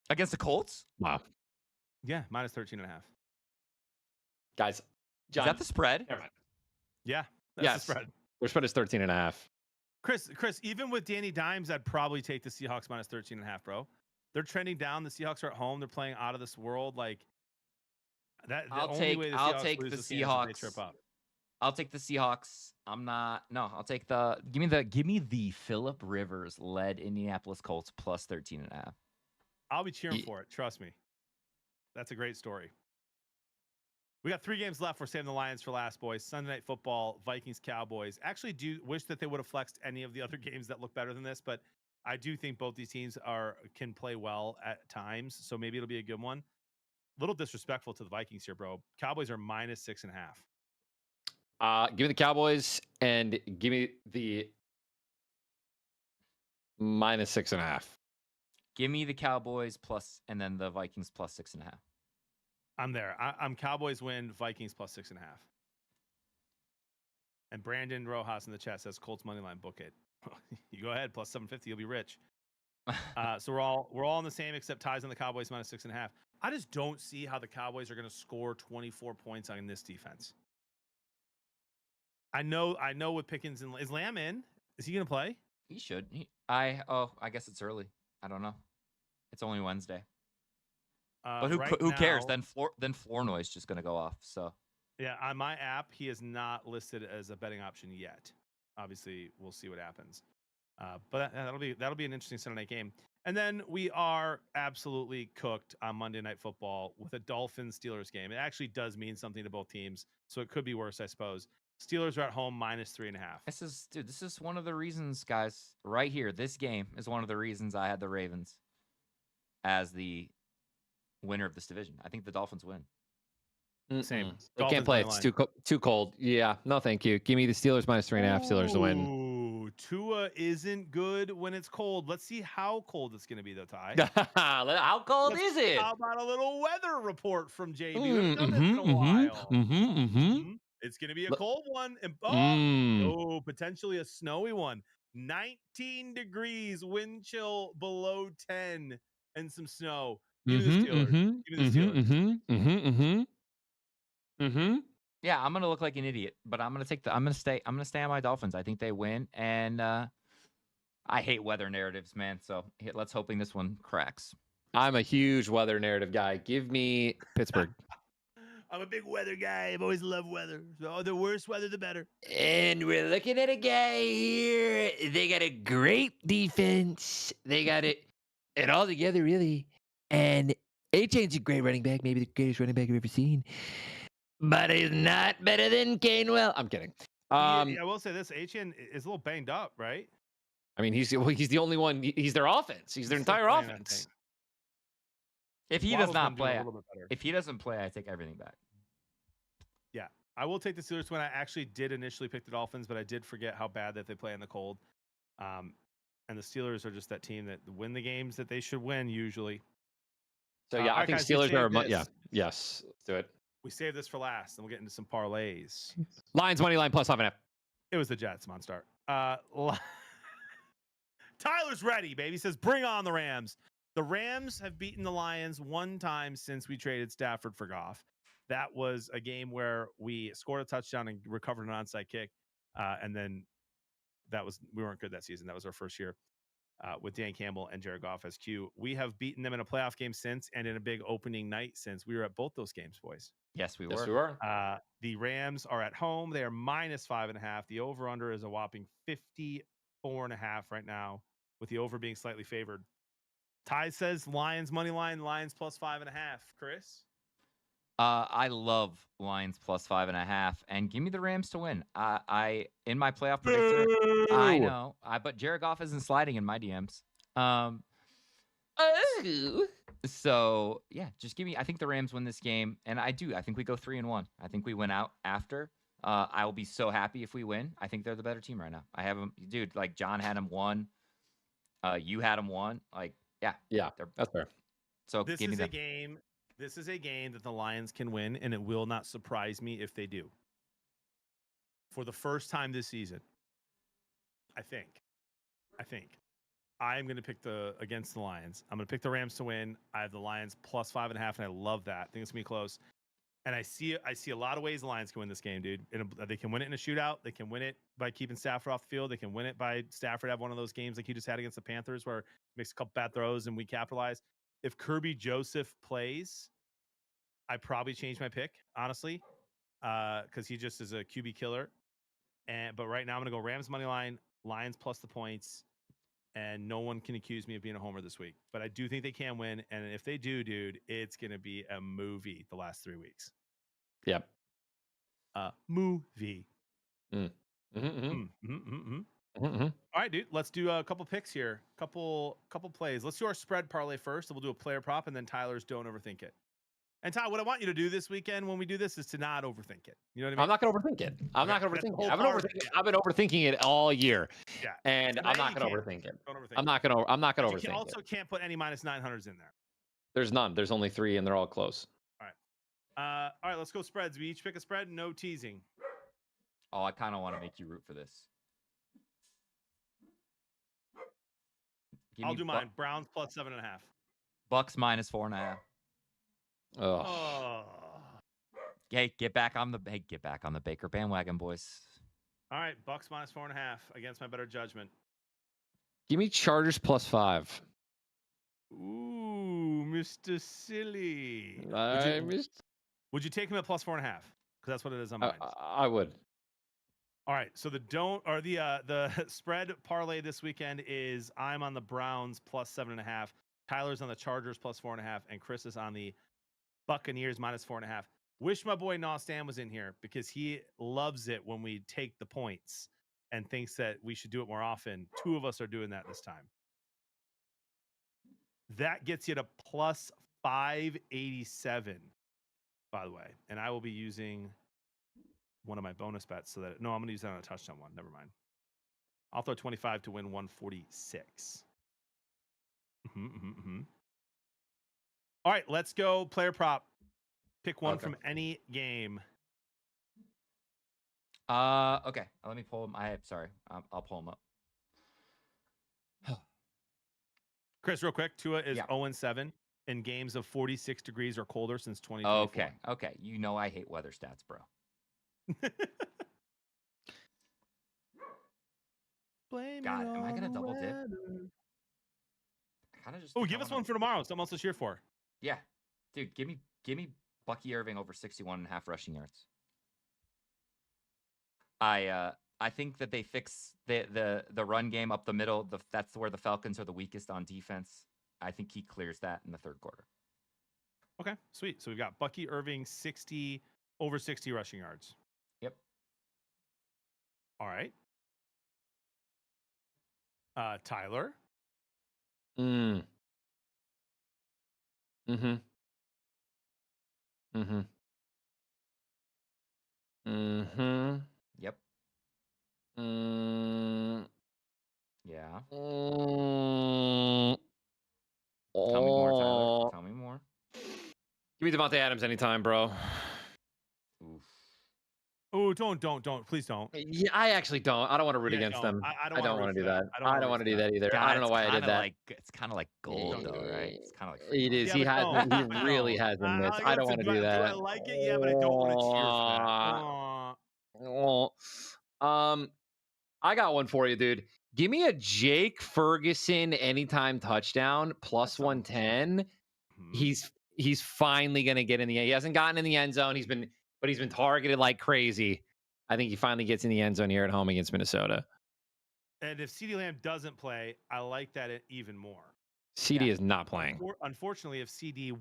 Against the Colts? Wow, Yeah, minus 13.5. guys, John, Is that the spread? never mind. Yeah, that's Yes. the spread. Their spread is 13.5. Chris, even with Danny Dimes, I'd probably take the Seahawks minus 13.5, bro. They're trending down. The Seahawks are at home. They're playing out of this world. Like that. I'll only way the take Seahawks the lose this game is if they Seahawks. trip up. I'll take the Seahawks. I'll take give me the Philip Rivers led Indianapolis Colts plus 13.5. I'll be cheering for it. Trust me. That's a great story. We got 3 games left. We're saving the Lions for last, boys. Sunday Night Football, Vikings, Cowboys. Actually, do wish that they would have flexed any of the other games that look better than this, but I do think both these teams can play well at times, so maybe it'll be a good one. A little disrespectful to the Vikings here, bro. Cowboys are minus 6.5. Give me the Cowboys and give me the minus 6.5. Give me the Cowboys plus, and then the Vikings plus 6.5. I'm there. I'm Cowboys win, Vikings plus 6.5. And Brandon Rojas in the chat says Colts money line, book it. You go ahead, plus 750, you'll be rich. So we're all on the same except ties on the Cowboys minus 6.5. I just don't see how the Cowboys are going to score 24 points on this defense. I know with Pickens and is Lamb in? Is he going to play? He should. I guess it's early. I don't know. It's only Wednesday. But who cares? Then floor noise just going to go off. So yeah, on my app, he is not listed as a betting option yet. Obviously, we'll see what happens. But that'll be an interesting Sunday night game. And then we are absolutely cooked on Monday Night Football with a Dolphins-Steelers game. It actually does mean something to both teams, so it could be worse, I suppose. Steelers are at home minus 3.5. This is one of the reasons, guys, right here. This game is one of the reasons I had the Ravens as the winner of this division. I think the Dolphins win. Same. They can't play. It's too cold. Yeah. No, thank you. Give me the Steelers minus 3.5. Steelers to win. Ooh, Tua isn't good when it's cold. Let's see how cold it's going to be, though, Ty. How cold is it? How about a little weather report from JB? We haven't done this in a while. It's going to be a cold one. And potentially a snowy one. 19 degrees, wind chill below 10, and some snow. Give me the Steelers. Give me the Steelers. Yeah, I'm gonna look like an idiot, but I'm gonna stay on my Dolphins. I think they win, and I hate weather narratives, man. So let's hoping this one cracks. I'm a huge weather narrative guy. Give me Pittsburgh. I'm a big weather guy. I've always loved weather. So the worse weather, the better. And we're looking at a guy here. They got a great defense. They got it all together, really. And A-Chain's a great running back, maybe the greatest running back I've ever seen. But he's not better than Gainwell. I'm kidding. I will say this: A-Chain is a little banged up, right? I mean, he's the only one. He's their offense. He's their entire offense. If he does not play, if he doesn't play, I take everything back. Yeah, I will take the Steelers when I actually did initially pick the Dolphins, but I did forget how bad that they play in the cold. And the Steelers are just that team that win the games that they should win usually. So yeah, I think guys, Steelers are. Yes, let's do it. We saved this for last, and we'll get into some parlays. Lions money line plus 5.5. It was the Jets, Monstar. Tyler's ready, baby. He says, bring on the Rams. The Rams have beaten the Lions one time since we traded Stafford for Goff. That was a game where we scored a touchdown and recovered an onside kick. And then we weren't good that season. That was our first year with Dan Campbell and Jared Goff as Q. We have beaten them in a playoff game since and in a big opening night since. We were at both those games, boys. Yes, we were. Yes, we were. The Rams are at home. They are minus 5.5. The over-under is a whopping 54.5 right now, with the over being slightly favored. Ty says Lions money line, Lions plus 5.5. Chris? I love Lions plus 5.5, and give me the Rams to win. I in my playoff predictor, I know, but Jared Goff isn't sliding in my DMs. So yeah, just give me. I think the Rams win this game, and I think we go 3-1. I think we win out after. I will be so happy if we win. I think they're the better team right now. I have them, dude. Like John had them 1. You had them 1. Like yeah, that's fair. So this is a game. This is a game that the Lions can win, and it will not surprise me if they do. For the first time this season, I think I'm going to pick against the Lions. I'm going to pick the Rams to win. I have the Lions plus 5.5, and I love that. I think it's going to be close. And I see a lot of ways the Lions can win this game, dude. They can win it in a shootout. They can win it by keeping Stafford off the field. They can win it by Stafford have one of those games like he just had against the Panthers where he makes a couple bad throws and we capitalize. If Kirby Joseph plays, I probably change my pick, honestly, because he just is a QB killer. But right now I'm going to go Rams money line, Lions plus the points, and no one can accuse me of being a homer this week. But I do think they can win, and if they do, dude, it's going to be a movie the last 3 weeks. Yep. Movie. All right, dude. Let's do a couple picks here. Couple plays. Let's do our spread parlay first, and we'll do a player prop, and then Tyler's don't overthink it. And Ty, what I want you to do this weekend when we do this is to not overthink it. You know what I mean? I'm not going to overthink it. I've been overthinking it all year. Yeah. And I'm not going to overthink it. I'm not going to overthink it. You also can't put any minus 900s in there. There's none. There's only 3, and they're all close. All right, let's go spreads. We each pick a spread, no teasing. Oh, I kind of want to make you root for this. I'll do mine. Browns plus 7.5. Bucks minus 4.5. Oh. Hey, get back on the Baker bandwagon, boys. All right, Bucks minus 4.5 against my better judgment. Give me Chargers plus 5. Ooh, Mr. Silly. Would you take him at plus 4.5? Because that's what it is on mine. I would. All right, so the spread parlay this weekend is I'm on the Browns plus 7.5. Tyler's on the Chargers plus 4.5, and Chris is on the Buccaneers minus 4.5. Wish my boy Stan was in here because he loves it when we take the points and thinks that we should do it more often. 2 of us are doing that this time. That gets you to plus 587, by the way. And I will be using one of my bonus bets I'm going to use that on a touchdown one. Never mind. I'll throw 25 to win 146. All right, let's go player prop. Pick one from any game. Okay. Let me pull him. I'll pull him up. Chris, real quick, Tua is 0-7 in games of 46 degrees or colder since 2024. Okay. You know I hate weather stats, bro. God, am I gonna double dip? Kind of just. Oh, give us one for tomorrow. Something else to cheer for. Yeah, dude, give me Bucky Irving over 61.5 rushing yards. I think that they fix the run game up the middle. That's where the Falcons are the weakest on defense. I think he clears that in the third quarter. Okay, sweet. So we've got Bucky Irving over 60 rushing yards. Yep. All right. Tyler. Mm-hmm. Yep. Yeah. Tell me more, Tyler. Tell me more. Give me Devontae Adams anytime, bro. Oof. Oh, don't. Please don't. Yeah, I actually don't. I don't want to root against them. I don't want to do that. I don't want to do that either. God, I don't know why I did that. It's kind of like gold, though, right? It's kind of like it is. Yeah, he really has a miss. I don't want to do that. Do I like it? Yeah, but I don't want to cheer for that. I got one for you, dude. Give me a Jake Ferguson anytime touchdown plus 110. He's finally gonna get in the end. He hasn't gotten in the end zone. He's been targeted like crazy. I think he finally gets in the end zone here at home against Minnesota. And if CeeDee Lamb doesn't play, I like that even more. CD is not playing. Unfortunately, if CD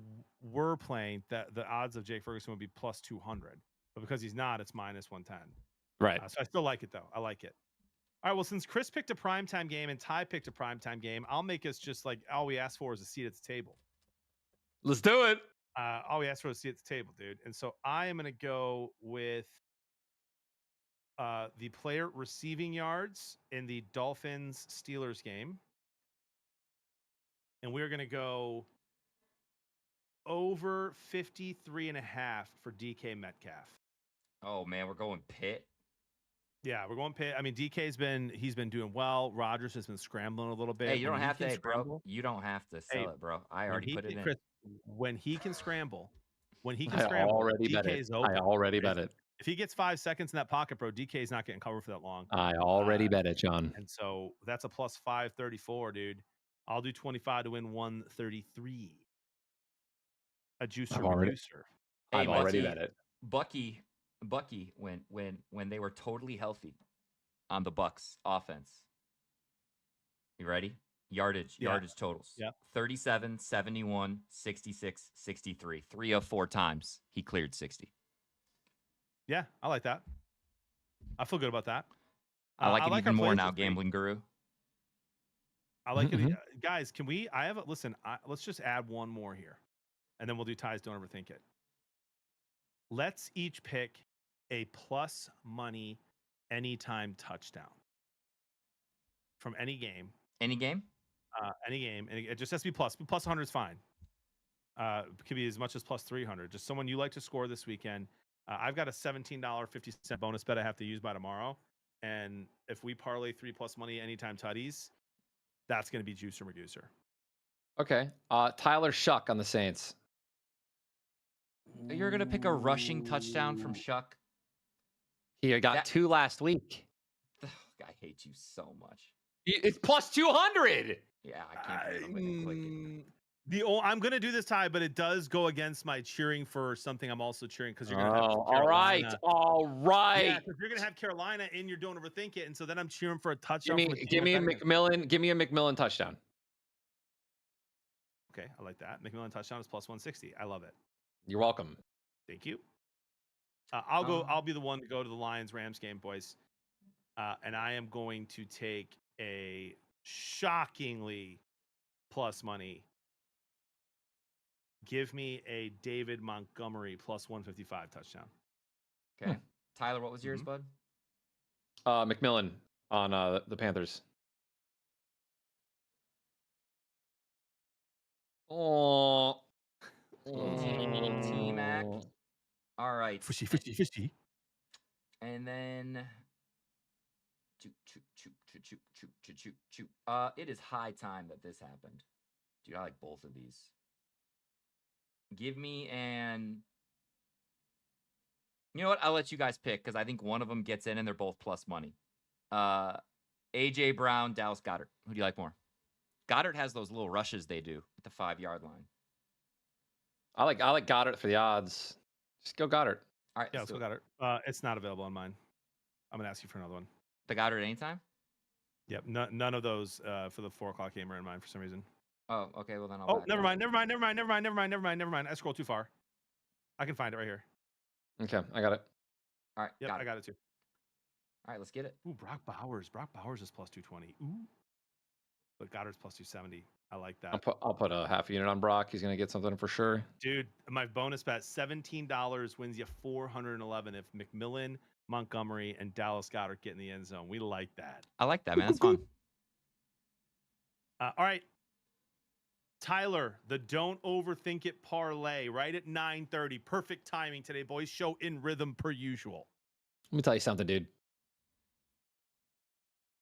were playing, the odds of Jake Ferguson would be plus 200. But because he's not, it's minus 110. Right. So I still like it, though. I like it. All right, well, since Chris picked a primetime game and Ty picked a primetime game, I'll make us just like all we asked for is a seat at the table. Let's do it. All we asked for was a seat at the table, dude. And so I am going to go with the player receiving yards in the Dolphins-Steelers game. And we're going to go over 53.5 for DK Metcalf. Oh, man, we're going Pitt. Yeah, we're going Pitt. I mean, he's been doing well. Rodgers has been scrambling a little bit. Hey, you don't have to, bro. You don't have to sell it, bro. I already put it in. Chris, when he can scramble, DK is open. I already bet it. If he gets 5 seconds in that pocket, bro, DK is not getting covered for that long. I already bet it, John. And so that's a plus 534, dude. I'll do 25 to win 133. A juicer. I've already bet it. Bucky, when they were totally healthy on the Bucks offense. You ready? Yardage totals. Yeah. 37, 71, 66, 63. 3 of 4 times he cleared 60. Yeah, I like that. I feel good about that. I like it even more now, Gambling Guru. I like it. Guys, can we? Let's just add one more here. And then we'll do ties. Don't overthink it. Let's each pick a plus money anytime touchdown from any game. Any game? Any game. And it just has to be plus. Plus 100 is fine. It could be as much as plus 300. Just someone you like to score this weekend. I've got a $17.50 bonus bet I have to use by tomorrow. And if we parlay 3 plus money anytime tutties, that's going to be Juicer Magooser. Okay. Tyler Shuck on the Saints. You're going to pick a rushing touchdown from Shuck? He got 2 last week. I hate you so much. It's plus 200. Yeah, I can't believe I'm clicking. I'm going to do this, Ty, but it does go against my cheering for something I'm also cheering because you're going to have Carolina. All right. Yeah, because you're going to have Carolina and you're don't overthink it. And so then I'm cheering for a touchdown. Give me a McMillan touchdown. Okay, I like that. McMillan touchdown is plus 160. I love it. You're welcome. Thank you. I'll be the one to go to the Lions-Rams game, boys. And I am going to take a shockingly plus money. Give me a David Montgomery plus 155 touchdown. Okay. Tyler, what was yours, bud? McMillan on the Panthers. Oh. T-Mac. All right. Fishy. And then it is high time that this happened. Dude, I like both of these. Give me you know what? I'll let you guys pick because I think one of them gets in and they're both plus money. AJ Brown, Dallas Goedert. Who do you like more? Goddard has those little rushes they do at the 5-yard line. I like Goddard for the odds. Just go Goddard. All right. Yeah, let's go Goddard. It's not available on mine. I'm gonna ask you for another one. The Goddard anytime? Yep. None of those for the 4 o'clock game are in mine for some reason. Oh, okay. Well, then I'll. Never mind. I scrolled too far. I can find it right here. Okay, I got it. All right. Yep, I got it too. All right, let's get it. Ooh, Brock Bowers. Brock Bowers is plus 220. Ooh. But Goddard's plus 270. I like that. I'll put a half unit on Brock. He's gonna get something for sure. Dude, my bonus bet, $17 wins you $411 if McMillan, Montgomery, and Dallas Goedert get in the end zone. We like that. I like that, man. That's fun. All right. Tyler, the Don't Overthink It parlay right at 9:30. Perfect timing today, boys. Show in rhythm per usual. Let me tell you something, dude.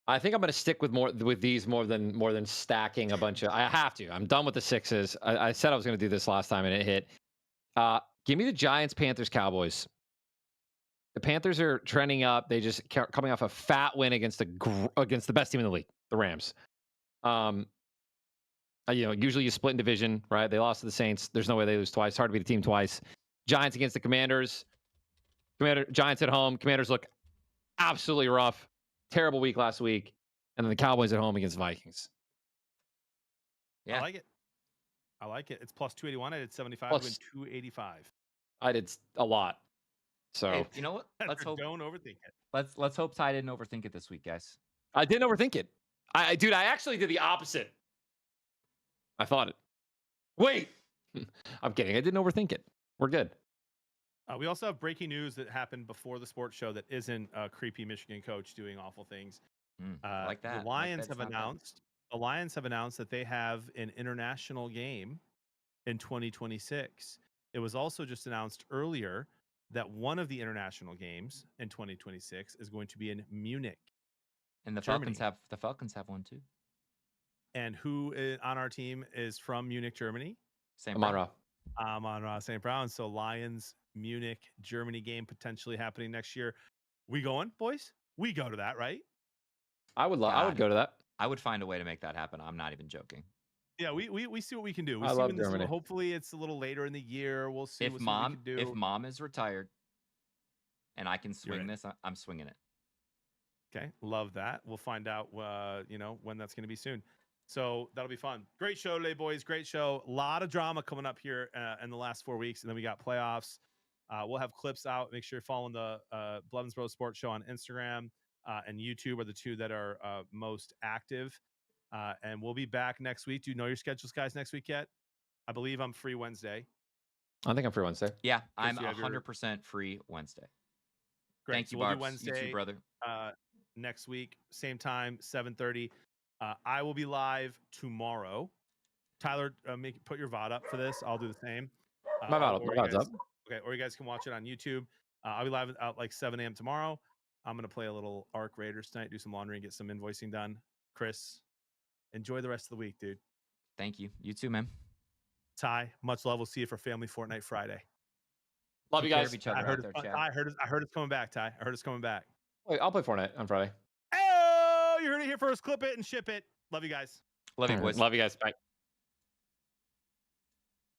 I think I'm going to stick with these more than stacking a bunch of. I have to. I'm done with the sixes. I said I was going to do this last time and it hit. Give me the Giants, Panthers, Cowboys. The Panthers are trending up. They just coming off a fat win against the best team in the league, the Rams. Usually you split in division, right? They lost to the Saints. There's no way they lose twice. It's hard to beat a team twice. Giants against the Commanders. Giants at home. Commanders look absolutely rough. Terrible week last week. And then the Cowboys at home against Vikings. Yeah. I like it. It's plus 281. I did 75 to win 285. I did a lot. So hey, you know what? Let's hope. Don't overthink it. Let's hope Ty didn't overthink it this week, guys. I didn't overthink it. I actually did the opposite. I thought it. Wait. I'm kidding. I didn't overthink it. We're good. We also have breaking news that happened before the sports show that isn't a creepy Michigan coach doing awful things. Like that. The Lions have announced that they have an international game in 2026. It was also just announced earlier that one of the international games in 2026 is going to be in Munich. And the Germany. Falcons have one too. And who on our team is from Munich, Germany? Amon-Ra. St. Brown. So Lions, Munich, Germany game potentially happening next year. We going, boys? We go to that, right? I would go to that. I would find a way to make that happen. I'm not even joking. Yeah, we see what we can do. I love Germany. Hopefully it's a little later in the year. We'll see if what we can do. If mom is retired and I can swing this, I'm swinging it. Okay, love that. We'll find out when that's going to be soon. So that'll be fun. Great show today, boys. Great show. A lot of drama coming up here in the last 4 weeks. And then we got playoffs. We'll have clips out. Make sure you're following the Blevins Bros Sports Show on Instagram and YouTube are the two that are most active. And we'll be back next week. Do you know your schedules, guys, next week yet? I believe I'm free Wednesday. I think I'm free Wednesday. Yeah, I'm 100% free Wednesday. Great. Thank you, We'll Barbs. do Wednesday, you too, brother. Next week, same time, 7:30. I will be live tomorrow. Tyler, put your VOD up for this. I'll do the same. My VOD's up. Okay, or you guys can watch it on YouTube. I'll be live at like 7 a.m. tomorrow. I'm going to play a little Arc Raiders tonight, do some laundry, and get some invoicing done. Chris, enjoy the rest of the week, dude. Thank you. You too, man. Ty, much love. We'll see you for Family Fortnite Friday. Love you guys. I heard it's coming back, Ty. I heard it's coming back. Wait, I'll play Fortnite on Friday. Oh, you heard it here first. Clip it and ship it. Love you guys. Love you, boys. Love you guys. Bye.